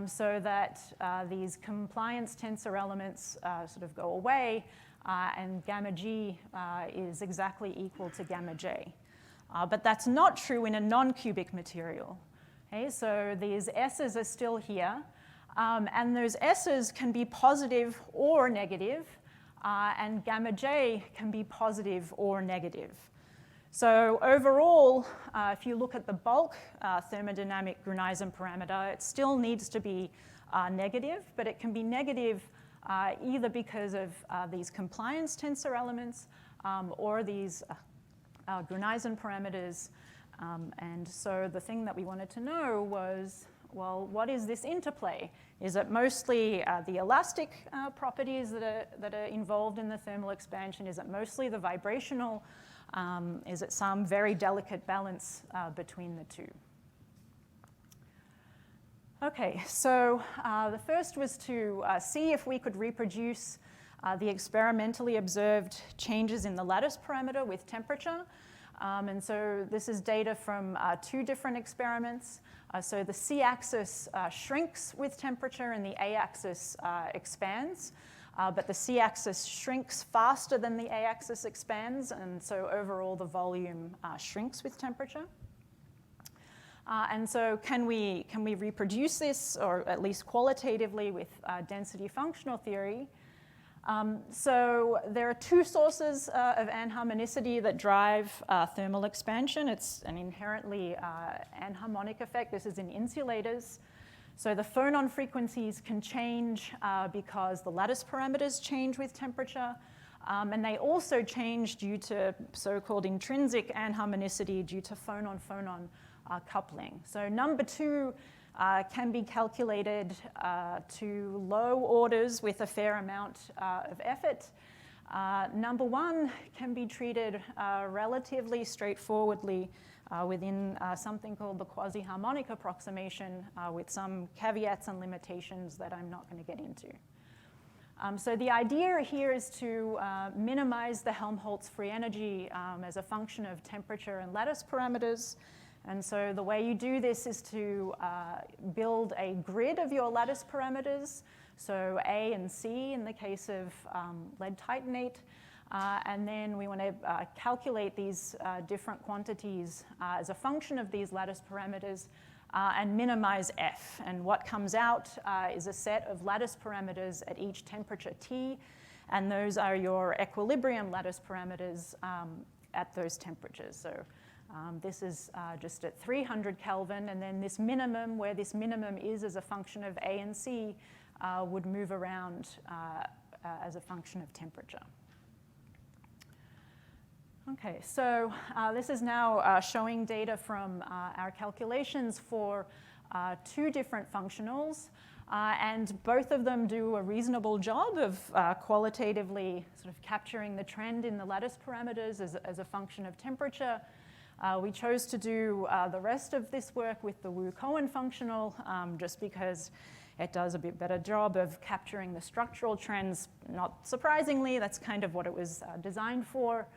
so that these compliance tensor elements sort of go away. And gamma G is exactly equal to gamma J. But that's not true in a non-cubic material. Okay, so these S's are still here. And those S's can be positive or negative. And gamma J can be positive or negative. So overall, if you look at the bulk thermodynamic Gruneisen parameter, it still needs to be negative. But it can be negative either because of these compliance tensor elements or these Gruneisen parameters. And so the thing that we wanted to know was, well, what is this interplay? Is it mostly the elastic properties that are involved in the thermal expansion? Is it mostly the vibrational? Is it some very delicate balance between the two? OK, so the first was to see if we could reproduce the experimentally observed changes in the lattice parameter with temperature. And so this is data from 2 different experiments. So the c-axis shrinks with temperature and the a-axis expands. But the c-axis shrinks faster than the a-axis expands, and so overall the volume shrinks with temperature. And so can we reproduce this, or at least qualitatively, with density functional theory? So there are 2 sources of anharmonicity that drive thermal expansion. It's an inherently anharmonic effect. This is in insulators. So the phonon frequencies can change because the lattice parameters change with temperature. And they also change due to so-called intrinsic anharmonicity due to phonon-phonon coupling. So number 2 can be calculated to low orders with a fair amount of effort. Number 1 can be treated relatively straightforwardly within something called the Quasi-harmonic approximation with some caveats and limitations that I'm not going to get into. So the idea here is to minimize the Helmholtz free energy as a function of temperature and lattice parameters. And so the way you do this is to build a grid of your lattice parameters, so A and C in the case of lead titanate. And then we want to calculate these different quantities as a function of these lattice parameters and minimize F. And what comes out is a set of lattice parameters at each temperature T. And those are your equilibrium lattice parameters at those temperatures. So this is just at 300 Kelvin. And then this minimum, where this minimum is as a function of A and C, would move around as a function of temperature. Okay, so this is now showing data from our calculations for 2 different functionals. And both of them do a reasonable job of qualitatively sort of capturing the trend in the lattice parameters as a function of temperature. We chose to do the rest of this work with the Wu-Cohen functional just because it does a bit better job of capturing the structural trends. Not surprisingly, that's kind of what it was designed for.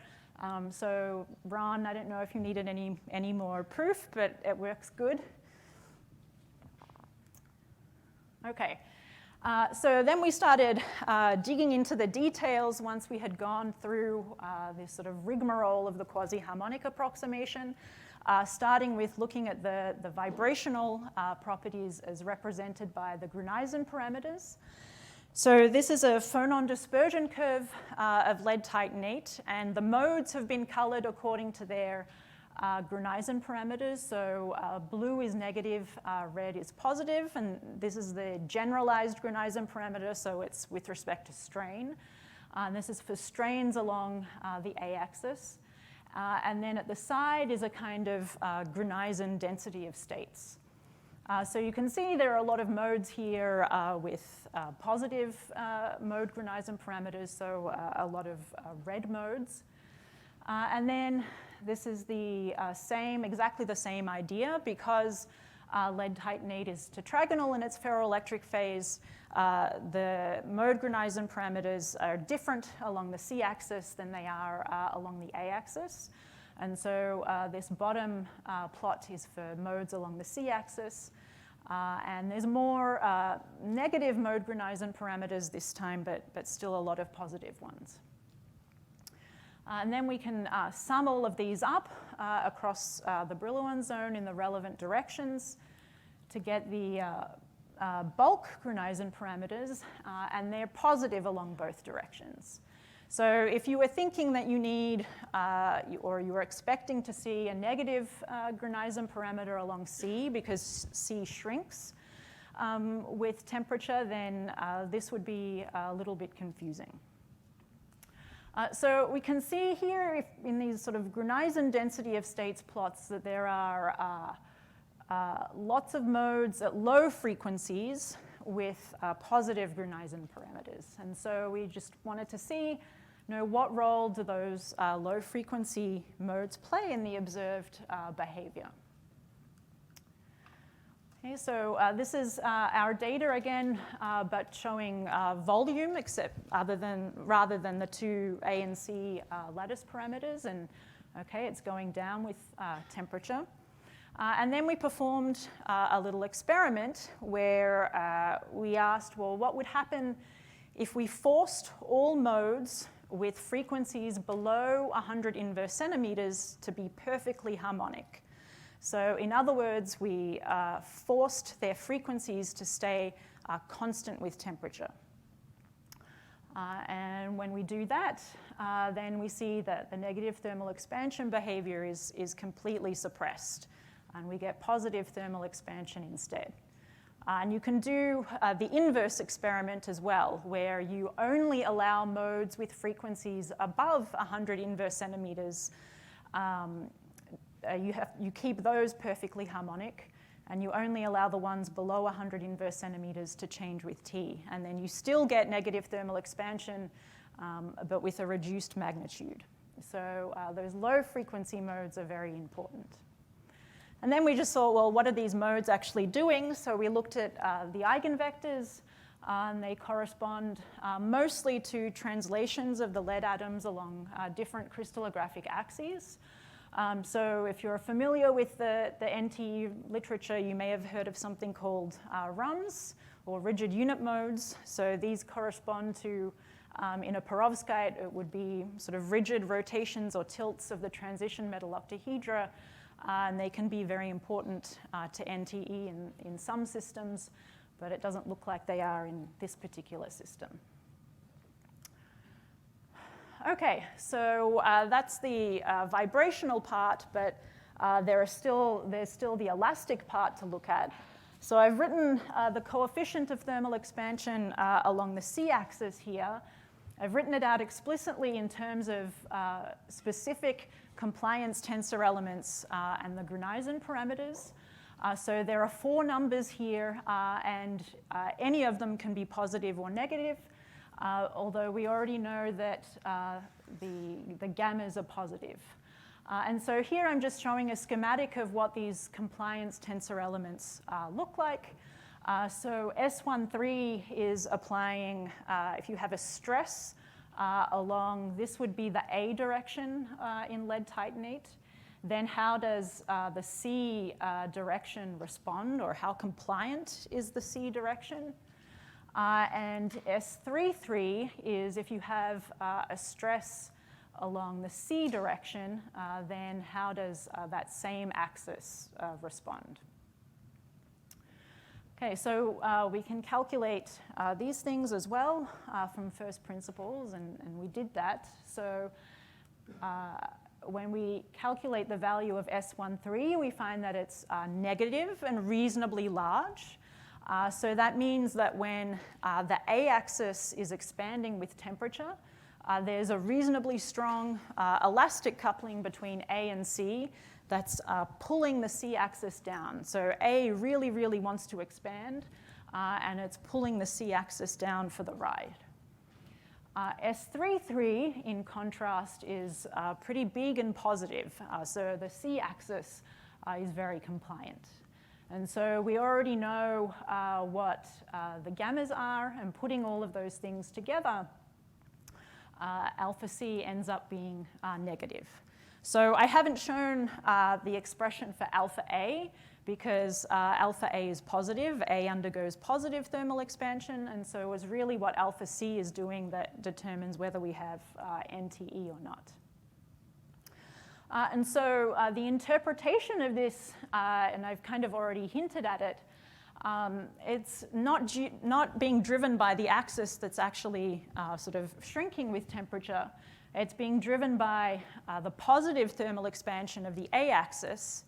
So Ron, I don't know if you needed any more proof, but it works good. Okay, so then we started digging into the details once we had gone through this sort of rigmarole of the quasi-harmonic approximation, starting with looking at the vibrational properties as represented by the Gruneisen parameters. So this is a phonon dispersion curve of lead titanate, and the modes have been colored according to their Gruneisen parameters. So blue is negative, red is positive, and this is the generalized Gruneisen parameter, so it's with respect to strain. And this is for strains along the a-axis. And then at the side is a kind of Gruneisen density of states. So you can see there are a lot of modes here with positive mode Gruneisen parameters, so a lot of red modes. And then this is the exactly the same idea. Because lead titanate is tetragonal in its ferroelectric phase, the mode Gruneisen parameters are different along the c-axis than they are along the a-axis. And so this bottom plot is for modes along the c-axis. And there's more negative mode Gruneisen parameters this time, but still a lot of positive ones. And then we can sum all of these up across the Brillouin zone in the relevant directions to get the bulk Gruneisen parameters, and they're positive along both directions. So if you were thinking that you need, or you were expecting to see a negative Gruneisen parameter along C because C shrinks with temperature, then this would be a little bit confusing. So we can see here in these sort of Gruneisen density of states plots that there are lots of modes at low frequencies with positive Gruneisen parameters. And so we just wanted to see, what role do those low frequency modes play in the observed behavior? Okay, so this is our data again, but showing volume, except rather than the 2 A and C lattice parameters, and Okay, it's going down with temperature. And then we performed a little experiment where we asked, well, what would happen if we forced all modes with frequencies below 100 inverse centimeters to be perfectly harmonic? So in other words, we forced their frequencies to stay constant with temperature. And when we do that, then we see that the negative thermal expansion behavior is completely suppressed, and we get positive thermal expansion instead. And you can do the inverse experiment as well, where you only allow modes with frequencies above 100 inverse centimeters. You keep those perfectly harmonic, and you only allow the ones below 100 inverse centimeters to change with T. And then you still get negative thermal expansion, but with a reduced magnitude. So those low frequency modes are very important. And then we just thought, well, what are these modes actually doing? So we looked at the eigenvectors, and they correspond mostly to translations of the lead atoms along different crystallographic axes. So if you're familiar with the NTE literature, you may have heard of something called RUMs, or rigid unit modes. So these correspond to, in a perovskite, it would be sort of rigid rotations or tilts of the transition metal octahedra. And they can be very important to NTE in some systems, but it doesn't look like they are in this particular system. Okay, so that's the vibrational part, but there's still the elastic part to look at. So I've written the coefficient of thermal expansion along the c-axis here. I've written it out explicitly in terms of specific compliance tensor elements and the Gruneisen parameters. So there are 4 numbers here, and any of them can be positive or negative, although we already know that the gammas are positive. And so here I'm just showing a schematic of what these compliance tensor elements look like. So S13 is applying, if you have a stress along, this would be the A direction in lead titanate, then how does the C direction respond, or how compliant is the C direction? And S33 is if you have a stress along the C direction, then how does that same axis respond? Okay, so we can calculate these things as well from first principles, and we did that. So when we calculate the value of S13, we find that it's negative and reasonably large. So that means that when the A-axis is expanding with temperature, there's a reasonably strong elastic coupling between A and C that's pulling the C-axis down. So A really, really wants to expand, and it's pulling the C-axis down for the ride. S33, in contrast, is pretty big and positive. So the C-axis is very compliant. And so we already know what the gammas are, and putting all of those things together, alpha C ends up being negative. So I haven't shown the expression for alpha A because alpha A is positive. A undergoes positive thermal expansion, and so it was really what alpha C is doing that determines whether we have NTE or not. And so the interpretation of this, and I've kind of already hinted at it, it's not being driven by the axis that's actually sort of shrinking with temperature. It's being driven by the positive thermal expansion of the A-axis.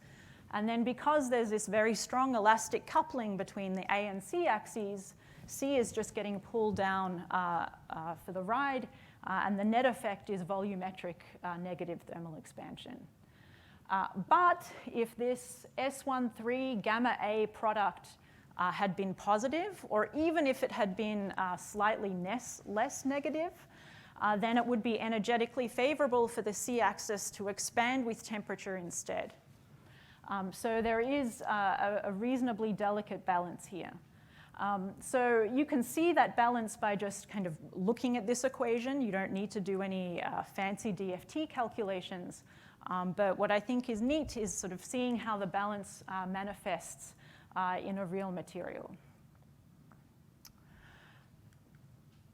And then because there's this very strong elastic coupling between the A and C axes, C is just getting pulled down for the ride, and the net effect is volumetric negative thermal expansion. But if this S13 gamma A product had been positive, or even if it had been slightly less negative, then it would be energetically favorable for the C-axis to expand with temperature instead. So there is a reasonably delicate balance here. So you can see that balance by just kind of looking at this equation. You don't need to do any fancy DFT calculations. But what I think is neat is sort of seeing how the balance manifests in a real material.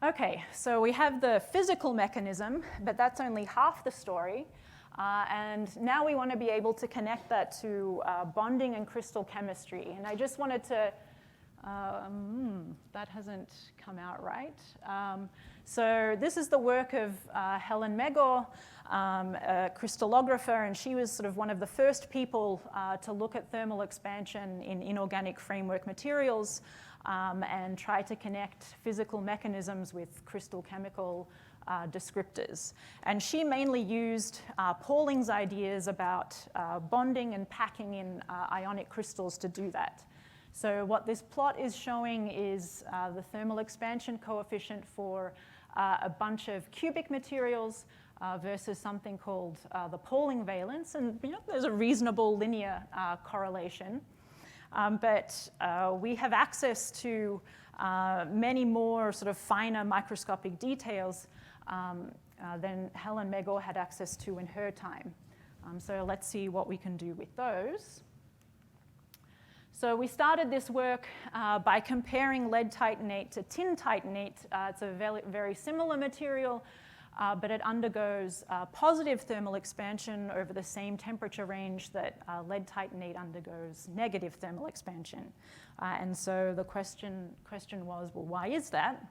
Okay, so we have the physical mechanism, but that's only half the story. And now we want to be able to connect that to bonding and crystal chemistry. And I just wanted to, that hasn't come out right. So this is the work of Helen Megor, a crystallographer, and she was sort of one of the first people to look at thermal expansion in inorganic framework materials and try to connect physical mechanisms with crystal chemical descriptors. And she mainly used Pauling's ideas about bonding and packing in ionic crystals to do that. So what this plot is showing is the thermal expansion coefficient for a bunch of cubic materials versus something called the Pauling valence. And there's a reasonable linear correlation. But we have access to many more sort of finer microscopic details than Helen Megor had access to in her time. So let's see what we can do with those. So we started this work by comparing lead titanate to tin titanate. It's a very similar material, but it undergoes positive thermal expansion over the same temperature range that lead titanate undergoes negative thermal expansion. And so the question was, well, why is that?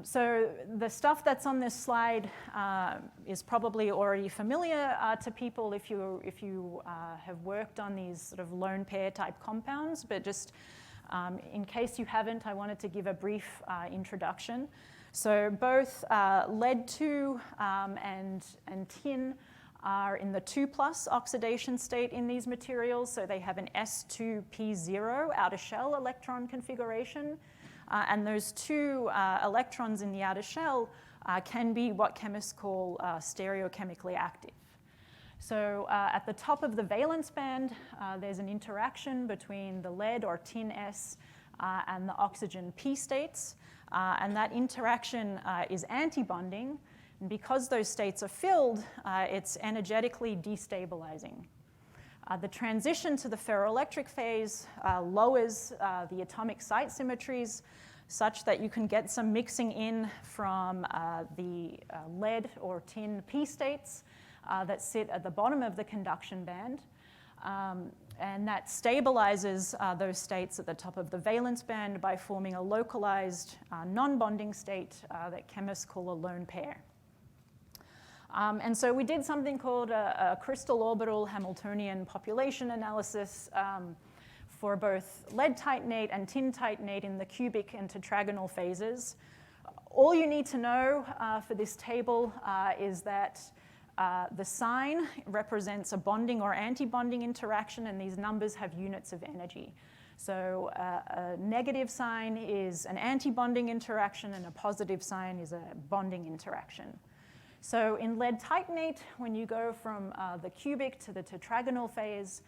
So the stuff that's on this slide is probably already familiar to people if you have worked on these sort of lone pair type compounds, but just in case you haven't, I wanted to give a brief introduction. So both lead-2 and tin are in the 2+ oxidation state in these materials, so they have an s2p0 outer shell electron configuration. And those two electrons in the outer shell can be what chemists call stereochemically active. So at the top of the valence band, there's an interaction between the lead or tin S and the oxygen P states. And that interaction is antibonding. And because those states are filled, it's energetically destabilizing. The transition to the ferroelectric phase lowers the atomic site symmetries such that you can get some mixing in from the lead or tin P states that sit at the bottom of the conduction band. And that stabilizes those states at the top of the valence band by forming a localized non-bonding state that chemists call a lone pair. And so we did something called a crystal orbital Hamiltonian population analysis for both lead titanate and tin titanate in the cubic and tetragonal phases. All you need to know for this table is that the sign represents a bonding or anti-bonding interaction, and these numbers have units of energy. So a negative sign is an anti-bonding interaction, and a positive sign is a bonding interaction. So in lead titanate, when you go from the cubic to the tetragonal phase,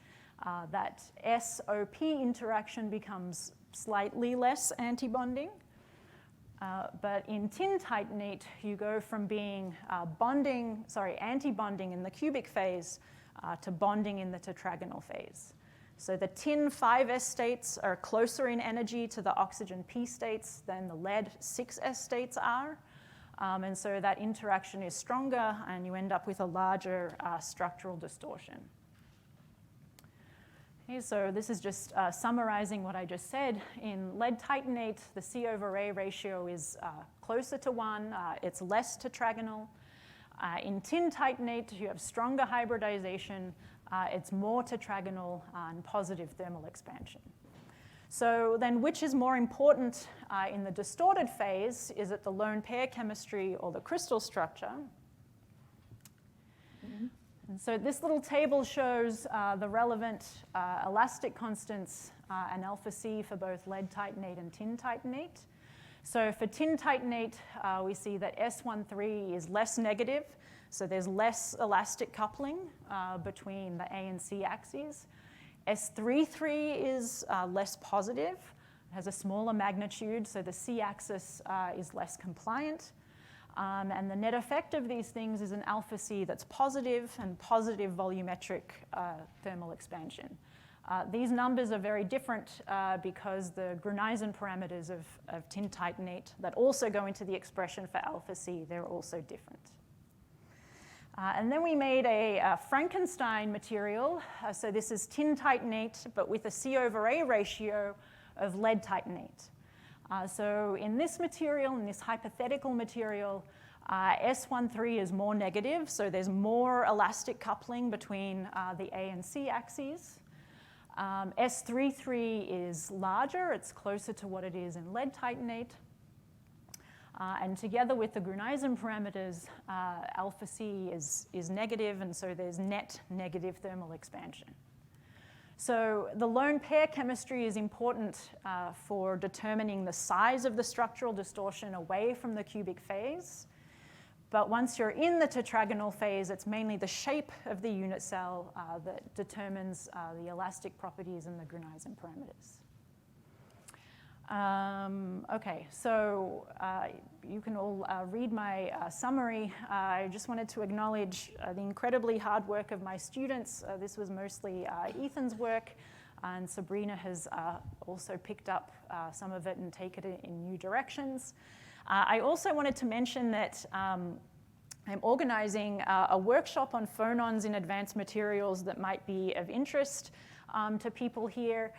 that SOP interaction becomes slightly less antibonding. But in tin titanate, you go from being antibonding in the cubic phase to bonding in the tetragonal phase. So the tin 5s states are closer in energy to the oxygen P states than the lead 6s states are. And so that interaction is stronger, and you end up with a larger structural distortion. Okay, so this is just summarizing what I just said. In lead titanate, the C/A ratio is closer to 1. It's less tetragonal. In tin titanate, you have stronger hybridization. It's more tetragonal and positive thermal expansion. So then which is more important in the distorted phase? Is it the lone pair chemistry or the crystal structure? Mm-hmm. And so this little table shows the relevant elastic constants and alpha C for both lead titanate and tin titanate. So for tin titanate, we see that S13 is less negative, so there's less elastic coupling between the A and C axes. S33 is less positive, has a smaller magnitude, so the C axis is less compliant. And the net effect of these things is an alpha C that's positive and positive volumetric thermal expansion. These numbers are very different because the Gruneisen parameters of tin titanate that also go into the expression for alpha C, they're also different. And then we made a Frankenstein material. So this is tin titanate, but with a C/A ratio of lead titanate. So in this material, in this hypothetical material, S13 is more negative, so there's more elastic coupling between the A and C axes. S33 is larger, it's closer to what it is in lead titanate. And together with the Gruneisen parameters, alpha C is negative, and so there's net negative thermal expansion. So the lone pair chemistry is important for determining the size of the structural distortion away from the cubic phase. But once you're in the tetragonal phase, it's mainly the shape of the unit cell that determines the elastic properties and the Gruneisen parameters. Okay, so you can all read my summary. I just wanted to acknowledge the incredibly hard work of my students. This was mostly Ethan's work, and Sabrina has also picked up some of it and taken it in new directions. I also wanted to mention that I'm organizing a workshop on phonons in advanced materials that might be of interest to people here.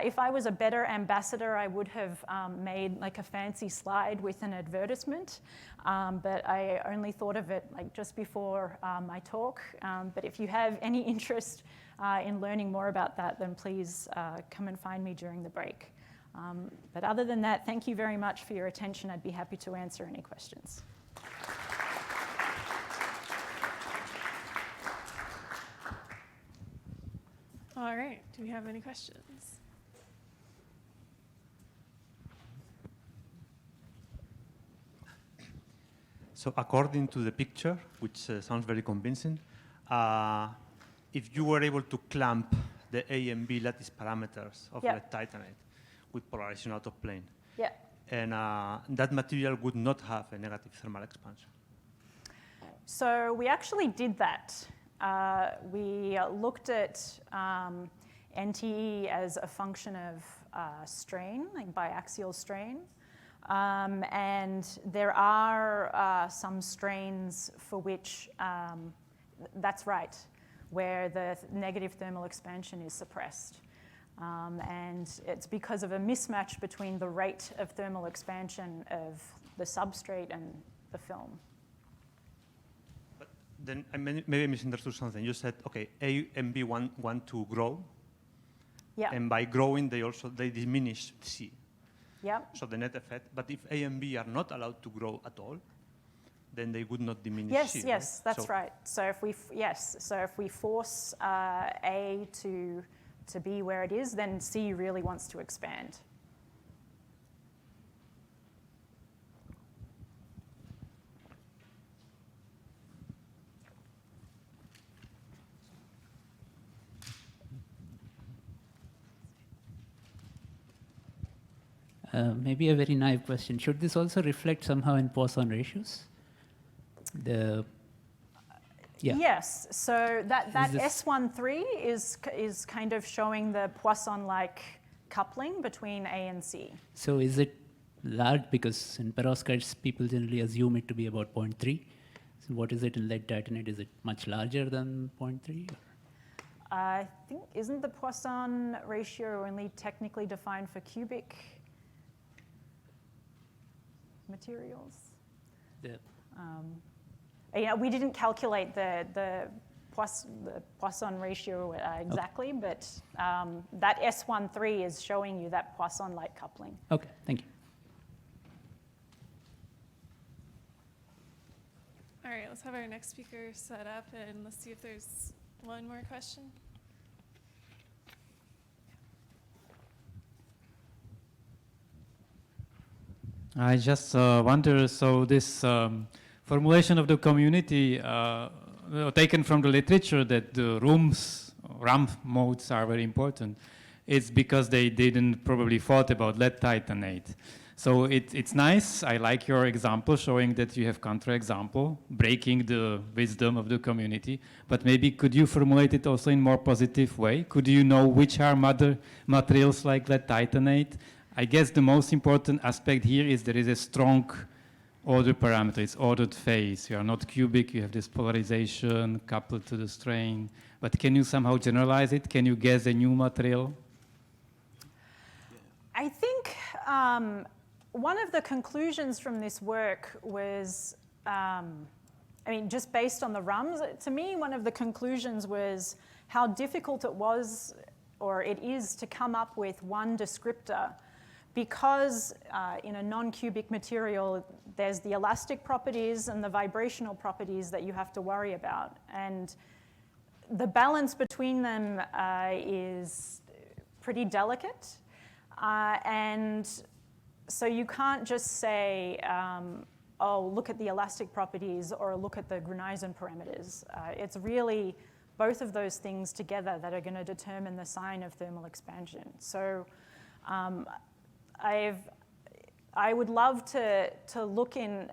If I was a better ambassador, I would have made like a fancy slide with an advertisement, but I only thought of it like just before my talk. But if you have any interest in learning more about that, then please come and find me during the break. But other than that, thank you very much for your attention. I'd be happy to answer any questions. All right, do we have any questions? So according to the picture, which sounds very convincing, if you were able to clamp the A and B lattice parameters of lead titanate with polarization out of plane, and that material would not have a negative thermal expansion. So we actually did that. We looked at NTE as a function of strain, like biaxial strain. And there are some strains for which that's right, where the negative thermal expansion is suppressed. And it's because of a mismatch between the rate of thermal expansion of the substrate and the film. But then I maybe I misunderstood something. You said, okay, A and B want to grow. Yeah. And by growing, they diminish C. Yeah. So the net effect. But if A and B are not allowed to grow at all, then they would not diminish C. Yes, right? that's right. So if we force A to be where it is, then C really wants to expand. Maybe a very naive question. Should this also reflect somehow in Poisson ratios? Yes. So that S13 is kind of showing the Poisson-like coupling between A and C. So is it large? Because in perovskites, people generally assume it to be about 0.3. So what is it in lead titanate? Is it much larger than 0.3? I think, isn't the Poisson ratio only technically defined for cubic materials? Yeah, we didn't calculate the Poisson ratio exactly, but that S13 is showing you that Poisson-like coupling. Okay, thank you. All right, let's have our next speaker set up, and let's see if there's one more question. I just wonder, so this formulation of the community taken from the literature that the RAM modes are very important, it's because they didn't probably thought about lead titanate. So it's nice. I like your example showing that you have counterexample, breaking the wisdom of the community. But maybe could you formulate it also in more positive way? Could you know which are materials like lead titanate? I guess the most important aspect here is there is a strong order parameter. It's ordered phase. You are not cubic. You have this polarization coupled to the strain. But can you somehow generalize it? Can you guess a new material? I think one of the conclusions from this work was, I mean, just based on the RUMs, to me, one of the conclusions was how difficult it was, or it is, to come up with one descriptor, because in a non-cubic material, there's the elastic properties and the vibrational properties that you have to worry about. And the balance between them is pretty delicate. And so you can't just say, oh, look at the elastic properties or look at the Gruneisen parameters. It's really both of those things together that are going to determine the sign of thermal expansion. So I would love to look in,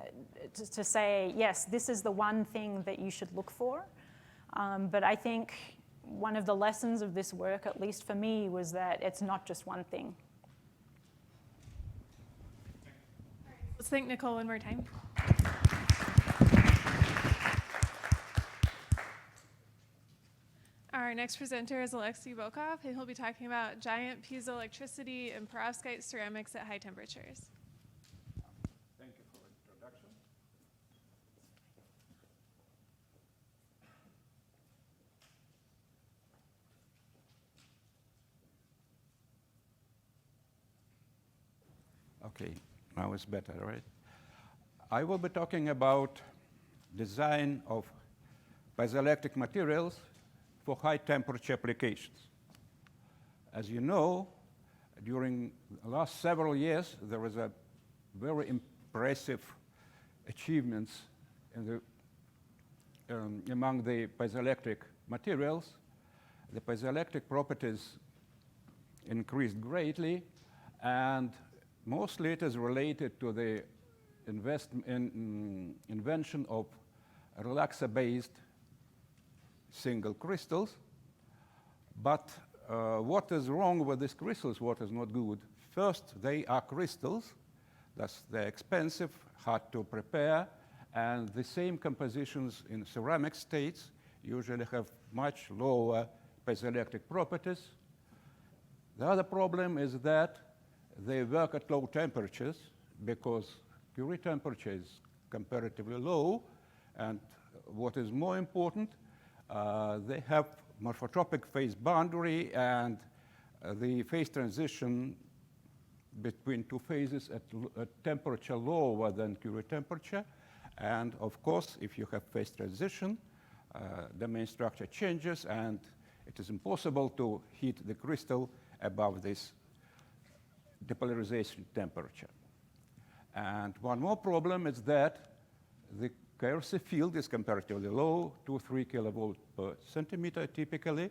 to say, yes, this is the one thing that you should look for. But I think one of the lessons of this work, at least for me, was that it's not just one thing. Let's thank Nicole one more time. Our next presenter is Alexei Volkov, and he'll be talking about giant piezoelectricity and perovskite ceramics at high temperatures. Thank you for the introduction. Okay, now it's better, right? I will be talking about design of piezoelectric materials for high temperature applications. As you know, during the last several years, there was a very impressive achievements in the, among the piezoelectric materials. The piezoelectric properties increased greatly, and mostly it is related to the invention of relaxer-based single crystals. But what is wrong with these crystals? What is not good? First, they are crystals. Thus, they're expensive, hard to prepare, and the same compositions in ceramic states usually have much lower piezoelectric properties. The other problem is that they work at low temperatures because Curie temperature is comparatively low, and what is more important, they have morphotropic phase boundary, and the phase transition between two phases at temperature lower than Curie temperature. And of course, if you have phase transition, the main structure changes, and it is impossible to heat the crystal above this depolarization temperature. And one more problem is that the coercive field is comparatively low, 2 to 3 kilovolt per centimeter typically,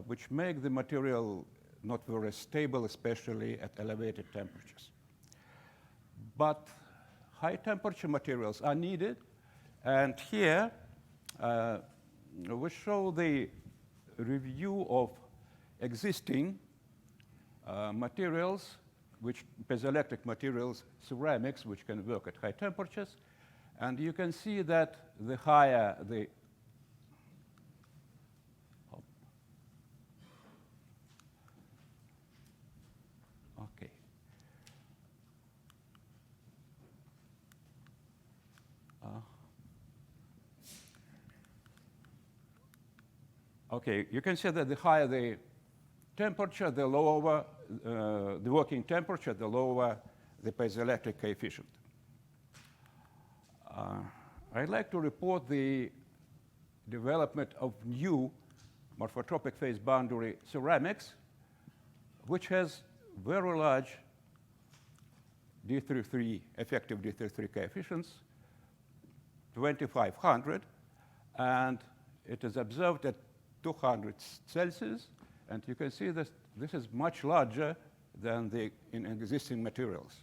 which make the material not very stable, especially at elevated temperatures. But high temperature materials are needed, and here we show the review of existing materials, which piezoelectric materials, ceramics, which can work at high temperatures. And you can see that the higher the okay. Okay, you can see that the higher the temperature, the lower the working temperature, the lower the piezoelectric coefficient. I'd like to report the development of new morphotropic phase boundary ceramics, which has very large D33, effective D33 coefficients, 2500, and it is observed at 200 Celsius. And you can see that this is much larger than in existing materials.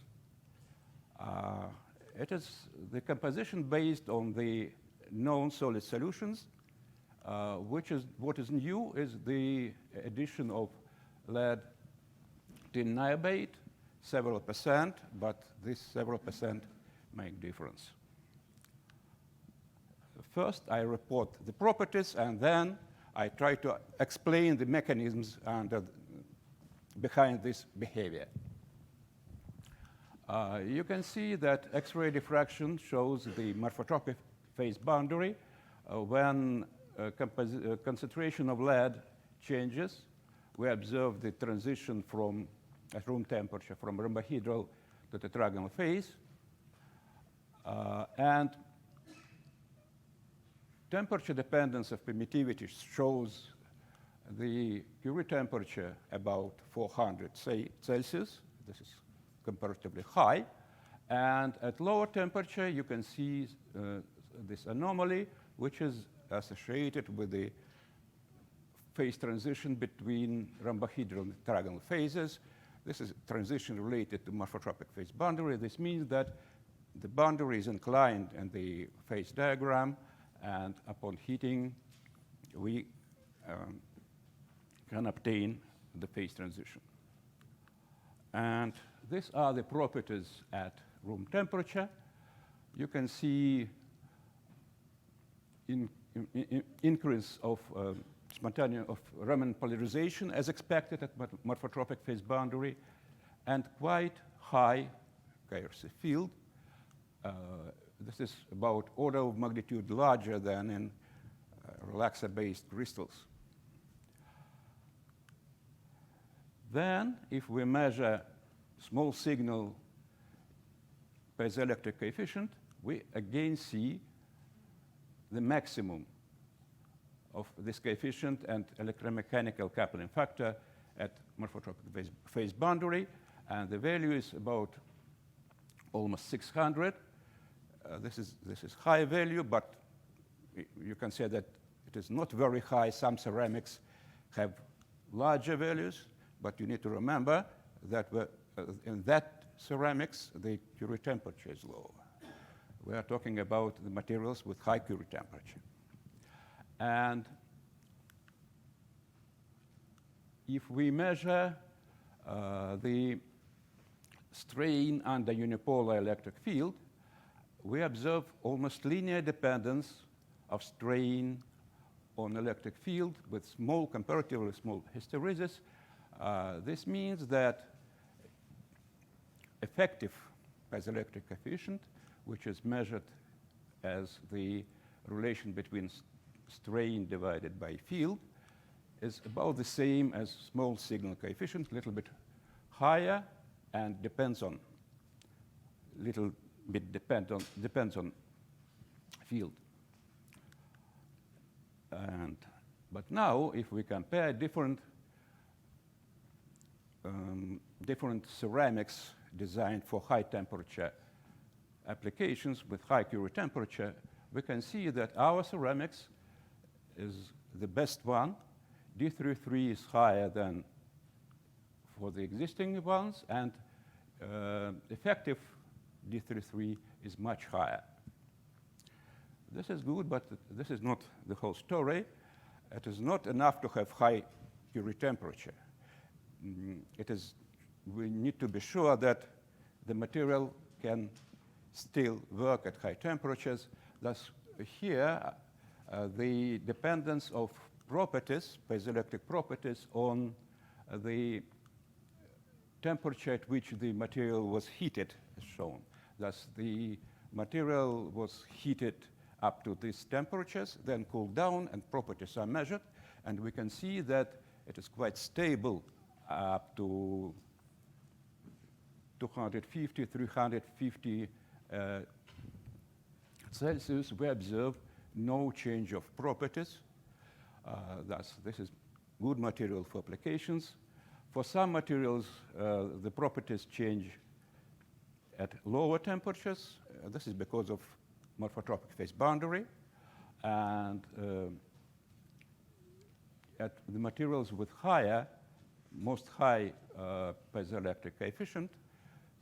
It is the composition based on the known solid solutions, what is new is the addition of lead tin niobate, several percent, but this several percent make difference. First, I report the properties, and then I try to explain the mechanisms behind this behavior. You can see that X-ray diffraction shows the morphotropic phase boundary when concentration of lead changes. We observe the transition from at room temperature from rhombohedral to tetragonal phase, and temperature dependence of permittivity shows the Curie temperature about 400 Celsius. This is comparatively high. And at lower temperature, you can see this anomaly, which is associated with the phase transition between rhombohedral and tetragonal phases. This is transition related to morphotropic phase boundary. This means that the boundary is inclined in the phase diagram, and upon heating, we can obtain the phase transition. And these are the properties at room temperature. You can see increase of spontaneous of remnant polarization as expected at morphotropic phase boundary, and quite high Kairos field. This is about order of magnitude larger than in relaxer-based crystals. Then, if we measure small signal piezoelectric coefficient, we again see the maximum of this coefficient and electromechanical coupling factor at morphotropic phase boundary, and the value is about almost 600. This is high value, but you can say that it is not very high. Some ceramics have larger values, but you need to remember that in that ceramics, the Curie temperature is low. We are talking about the materials with high Curie temperature. And if we measure the strain under unipolar electric field, we observe almost linear dependence of strain on electric field with small, comparatively small hysteresis. This means that effective piezoelectric coefficient, which is measured as the relation between strain divided by field, is about the same as small signal coefficient, a little bit higher, and depends on depends on field. But now, if we compare different ceramics designed for high temperature applications with high Curie temperature, we can see that our ceramics is the best one. D33 is higher than for the existing ones, and effective D33 is much higher. This is good, but this is not the whole story. It is not enough to have high Curie temperature. We need to be sure that the material can still work at high temperatures. Thus, here, the dependence of properties, piezoelectric properties, on the temperature at which the material was heated is shown. Thus, the material was heated up to these temperatures, then cooled down, and properties are measured. And we can see that it is quite stable up to 250, 350 Celsius. We observe no change of properties. Thus, this is good material for applications. For some materials, the properties change at lower temperatures. This is because of morphotropic phase boundary. And at the materials with most high piezoelectric coefficient,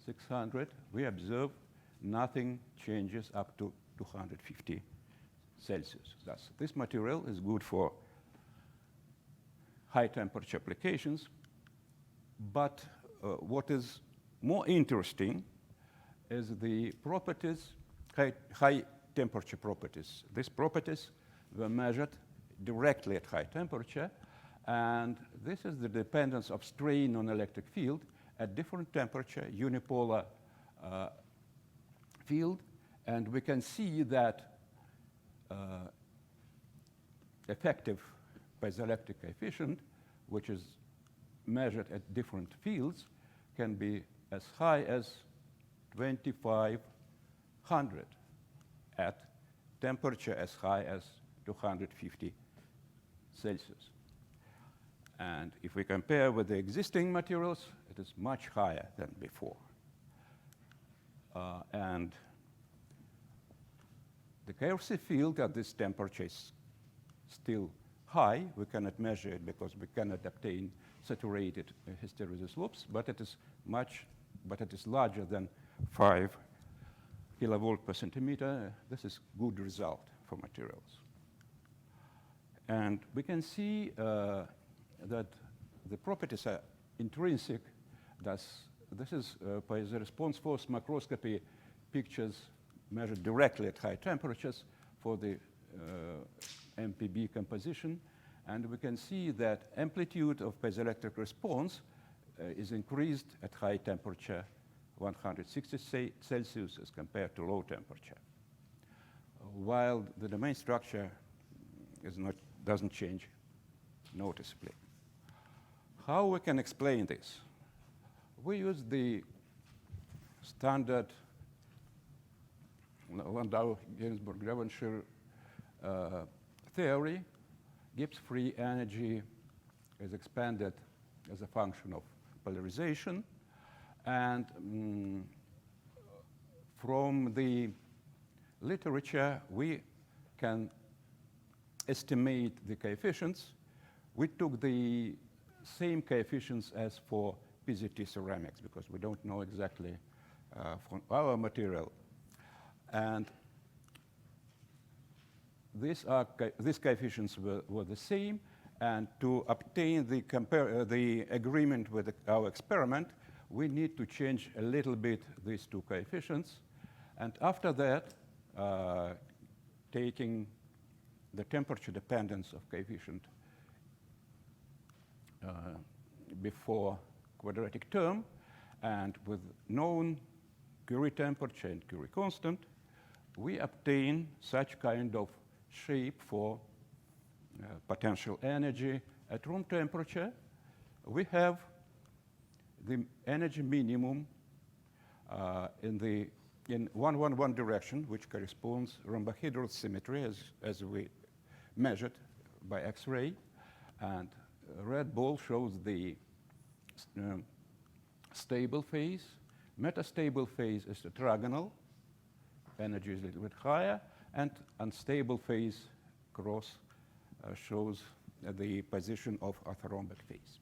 600, we observe nothing changes up to 250 Celsius. Thus, this material is good for high temperature applications. But what is more interesting is the properties, high temperature properties. These properties were measured directly at high temperature, and this is the dependence of strain on electric field at different temperature, unipolar field, and we can see that effective piezoelectric coefficient, which is measured at different fields, can be as high as 2500 at temperature as high as 250 Celsius. And if we compare with the existing materials, it is much higher than before. And the KRC field at this temperature is still high. We cannot measure it because we cannot obtain saturated hysteresis loops, but it is larger than 5 kilovolt per centimeter. This is good result for materials. And we can see that the properties are intrinsic. Thus, this is piezo response force macroscopy pictures measured directly at high temperatures for the MPB composition. And we can see that amplitude of piezoelectric response is increased at high temperature, 160 Celsius as compared to low temperature, while the domain structure doesn't change noticeably. How we can explain this? We use the standard Landau-Ginzburg-Devonshire theory. Gibbs free energy is expanded as a function of polarization. And from the literature, we can estimate the coefficients. We took the same coefficients as for PZT ceramics because we don't know exactly from our material. And these coefficients were the same. And to obtain the agreement with our experiment, we need to change a little bit these two coefficients. And after that, taking the temperature dependence of coefficient before quadratic term, and with known Curie temperature and Curie constant, we obtain such kind of shape for potential energy at room temperature. We have the energy minimum in 111 direction, which corresponds rhombohedral symmetry as we measured by X-ray. And red ball shows the stable phase. Metastable phase is tetragonal. Energy is a little bit higher. And unstable phase cross shows the position of orthorhombic phase.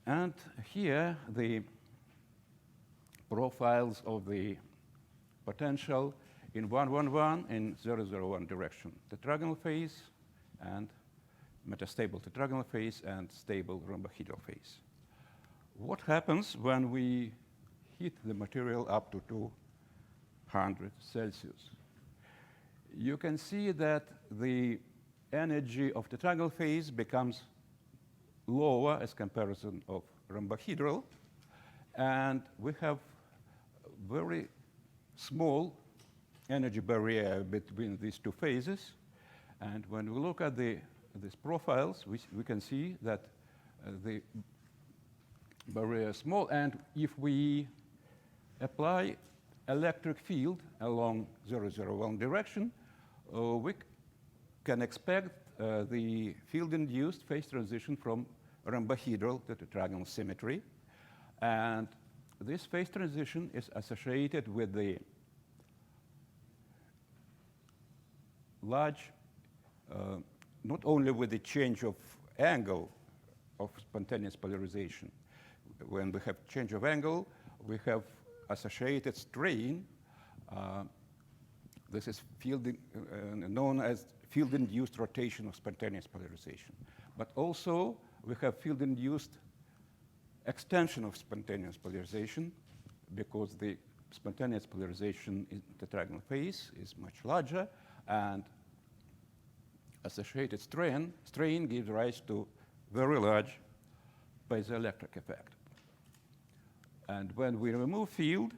And here the profiles of the potential in 111 and 001 direction. Tetragonal phase and metastable tetragonal phase and stable rhombohedral phase. What happens when we heat the material up to 200 Celsius? You can see that the energy of tetragonal phase becomes lower as comparison of rhombohedral, and we have very small energy barrier between these two phases. And when we look at these profiles, we can see that the barrier is small, and if we apply electric field along 001 direction, we can expect the field-induced phase transition from rhombohedral to tetragonal symmetry. And this phase transition is associated with the large, not only with the change of angle of spontaneous polarization. When we have change of angle, we have associated strain. This is known as field-induced rotation of spontaneous polarization. But also, we have field-induced extension of spontaneous polarization, because the spontaneous polarization in tetragonal phase is much larger, and associated strain gives rise to very large piezoelectric effect. And when we remove field,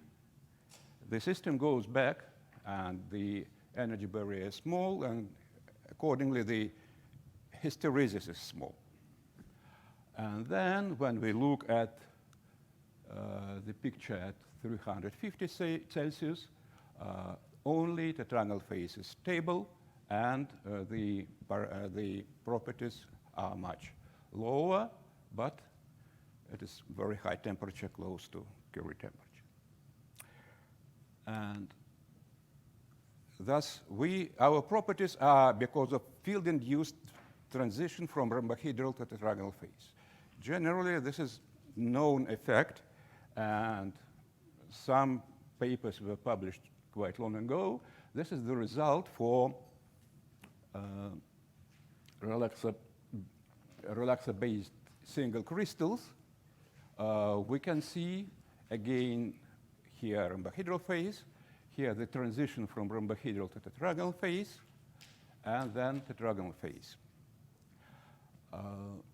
the system goes back, and the energy barrier is small, and accordingly, the hysteresis is small. And then when we look at the picture at 350 Celsius, only tetragonal phase is stable, and the properties are much lower, but it is very high temperature, close to Curie temperature. And thus, our properties are because of field-induced transition from rhombohedral to tetragonal phase. Generally, this is known effect, and some papers were published quite long ago. This is the result for relaxer-based single crystals. We can see, again, here rhombohedral phase, here the transition from rhombohedral to tetragonal phase, and then tetragonal phase.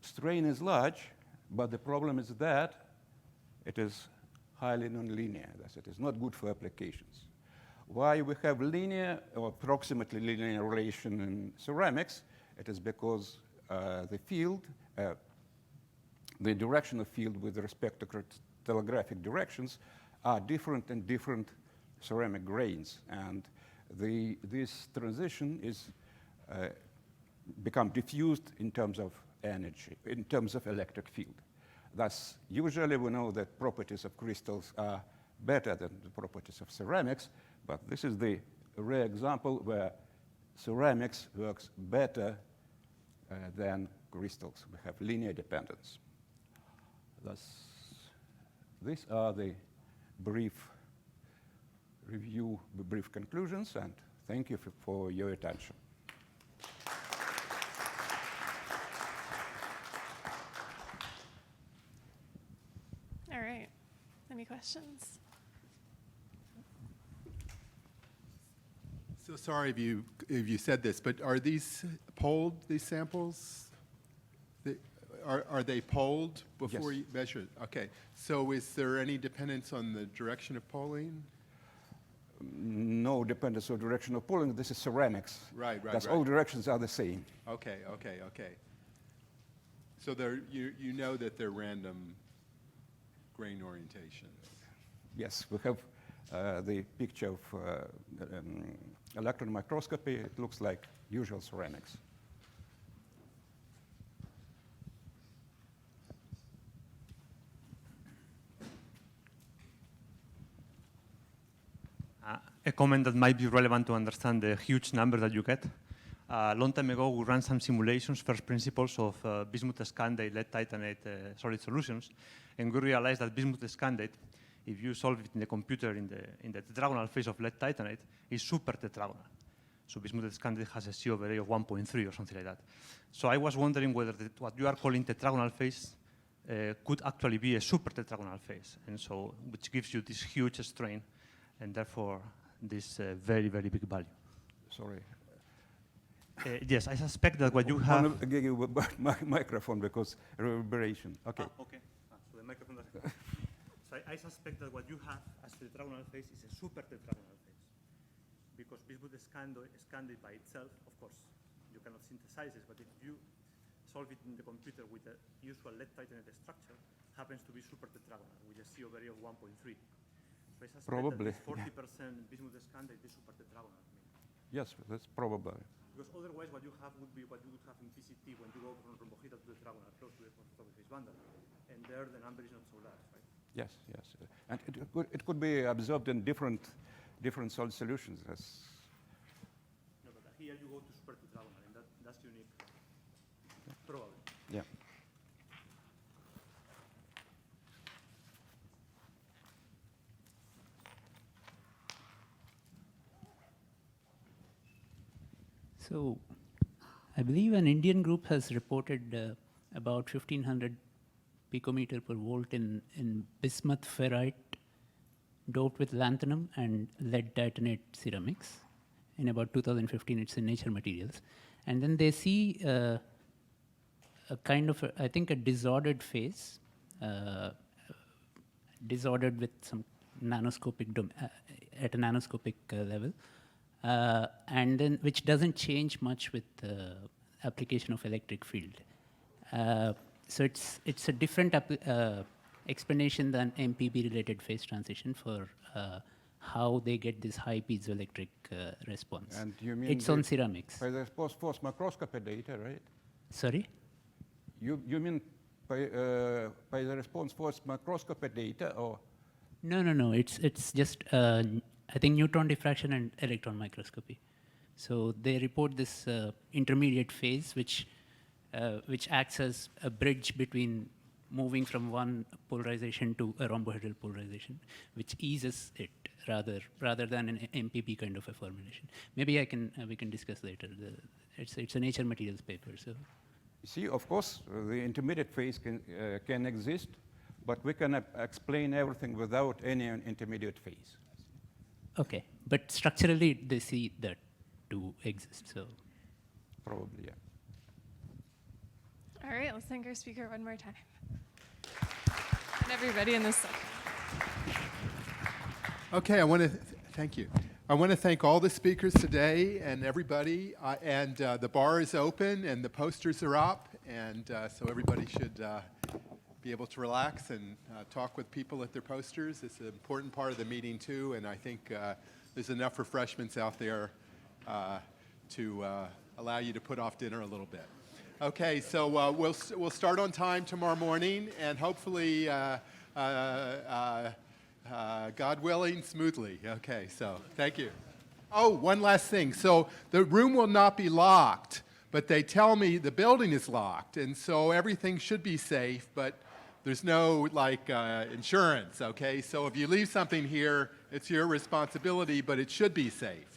Strain is large, but the problem is that it is highly nonlinear. Thus, it is not good for applications. Why we have linear or approximately linear relation in ceramics? It is because the field, the direction of field with respect to crystallographic directions are different in different ceramic grains, and this transition is become diffused in terms of energy, in terms of electric field. Thus, usually we know that properties of crystals are better than the properties of ceramics, but this is the rare example where ceramics works better than crystals. We have linear dependence. Thus, these are the brief review, the brief conclusions, and thank you for your attention. All right. Any questions? So sorry if you said this, but are these polled, these samples? Are they polled before Yes. you measure it? Okay. So is there any dependence on the direction of polling? No dependence on direction of polling. This is ceramics. Right. Thus, all directions are the same. Okay. So you know that they're random grain orientations. Yes, we have the picture of electron microscopy. It looks like usual ceramics. A comment that might be relevant to understand the huge number that you get. A long time ago, we ran some simulations, first principles of bismuth scandate, lead titanate solid solutions, and we realized that bismuth scandate, if you solve it in the computer in the tetragonal phase of lead titanate, is super tetragonal. So bismuth scandate has a C/A of 1.3 or something like that. So I was wondering whether what you are calling tetragonal phase could actually be a super tetragonal phase, and so which gives you this huge strain, and therefore this very, very big value. Sorry. Yes, I suspect that what you I have... want to give you a microphone because reverberation. Okay. Okay. So the microphone doesn't... So I suspect that what you have as the tetragonal phase is a super tetragonal phase. Because bismuth scandate by itself, of course, you cannot synthesize it, but if you solve it in the computer with the usual lead titanate structure, happens to be super tetragonal with a C/A of 1.3. So I suspect Probably. that 40% bismuth scandate is super tetragonal. Yes, that's probably. Because otherwise what you have would be what you would have in PCT when you go from rhombohedral to tetragonal, close to the Morphotropic phase bundle. And there the number is not so large, right? Yes. And it could be observed in different solid solutions. No, but here you go to super tetragonal, and that's unique. Probably. Yeah. So I believe an Indian group has reported about 1500 picometer per volt in bismuth ferrite doped with lanthanum and lead titanate ceramics. In about 2015, it's in Nature Materials. And then they see a kind of, I think, a disordered phase, disordered with some nanoscopic, at a nanoscopic level, and then which doesn't change much with the application of electric field. So it's a different explanation than MPB-related phase transition for how they get this high piezoelectric response. And you mean it's on ceramics. by the force microscopy data, right? Sorry? You mean by the response force microscopy data, or? No. It's just I think neutron diffraction and electron microscopy. So they report this intermediate phase, which acts as a bridge between moving from one polarization to a rhombohedral polarization, which eases it rather than an MPB kind of a formulation. Maybe we can discuss later. It's a Nature Materials paper. So, you see, of course, the intermediate phase can exist, but we can explain everything without any intermediate phase. okay, but structurally they see that to exist. So probably, yeah. All right, let's thank our speaker one more time. And everybody in this session. Okay, I want to thank you. I want to thank all the speakers today and everybody. And the bar is open and the posters are up, and so everybody should be able to relax and talk with people at their posters. It's an important part of the meeting too, and I think there's enough refreshments out there to allow you to put off dinner a little bit. Okay, so we'll start on time tomorrow morning, and hopefully, God willing, smoothly. Okay, so thank you. Oh, one last thing. So the room will not be locked, but they tell me the building is locked, and so everything should be safe, but there's no, like, insurance, okay? So if you leave something here, it's your responsibility, but it should be safe.